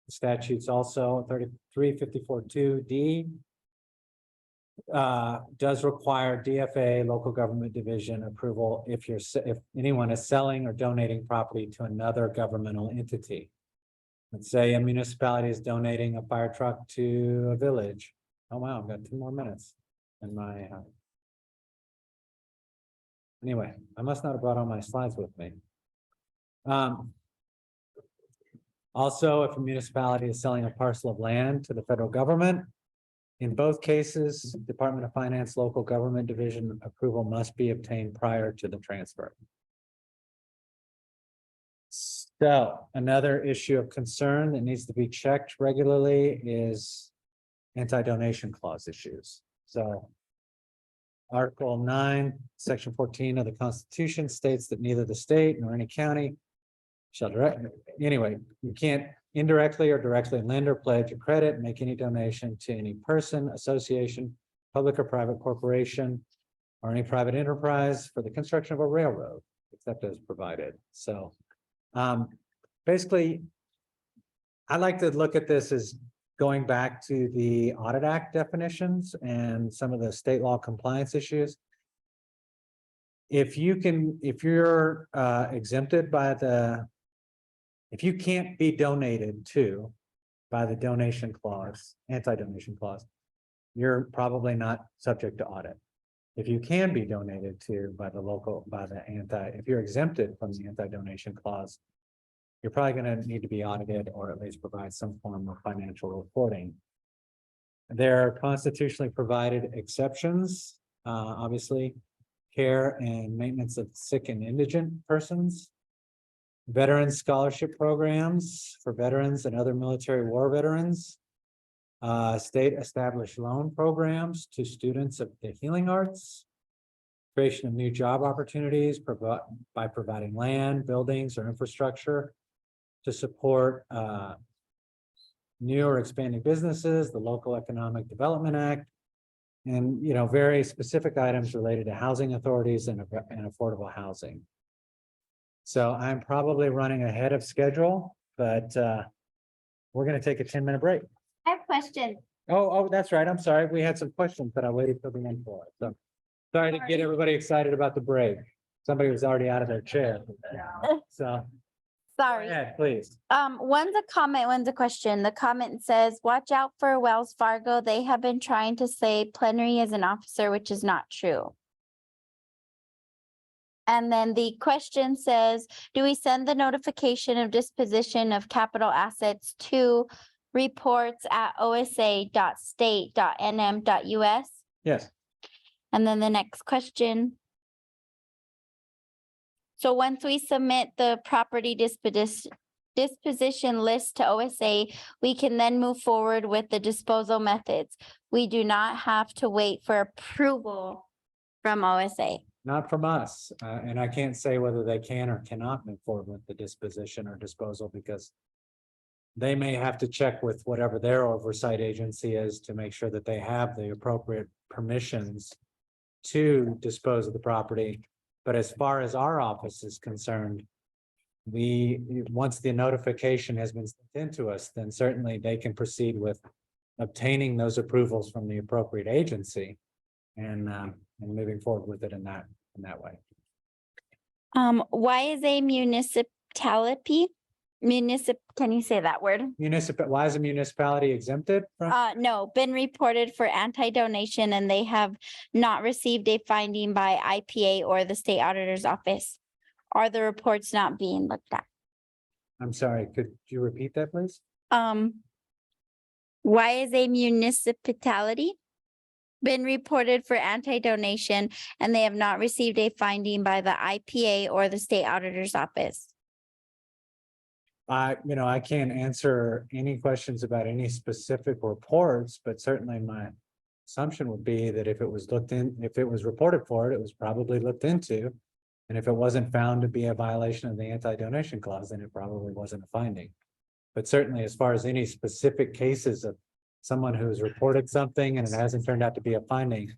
the statutes also 3354(2)(d) does require DFA, local government division approval if anyone is selling or donating property to another governmental entity. Let's say a municipality is donating a fire truck to a village. Oh wow, I've got 2 more minutes in my anyway, I must not have brought all my slides with me. Also, if a municipality is selling a parcel of land to the federal government, in both cases, Department of Finance, local government division approval must be obtained prior to the transfer. So another issue of concern that needs to be checked regularly is anti-donation clause issues. So Article 9, Section 14 of the Constitution states that neither the state nor any county shall anyway, you can't indirectly or directly lend or pledge or credit, make any donation to any person, association, public or private corporation, or any private enterprise for the construction of a railroad, except as provided. So basically, I like to look at this as going back to the Audit Act definitions and some of the state law compliance issues. If you're exempted by if you can't be donated to by the donation clause, anti-donation clause, you're probably not subject to audit. if you can be donated to by the local, by the if you're exempted from the anti-donation clause, you're probably gonna need to be audited or at least provide some form of financial reporting. There are constitutionally provided exceptions, obviously, care and maintenance of sick and indigent persons, veteran scholarship programs for veterans and other military war veterans, state established loan programs to students of the healing arts, creation of new job opportunities by providing land, buildings, or infrastructure to support new or expanding businesses, the Local Economic Development Act, and, you know, very specific items related to housing authorities and affordable housing. So I'm probably running ahead of schedule, but we're gonna take a 10-minute break.
I have questions.
Oh, that's right. I'm sorry. We had some questions that I waited till the end for. So sorry to get everybody excited about the break. Somebody was already out of their chair. So go
Sorry.
ahead, please.
One's a comment, one's a question. The comment says, watch out for Wells Fargo. They have been trying to say plenary is an officer, which is not true. And then the question says, do we send the notification of disposition of capital assets to reports at osa.state.nm.us?
Yes.
And then the next question. So once we submit the property disposition list to OSA, we can then move forward with the disposal methods. We do not have to wait for approval from OSA.
Not from us, and I can't say whether they can or cannot move forward with the disposition or disposal because they may have to check with whatever their oversight agency is to make sure that they have the appropriate permissions to dispose of the property. But as far as our office is concerned, once the notification has been sent into us, then certainly they can proceed with obtaining those approvals from the appropriate agency and moving forward with it in that way.
Why is a municipality? Can you say that word?
Why is a municipality exempted from?
No, been reported for anti-donation and they have not received a finding by IPA or the state auditor's office. Are the reports not being looked at?
I'm sorry, could you repeat that, please?
Why is a municipality been reported for anti-donation and they have not received a finding by the IPA or the state auditor's office?
I can't answer any questions about any specific reports, but certainly my assumption would be that if it was reported for it, it was probably looked into. And if it wasn't found to be a violation of the anti-donation clause, then it probably wasn't a finding. But certainly as far as any specific cases of someone who's reported something and it hasn't turned out to be a finding,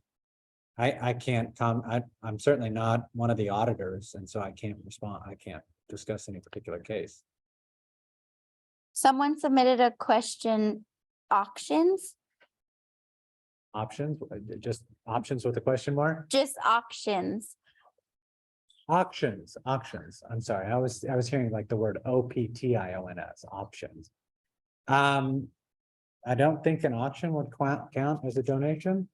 I can't I'm certainly not one of the auditors, and so I can't respond. I can't discuss any particular case.
Someone submitted a question, auctions,
Options, just options with a question mark?
just auctions.
Auctions. I'm sorry, I was hearing like the word OPTIONS, options. I don't think an auction would count as a donation.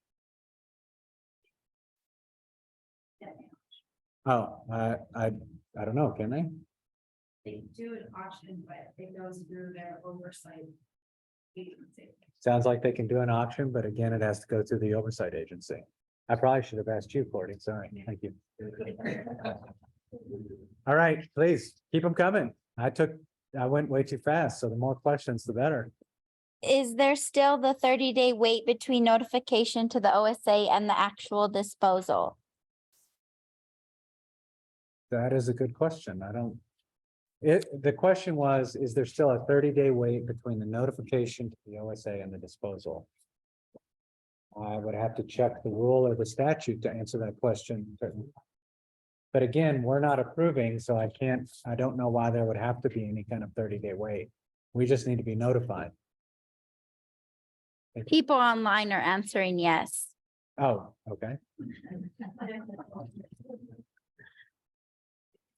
Oh, I don't know, can they?
They do an auction, but it goes through their oversight agency.
Sounds like they can do an auction, but again, it has to go through the oversight agency. I probably should have asked you, Courtney. Sorry, thank you. All right, please keep them coming. I went way too fast, so the more questions, the better.
Is there still the 30-day wait between notification to the OSA and the actual disposal?
That is a good question. The question was, is there still a 30-day wait between the notification to the OSA and the disposal? I would have to check the rule or the statute to answer that question. But again, we're not approving, so I don't know why there would have to be any kind of 30-day wait. We just need to be notified.
People online are answering yes.
Oh, okay.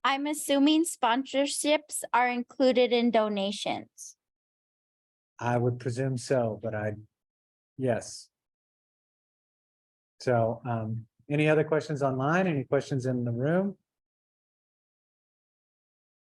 I'm assuming sponsorships are included in donations.
I would presume so, but yes. So, Any other questions online? Any questions in the room?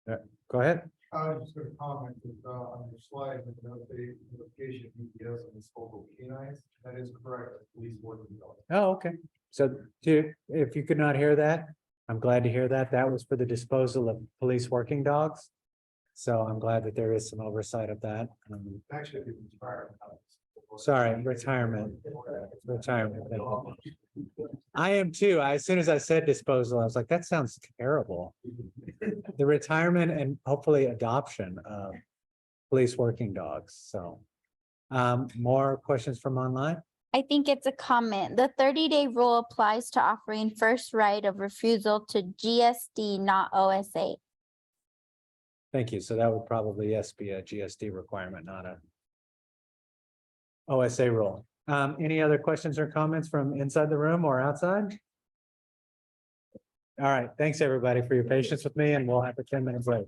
Go ahead.
I was just gonna comment that, on your slide, the notification EPS and disposal canines, that is correct, police working dog.
Oh, okay. So if you could not hear that, I'm glad to hear that. That was for the disposal of police working dogs. So I'm glad that there is some oversight of that.
Actually, it was prior.
Sorry, retirement. Retirement. I am too. As soon as I said disposal, I was like, that sounds terrible. The retirement and hopefully adoption of police working dogs. So more questions from online?
I think it's a comment. The 30-day rule applies to offering first right of refusal to GSD, not OSA.
Thank you. So that would probably, yes, be a GSD requirement, not a OSA rule. Any other questions or comments from inside the room or outside? All right, thanks, everybody, for your patience with me, and we'll have a 10-minute break.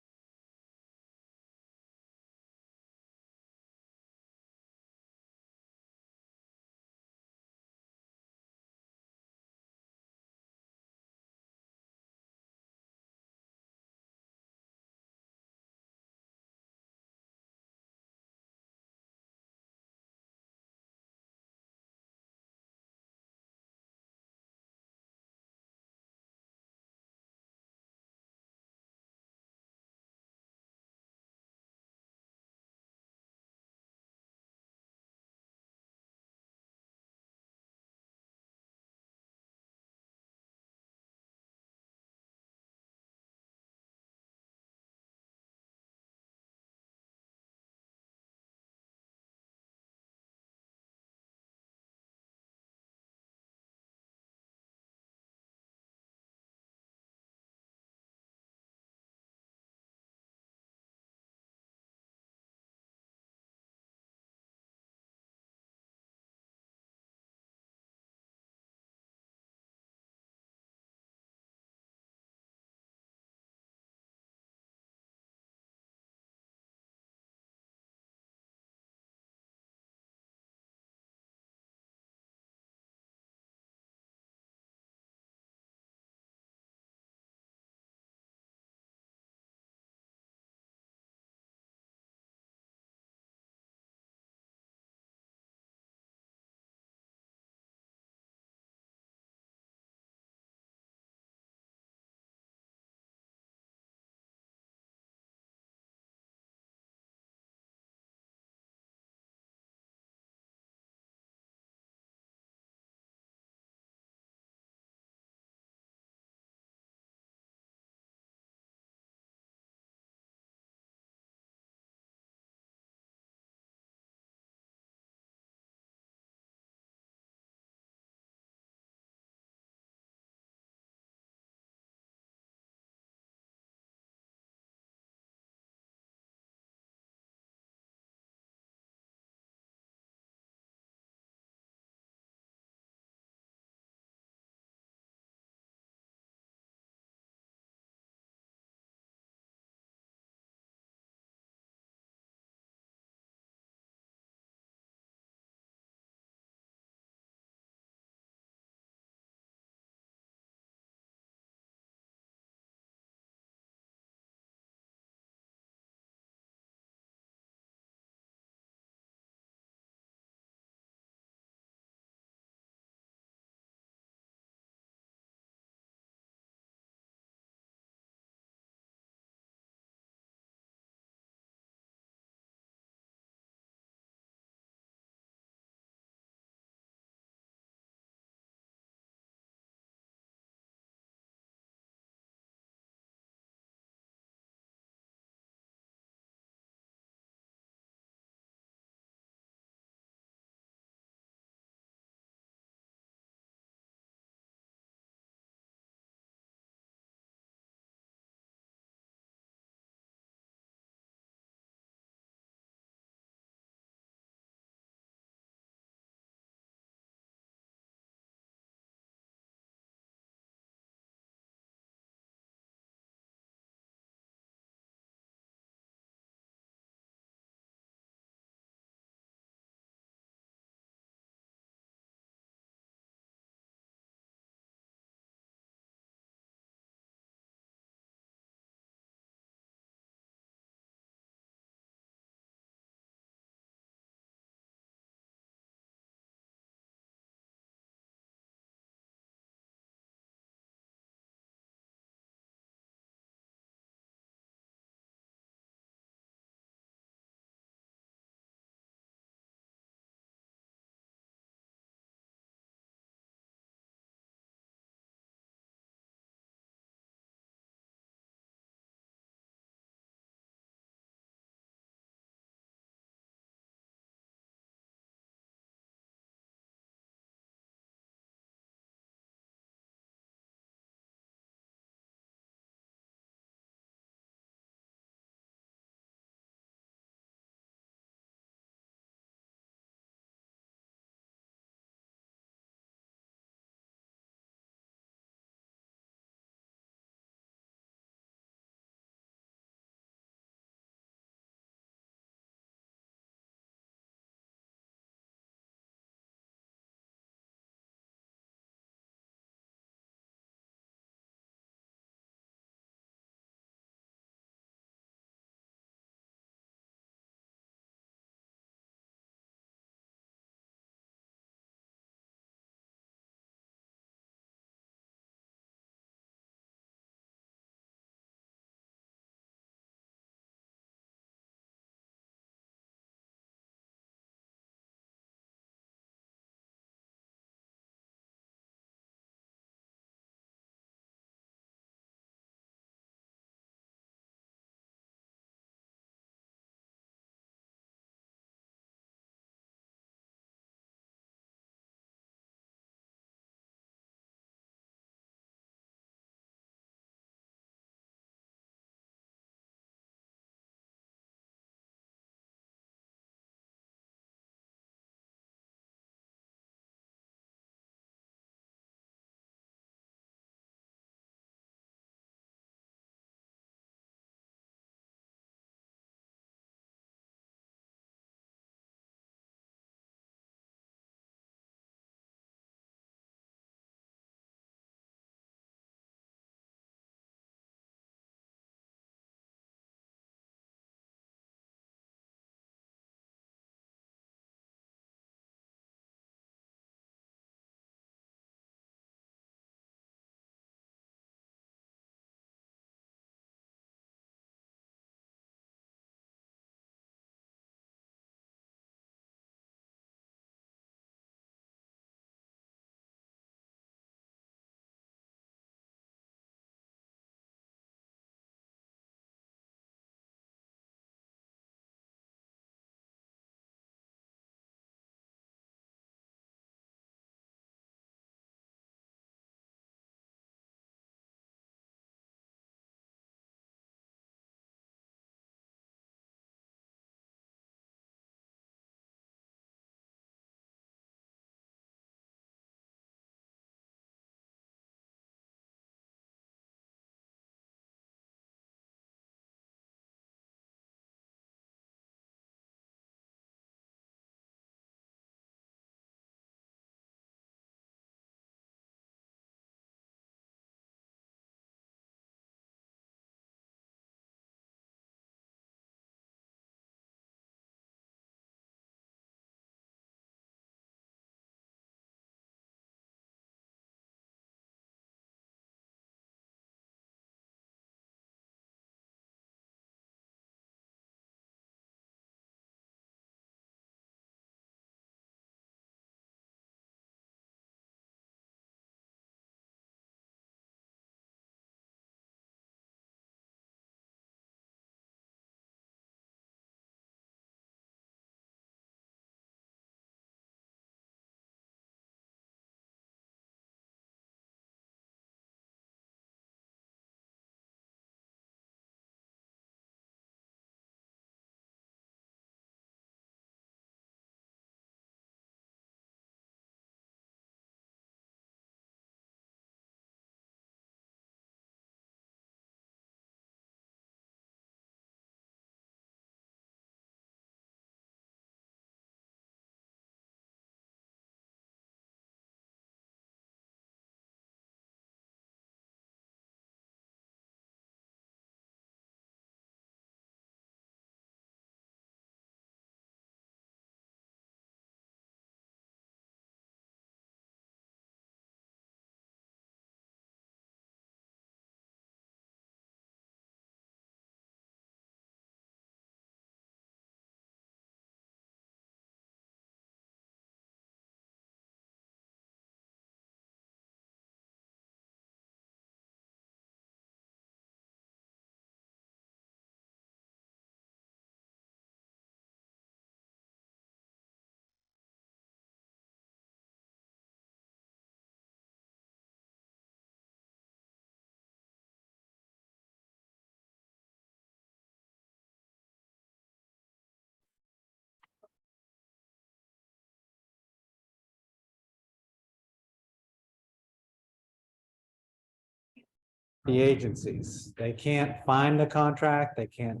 the agencies. They can't find the contract, they can't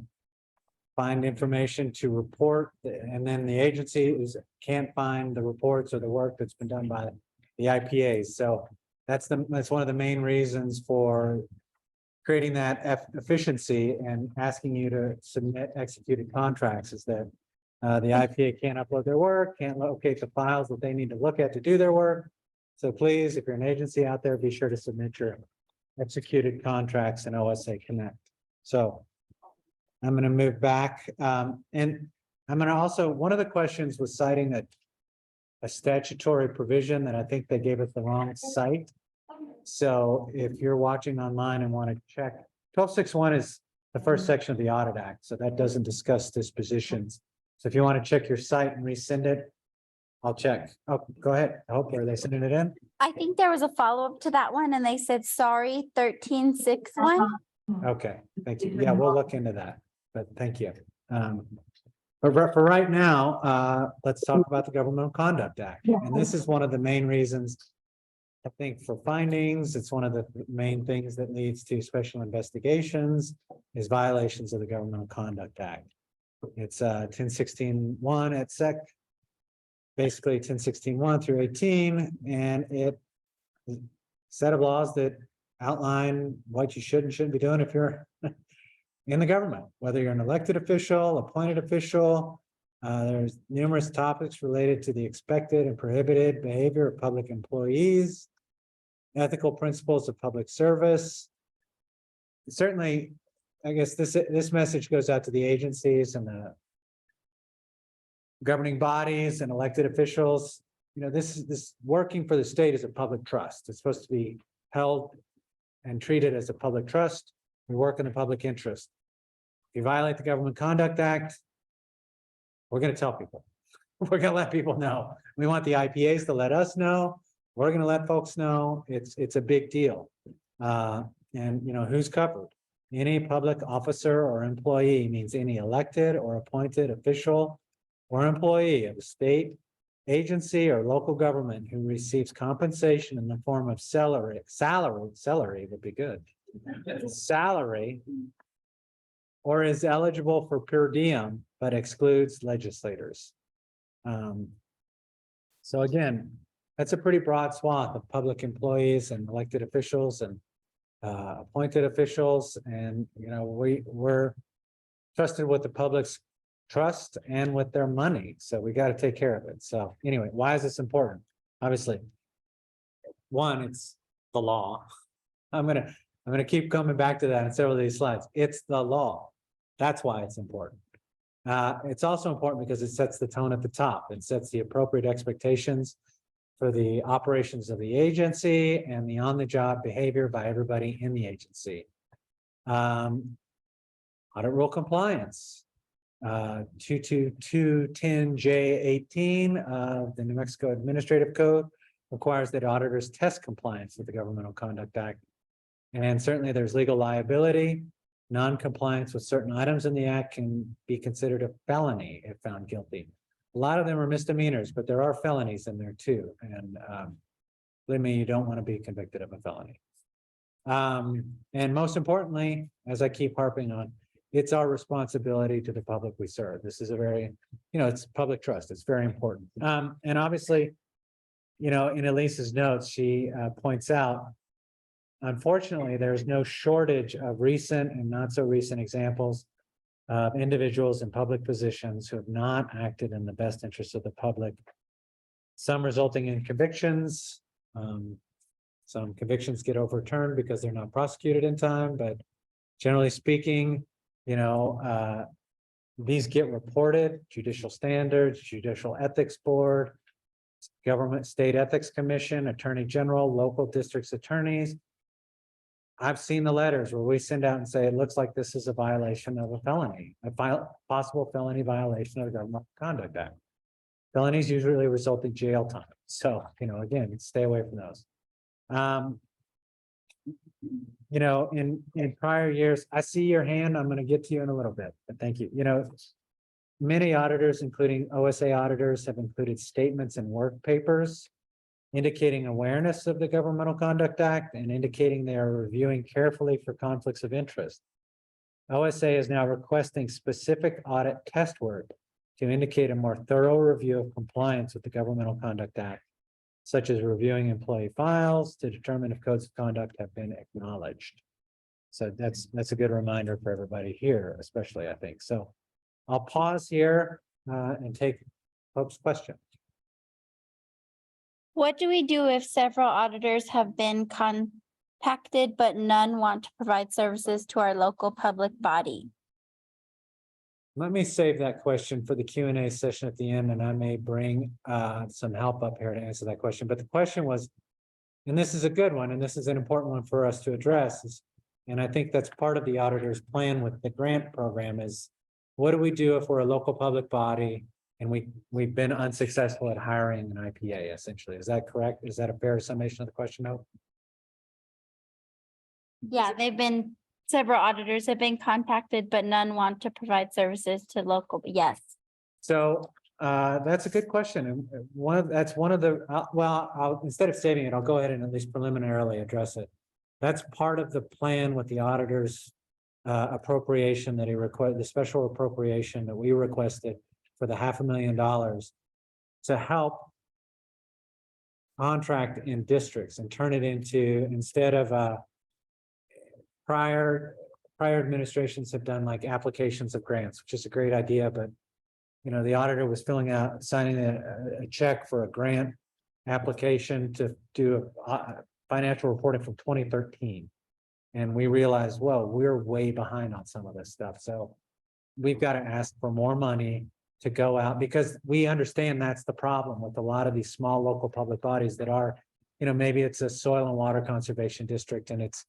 find information to report, and then the can't find the reports or the work that's been done by the IPAs. So that's one of the main reasons for creating that efficiency and asking you to submit executed contracts is that the IPA can't upload their work, can't locate the files that they need to look at to do their work. So please, if you're an agency out there, be sure to submit your executed contracts in OSA Connect. So I'm going to move back. And I'm going to also, one of the questions was citing a statutory provision that I think they gave us the wrong site. So if you're watching online and want to check, 1261 is the first section of the Audit Act. So that doesn't discuss dispositions. So if you want to check your site and resend it, I'll check. Oh, go ahead. I hope, are they sending it in?
I think there was a follow-up to that one and they said, sorry, 1361.
Okay, thank you. Yeah, we'll look into that, but thank you. But for right now, let's talk about the Governmental Conduct Act. And this is one of the main reasons, I think, for findings. It's one of the main things that leads to special investigations is violations of the Governmental Conduct Act. It's 1016-1 at SEC, basically 1016-1 through 18, and it set of laws that outline what you should and shouldn't be doing if you're in the government, whether you're an elected official, appointed official. There's numerous topics related to the expected and prohibited behavior of public employees, ethical principles of public service. Certainly, I guess this message goes out to the agencies and the governing bodies and elected officials. You know, this working for the state is a public trust. It's supposed to be held and treated as a public trust. We work in the public interest. If you violate the Government Conduct Act, we're going to tell people. We're going to let people know. We want the IPAs to let us know. We're going to let folks know. It's a big deal. And you know, who's covered? Any public officer or employee means any elected or appointed official or employee of a state agency or local government who receives compensation in the form of salary would be good. Salary, or is eligible for per diem, but excludes legislators. So again, that's a pretty broad swath of public employees and elected officials and appointed officials. And, you know, we're trusted with the public's trust and with their money. So we got to take care of it. So anyway, why is this important? Obviously, one, it's the law. I'm gonna keep coming back to that in several of these slides. It's the law. That's why it's important. It's also important because it sets the tone at the top and sets the appropriate expectations for the operations of the agency and the on-the-job behavior by everybody in the agency. Audit rule compliance. 22210J18 of the New Mexico Administrative Code requires that auditors test compliance with the Governmental Conduct Act. And certainly there's legal liability. Non-compliance with certain items in the act can be considered a felony if found guilty. A lot of them are misdemeanors, but there are felonies in there too. And believe me, you don't want to be convicted of a felony. And most importantly, as I keep harping on, it's our responsibility to the public we serve. This is a very, you know, it's public trust. It's very important. And obviously, you know, in Elise's notes, she points out, unfortunately, there's no shortage of recent and not so recent examples of individuals in public positions who have not acted in the best interest of the public. Some resulting in convictions. Some convictions get overturned because they're not prosecuted in time, but generally speaking, you know, these get reported, judicial standards, judicial ethics board, government state ethics commission, attorney general, local districts attorneys. I've seen the letters where we send out and say, it looks like this is a violation of a felony, possible felony violation of the Government Conduct Act. Felonies usually result in jail time. So, you know, again, stay away from those. You know, in prior years, I see your hand. I'm going to get to you in a little bit, but thank you. You know, many auditors, including OSA auditors, have included statements and work papers indicating awareness of the Governmental Conduct Act and indicating they are reviewing carefully for conflicts of interest. OSA is now requesting specific audit test work to indicate a more thorough review of compliance with the Governmental Conduct Act, such as reviewing employee files to determine if codes of conduct have been acknowledged. So that's a good reminder for everybody here, especially, I think. So I'll pause here and take folks' questions.
What do we do if several auditors have been contacted, but none want to provide services to our local public body?
Let me save that question for the Q&A session at the end, and I may bring some help up here to answer that question. But the question was, and this is a good one, and this is an important one for us to address, and I think that's part of the auditor's plan with the grant program is, what do we do if we're a local public body and we've been unsuccessful at hiring an IPA, essentially? Is that correct? Is that a fair summation of the question? No?
Yeah, several auditors have been contacted, but none want to provide services to local, yes.
So that's a good question. And that's one of the, instead of saving it, I'll go ahead and at least preliminarily address it. That's part of the plan with the auditor's appropriation that he requested, the special appropriation that we requested for the $500,000 to help contract in districts and turn it into, instead of prior administrations have done like applications of grants, which is a great idea, but the auditor was signing a check for a grant application to do a financial reporting from 2013. And we realized, well, we're way behind on some of this stuff. So we've got to ask for more money to go out, because we understand that's the problem with a lot of these small local public bodies that are, maybe it's a soil and water conservation district and it's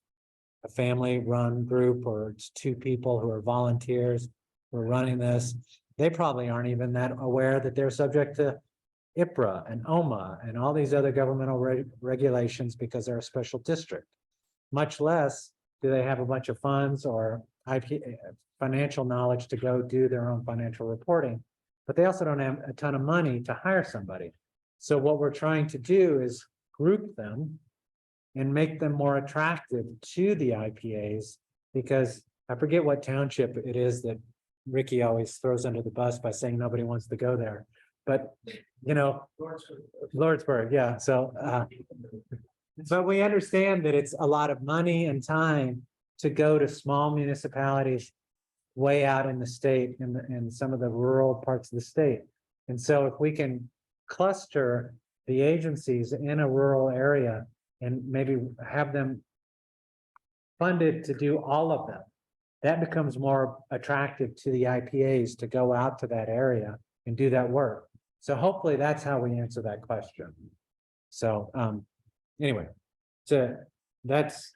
a family-run group, or it's 2 people who are volunteers who are running this. They probably aren't even that aware that they're subject to IPRA and OMA and all these other governmental regulations because they're a special district. Much less do they have a bunch of funds or financial knowledge to go do their own financial reporting, but they also don't have a ton of money to hire somebody. So what we're trying to do is group them and make them more attractive to the IPAs, because I forget what township it is that Ricky always throws under the bus by saying nobody wants to go there. But, Lordsburg, yeah. So, but we understand that it's a lot of money and time to go to small municipalities way out in the state, in some of the rural parts of the state. And so if we can cluster the agencies in a rural area and maybe have them funded to do all of them, that becomes more attractive to the IPAs to go out to that area and do that work. So hopefully that's how we answer that question. So anyway, so that's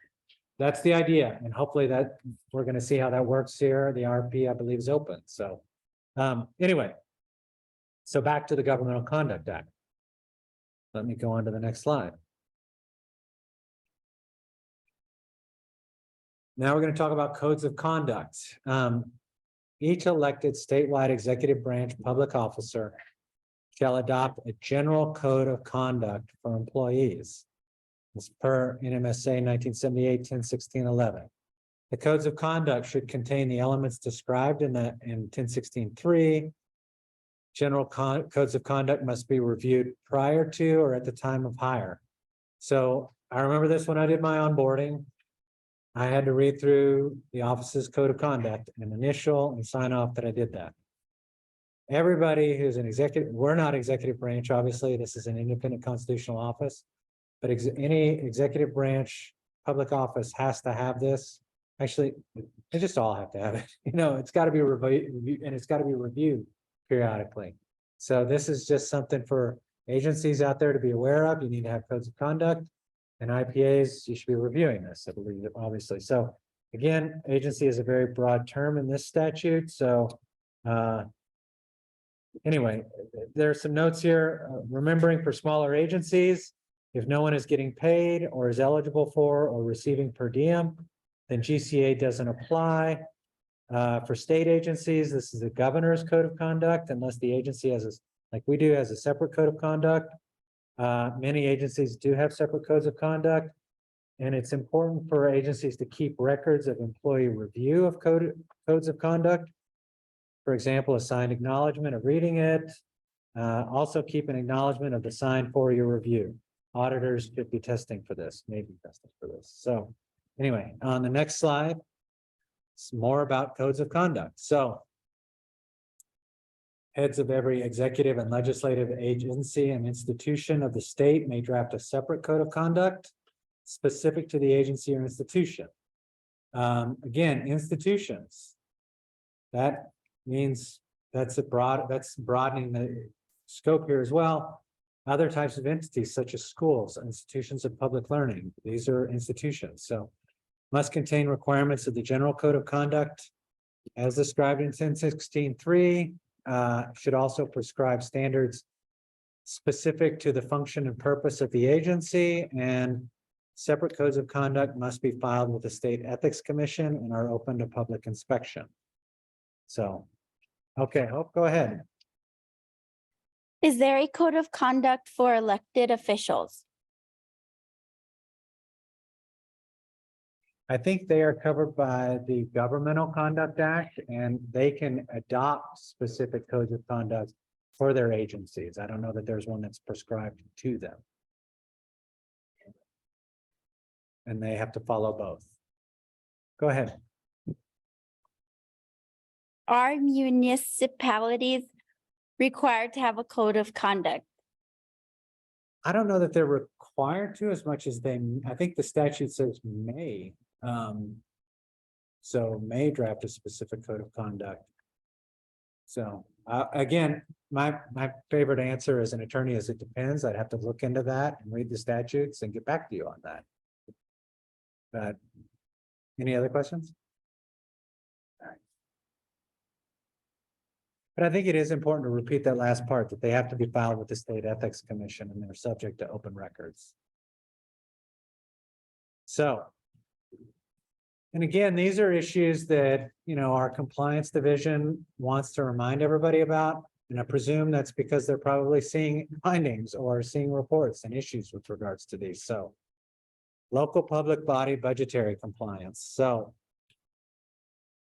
the idea, and hopefully that we're going to see how that works here. The RFP, I believe, is open. So anyway, so back to the Governmental Conduct Act. Let me go on to the next slide. Now we're going to talk about codes of conduct. Each elected statewide executive branch public officer shall adopt a general code of conduct for employees. As per NMSA 1978-1016-11. The codes of conduct should contain the elements described in 1016-3. General codes of conduct must be reviewed prior to or at the time of hire. So I remember this when I did my onboarding. I had to read through the office's code of conduct and initial and sign off that I did that. Everybody who's an executive, we're not executive branch, obviously, this is an independent constitutional office, but any executive branch public office has to have this. Actually, they just all have to have it. It's got to be reviewed, and it's got to be reviewed periodically. So this is just something for agencies out there to be aware of. You need to have codes of conduct, and IPAs, you should be reviewing this, I believe, obviously. So again, agency is a very broad term in this statute. So anyway, there are some notes here. Remembering for smaller agencies, if no one is getting paid or is eligible for or receiving per diem, then GCA doesn't apply. For state agencies, this is the governor's code of conduct, unless the agency has like we do, has a separate code of conduct. Many agencies do have separate codes of conduct. And it's important for agencies to keep records of employee review of codes of conduct. For example, a signed acknowledgement of reading it. Also keep an acknowledgement of the sign for your review. Auditors could be testing for this, maybe testing for this. So anyway, on the next slide, it's more about codes of conduct. So heads of every executive and legislative agency and institution of the state may draft a separate code of conduct specific to the agency or institution. Again, institutions. That means that's broadening the scope here as well. Other types of entities such as schools, institutions of public learning, these are institutions. So must contain requirements of the general code of conduct as described in 1016.3, should also prescribe standards specific to the function and purpose of the agency, and separate codes of conduct must be filed with the State Ethics Commission and are open to public inspection. So, okay, Hope, go ahead.
Is there a code of conduct for elected officials?
I think they are covered by the Governmental Conduct Act, and they can adopt specific codes of conduct for their agencies. I don't know that there's one that's prescribed to them. And they have to follow both. Go ahead.
Are municipalities required to have a code of conduct?
I don't know that they're required to as much as they, I think the statute says may. So may draft a specific code of conduct. So again, my favorite answer as an attorney is it depends. I'd have to look into that and read the statutes and get back to you on that. But any other questions? All right. But I think it is important to repeat that last part, that they have to be filed with the State Ethics Commission and they're subject to open records. So, and again, these are issues that, you know, our compliance division wants to remind everybody about. And I presume that's because they're probably seeing findings or seeing reports and issues with regards to these. So local public body budgetary compliance. So,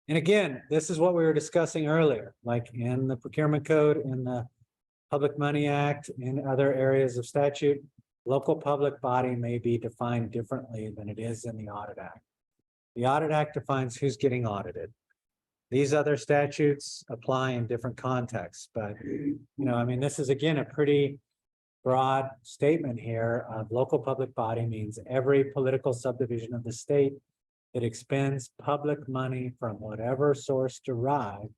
and again, this is what we were discussing earlier, like in the procurement code, in the Public Money Act, in other areas of statute, local public body may be defined differently than it is in the Audit Act. The Audit Act defines who's getting audited. These other statutes apply in different contexts, but, you know, I mean, this is again, a pretty broad statement here of local public body means every political subdivision of the state that expends public money from whatever source derived.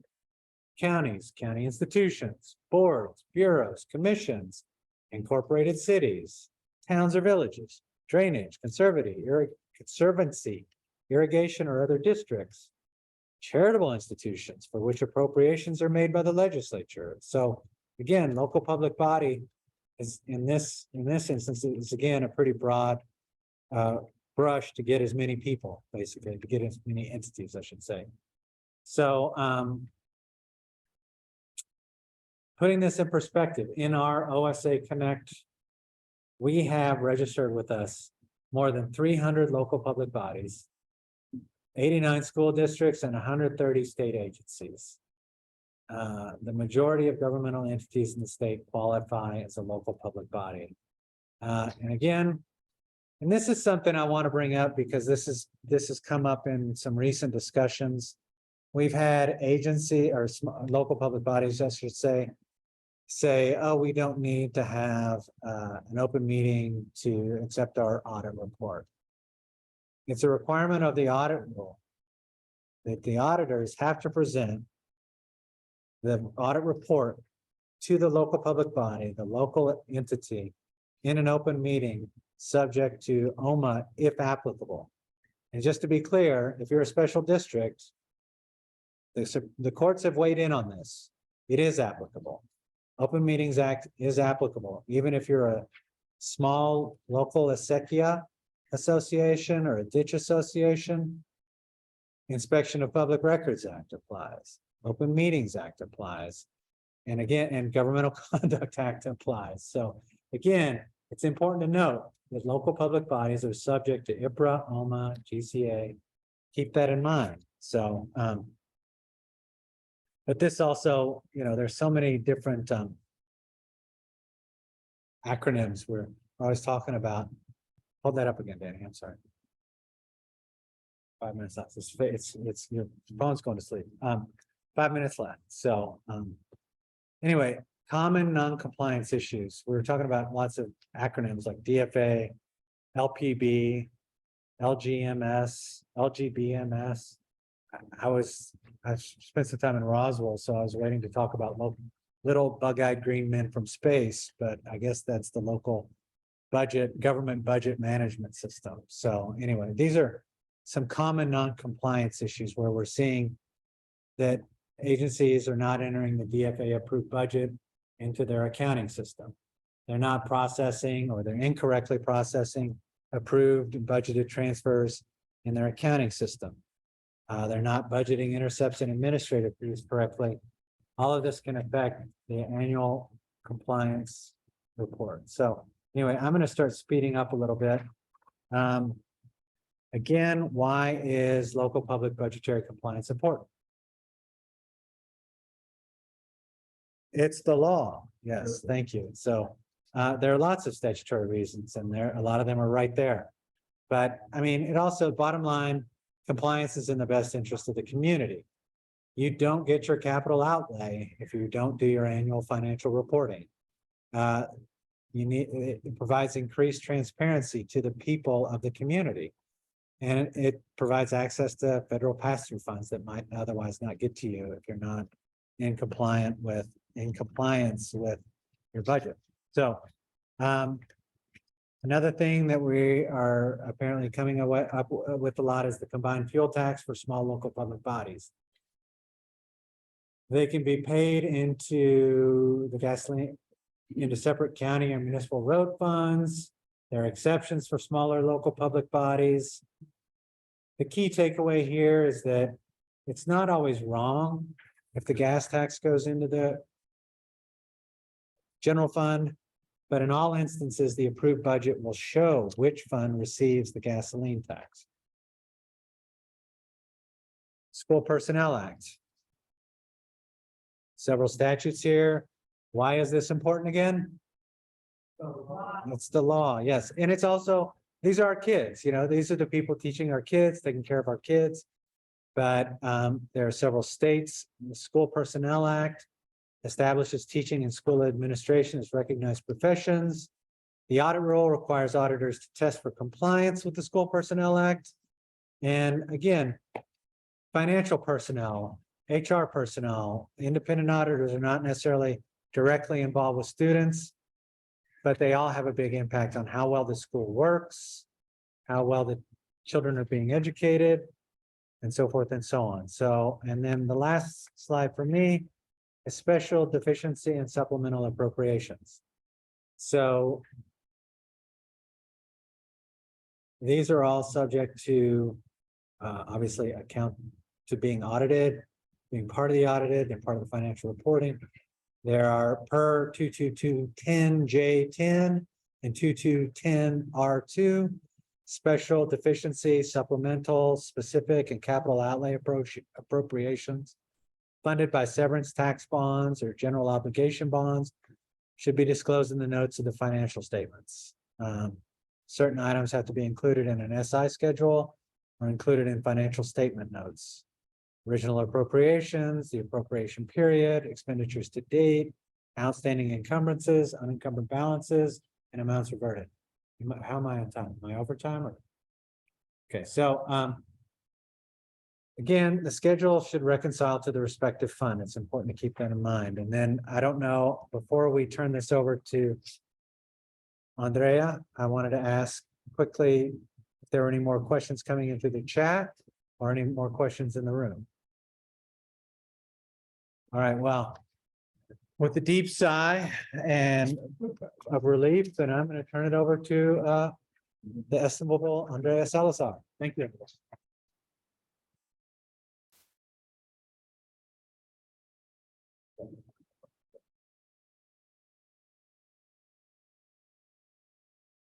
Counties, county institutions, boards, bureaus, commissions, incorporated cities, towns or villages, drainage, conservancy, irrigation or other districts, charitable institutions for which appropriations are made by the legislature. So again, local public body is in this instance is again a pretty broad brush to get as many people, basically, to get as many entities, I should say. So putting this in perspective, in our OSA Connect, we have registered with us more than 300 local public bodies, 89 school districts, and 130 state agencies. The majority of governmental entities in the state qualify as a local public body. And again, and this is something I want to bring up because this has come up in some recent discussions. We've had agency or local public bodies, I should say, oh, we don't need to have an open meeting to accept our audit report. It's a requirement of the audit rule that the auditors have to present the audit report to the local public body, the local entity, in an open meeting, subject to OMA if applicable. And just to be clear, if you're a special district, the courts have weighed in on this. It is applicable. Open Meetings Act is applicable, even if you're a small local acequia association or a ditch association. Inspection of Public Records Act applies. Open Meetings Act applies. And again, and Governmental Conduct Act applies. So again, it's important to note that local public bodies are subject to IPRA, OMA, GCA. Keep that in mind. So, but this also, there's so many different, acronyms we're always talking about. Hold that up again, Danny. I'm sorry. 5 minutes left. It's your phone's going to sleep. 5 minutes left. So, anyway, common non-compliance issues. We were talking about lots of acronyms like DFA, LPB, LGMS, LGBMS. I spent some time in Roswell, so I was waiting to talk about little bug-eyed green men from space, but I guess that's the local government budget management system. So anyway, these are some common non-compliance issues where we're seeing that agencies are not entering the DFA approved budget into their accounting system. They're not processing, or they're incorrectly processing approved and budgeted transfers in their accounting system. They're not budgeting intercepts and administrative fees correctly. All of this can affect the annual compliance report. So anyway, I'm going to start speeding up a little bit. Again, why is local public budgetary compliance important? It's the law. Yes, thank you. So there are lots of statutory reasons, and a lot of them are right there. But I mean, it also, bottom line, compliance is in the best interest of the community. You don't get your capital outlay if you don't do your annual financial reporting. It provides increased transparency to the people of the community. And it provides access to federal pass-through funds that might otherwise not get to you if you're not in compliance with your budget. So another thing that we are apparently coming up with a lot is the combined fuel tax for small local public bodies. They can be paid into the gasoline, into separate county or municipal road funds. There are exceptions for smaller local public bodies. The key takeaway here is that it's not always wrong if the gas tax goes into the general fund, but in all instances, the approved budget will show which fund receives the gasoline tax. School Personnel Act. Several statutes here. Why is this important again? It's the law, yes. And it's also, these are our kids, these are the people teaching our kids, taking care of our kids. But there are several states. The School Personnel Act establishes teaching and school administration as recognized professions. The Audit Rule requires auditors to test for compliance with the School Personnel Act. And again, financial personnel, HR personnel, independent auditors are not necessarily directly involved with students, but they all have a big impact on how well the school works, how well the children are being educated, and so forth and so on. So, and then the last slide for me is special deficiency and supplemental appropriations. So these are all subject to obviously account to being audited, being part of the audited and part of the financial reporting. There are per 22210J10 and 2210R2, special deficiency, supplemental, specific, and capital outlay appropriations funded by severance tax bonds or general obligation bonds should be disclosed in the notes of the financial statements. Certain items have to be included in an SI schedule or included in financial statement notes. Original appropriations, the appropriation period, expenditures to date, outstanding encumbrances, unencumbered balances, and amounts reverted. How am I on time? Am I over time? Okay, so again, the schedule should reconcile to the respective fund. It's important to keep that in mind. And then I don't know, before we turn this over to Andrea, I wanted to ask quickly if there were any more questions coming into the chat or any more questions in the room. All right, well, with the deep sigh and of relief, then I'm going to turn it over to the estimable Andrea Salazar. Thank you.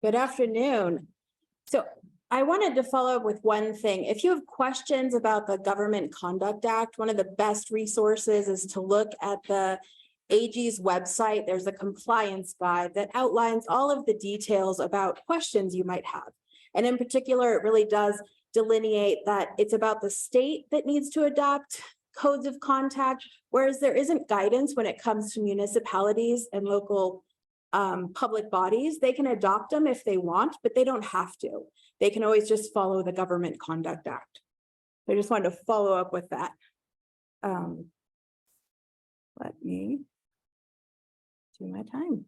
Good afternoon. So I wanted to follow up with one thing. If you have questions about the Government Conduct Act, one of the best resources is to look at the AG's website. There's a compliance guide that outlines all of the details about questions you might have. And in particular, it really does delineate that it's about the state that needs to adopt codes of conduct, whereas there isn't guidance when it comes to municipalities and local public bodies. They can adopt them if they want, but they don't have to. They can always just follow the Government Conduct Act. I just wanted to follow up with that. Let me do my time.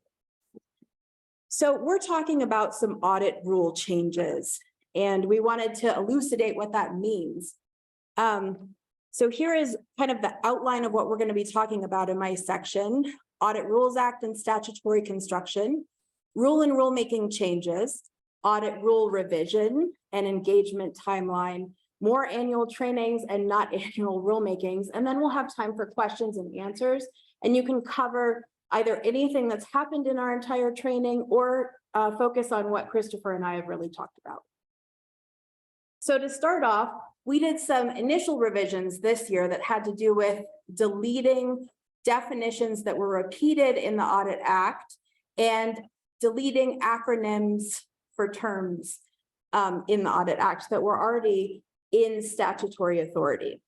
So we're talking about some audit rule changes, and we wanted to elucidate what that means. So here is kind of the outline of what we're going to be talking about in my section: Audit Rules Act and statutory construction, rule and rulemaking changes, audit rule revision and engagement timeline, more annual trainings and not annual rulemakings, and then we'll have time for questions and answers. And you can cover either anything that's happened in our entire training or focus on what Christopher and I have really talked about. So to start off, we did some initial revisions this year that had to do with deleting definitions that were repeated in the Audit Act and deleting acronyms for terms in the Audit Act that were already in statutory authority.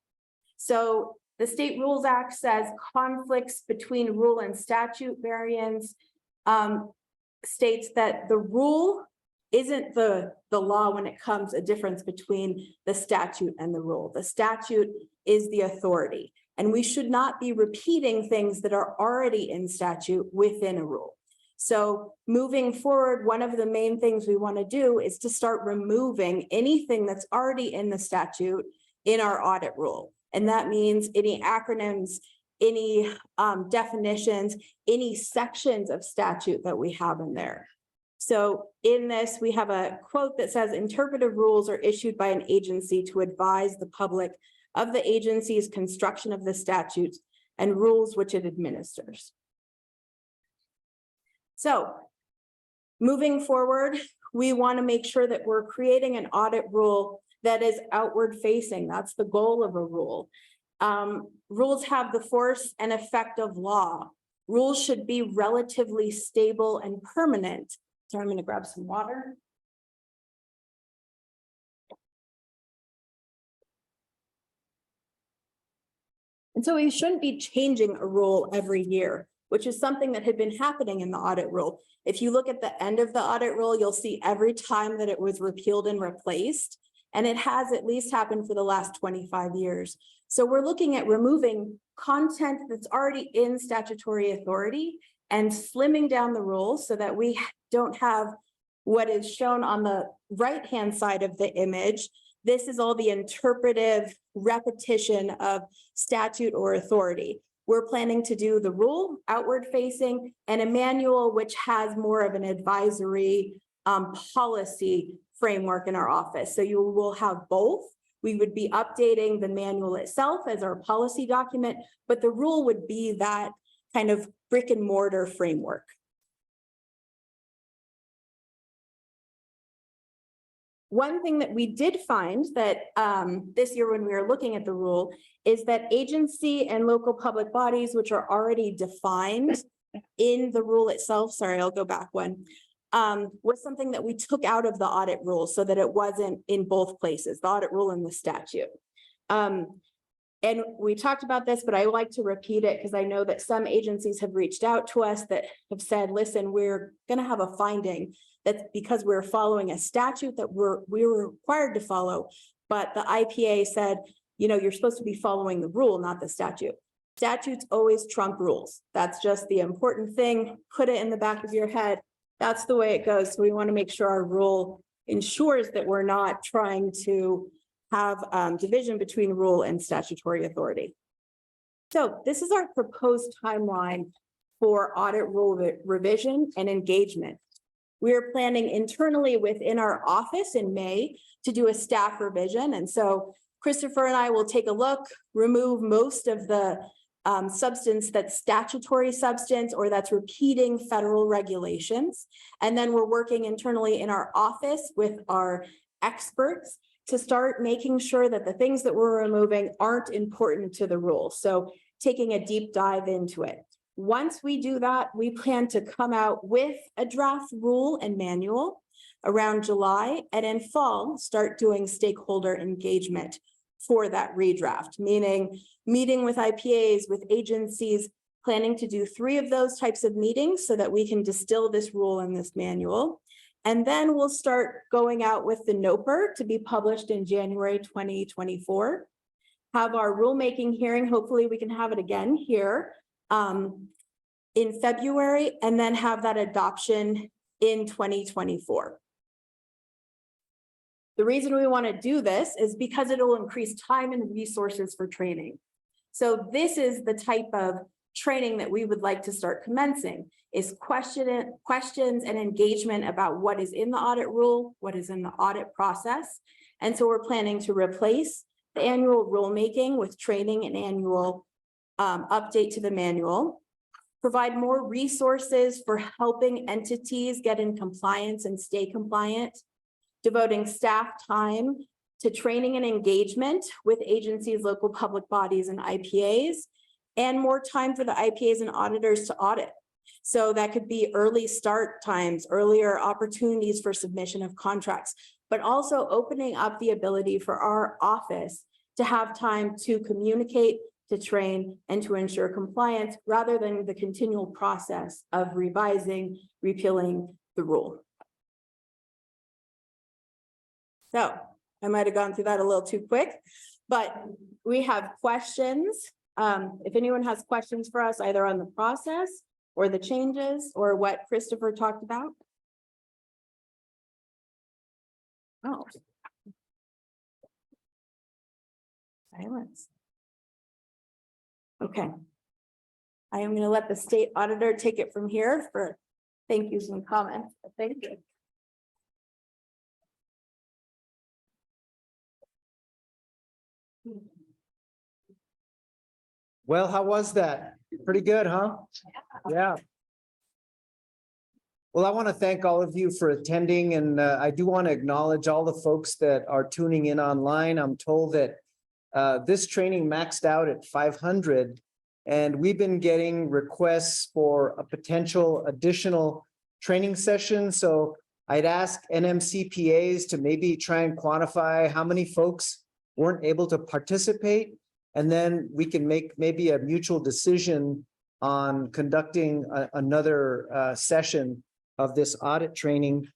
So the State Rules Act says conflicts between rule and statute variants, states that the rule isn't the law when it comes a difference between the statute and the rule. The statute is the authority, and we should not be repeating things that are already in statute within a rule. So moving forward, one of the main things we want to do is to start removing anything that's already in the statute in our audit rule. And that means any acronyms, any definitions, any sections of statute that we have in there. So in this, we have a quote that says interpretive rules are issued by an agency to advise the public of the agency's construction of the statutes and rules which it administers. So moving forward, we want to make sure that we're creating an audit rule that is outward facing. That's the goal of a rule. Rules have the force and effect of law. Rules should be relatively stable and permanent. So I'm going to grab some water. And so we shouldn't be changing a rule every year, which is something that had been happening in the audit rule. If you look at the end of the audit rule, you'll see every time that it was repealed and replaced, and it has at least happened for the last 25 years. So we're looking at removing content that's already in statutory authority and slimming down the rules so that we don't have what is shown on the right-hand side of the image. This is all the interpretive repetition of statute or authority. We're planning to do the rule outward facing and a manual which has more of an advisory policy framework in our office. So you will have both. We would be updating the manual itself as our policy document, but the rule would be that kind of brick and mortar framework. One thing that we did find that this year when we were looking at the rule is that agency and local public bodies, which are already defined in the rule itself, sorry, I'll go back one, was something that we took out of the audit rule so that it wasn't in both places, the audit rule and the statute. And we talked about this, but I like to repeat it because I know that some agencies have reached out to us that have said, listen, we're going to have a finding that's because we're following a statute that we were required to follow, but the IPA said, you know, you're supposed to be following the rule, not the statute. Statutes always trump rules. That's just the important thing. Put it in the back of your head. That's the way it goes. So we want to make sure our rule ensures that we're not trying to have division between rule and statutory authority. So this is our proposed timeline for audit rule revision and engagement. We are planning internally within our office in May to do a staff revision. And so Christopher and I will take a look, remove most of the substance that's statutory substance or that's repeating federal regulations. And then we're working internally in our office with our experts to start making sure that the things that we're removing aren't important to the rule. So taking a deep dive into it. Once we do that, we plan to come out with a draft rule and manual around July, and in fall, start doing stakeholder engagement for that redraft, meaning meeting with IPAs, with agencies, planning to do 3 of those types of meetings so that we can distill this rule and this manual. And then we'll start going out with the NOPR to be published in January 2024. Have our rulemaking hearing, hopefully we can have it again here in February, and then have that adoption in 2024. The reason we want to do this is because it will increase time and resources for training. So this is the type of training that we would like to start commencing, is questions and engagement about what is in the audit rule, what is in the audit process. And so we're planning to replace the annual rulemaking with training and annual update to the manual, provide more resources for helping entities get in compliance and stay compliant, devoting staff time to training and engagement with agencies, local public bodies, and IPAs, and more time for the IPAs and auditors to audit. So that could be early start times, earlier opportunities for submission of contracts, but also opening up the ability for our office to have time to communicate, to train, and to ensure compliance rather than the continual process of revising, repealing the rule. So I might have gone through that a little too quick, but we have questions. If anyone has questions for us, either on the process or the changes or what Christopher talked about. Oh. Silence. Okay. I am going to let the state auditor take it from here for thank yous and comments. Thank you.
Well, how was that? Pretty good, huh? Yeah. Well, I want to thank all of you for attending, and I do want to acknowledge all the folks that are tuning in online. I'm told that this training maxed out at 500, and we've been getting requests for a potential additional training session. So I'd ask NMCPAs to maybe try and quantify how many folks weren't able to participate, and then we can make maybe a mutual decision on conducting another session of this audit training.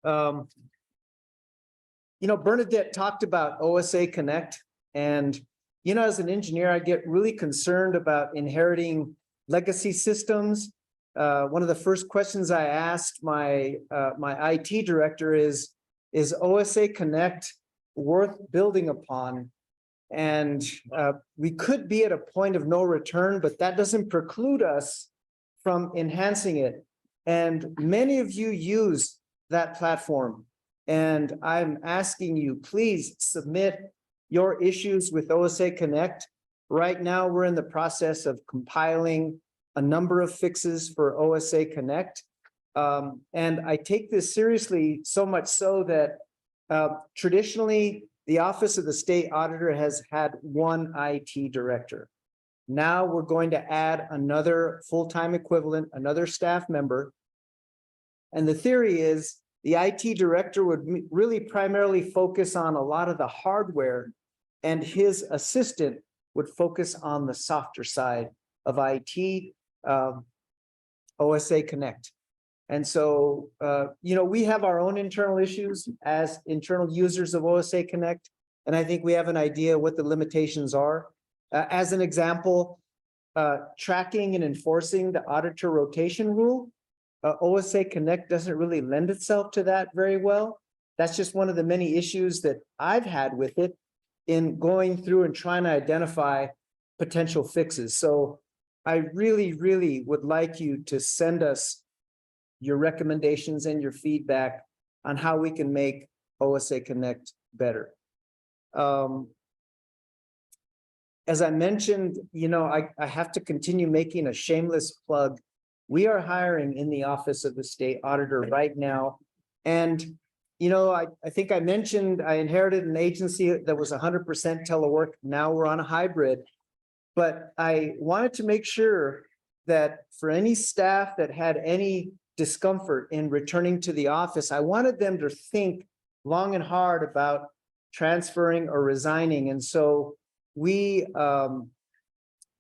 You know, Bernadette talked about OSA Connect, and you know, as an engineer, I get really concerned about inheriting legacy systems. One of the first questions I asked my IT director is OSA Connect worth building upon? And we could be at a point of no return, but that doesn't preclude us from enhancing it. And many of you use that platform. And I'm asking you, please submit your issues with OSA Connect. Right now, we're in the process of compiling a number of fixes for OSA Connect. And I take this seriously, so much so that traditionally, the Office of the State Auditor has had one IT director. Now we're going to add another full-time equivalent, another staff member. And the theory is the IT director would really primarily focus on a lot of the hardware, and his assistant would focus on the softer side of IT, OSA Connect. And so, you know, we have our own internal issues as internal users of OSA Connect, and I think we have an idea what the limitations are. As an example, tracking and enforcing the auditor rotation rule, OSA Connect doesn't really lend itself to that very well. That's just one of the many issues that I've had with it in going through and trying to identify potential fixes. So I really, really would like you to send us your recommendations and your feedback on how we can make OSA Connect better. as I mentioned, I have to continue making a shameless plug. We are hiring in the Office of the State Auditor right now. And, I think I mentioned I inherited an agency that was 100% telework. Now we're on a hybrid. But I wanted to make sure that for any staff that had any discomfort in returning to the office, I wanted them to think long and hard about transferring or resigning. And so we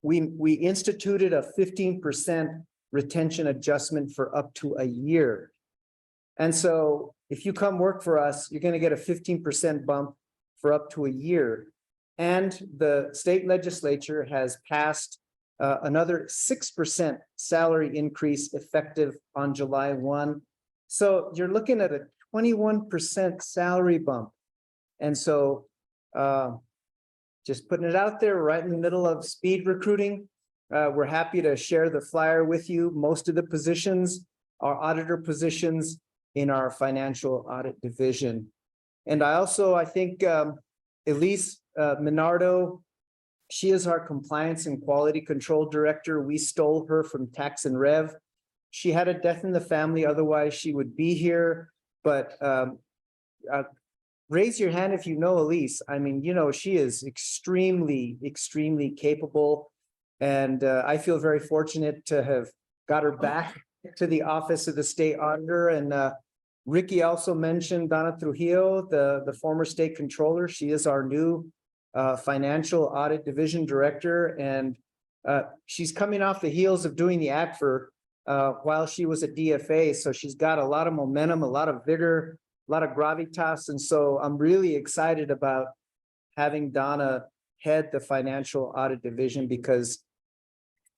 instituted a 15% retention adjustment for up to a year. And so if you come work for us, you're going to get a 15% bump for up to a year. And the state legislature has passed another 6% salary increase effective on July 1. So you're looking at a 21% salary bump. And so just putting it out there right in the middle of speed recruiting. We're happy to share the flyer with you. Most of the positions are auditor positions in our financial audit division. And I think Elise Minardo, she is our compliance and quality control director. We stole her from Tax and Rev. She had a death in the family, otherwise she would be here. But raise your hand if you know Elise. I mean, she is extremely, extremely capable. And I feel very fortunate to have got her back to the Office of the State Auditor. And Ricky also mentioned Donna Trujillo, the former state controller. She is our new financial audit division director. And she's coming off the heels of doing the ACFR while she was at DFA. So she's got a lot of momentum, a lot of vigor, a lot of gravitas. And so I'm really excited about having Donna head the financial audit division, because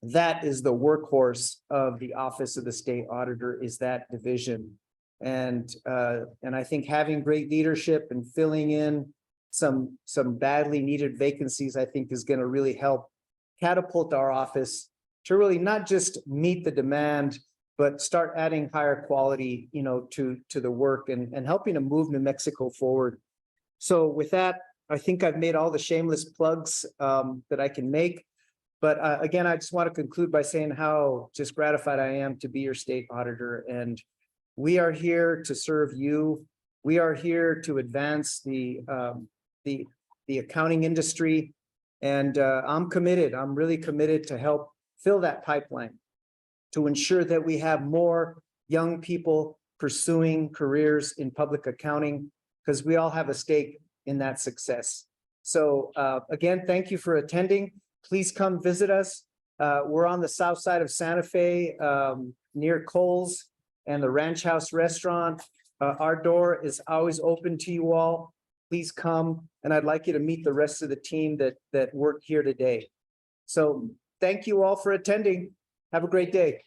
that is the workhorse of the Office of the State Auditor, is that division. And I think having great leadership and filling in some badly needed vacancies, I think is going to really help catapult our office to really not just meet the demand, but start adding higher quality, to the work and helping to move New Mexico forward. So with that, I think I've made all the shameless plugs that I can make. But again, I just want to conclude by saying how just gratified I am to be your state auditor. And we are here to serve you. We are here to advance the accounting industry. And I'm committed. I'm really committed to help fill that pipeline, to ensure that we have more young people pursuing careers in public accounting, because we all have a stake in that success. So again, thank you for attending. Please come visit us. We're on the south side of Santa Fe, near Kohl's and the Ranch House Restaurant. Our door is always open to you all. Please come. And I'd like you to meet the rest of the team that worked here today. So thank you all for attending. Have a great day.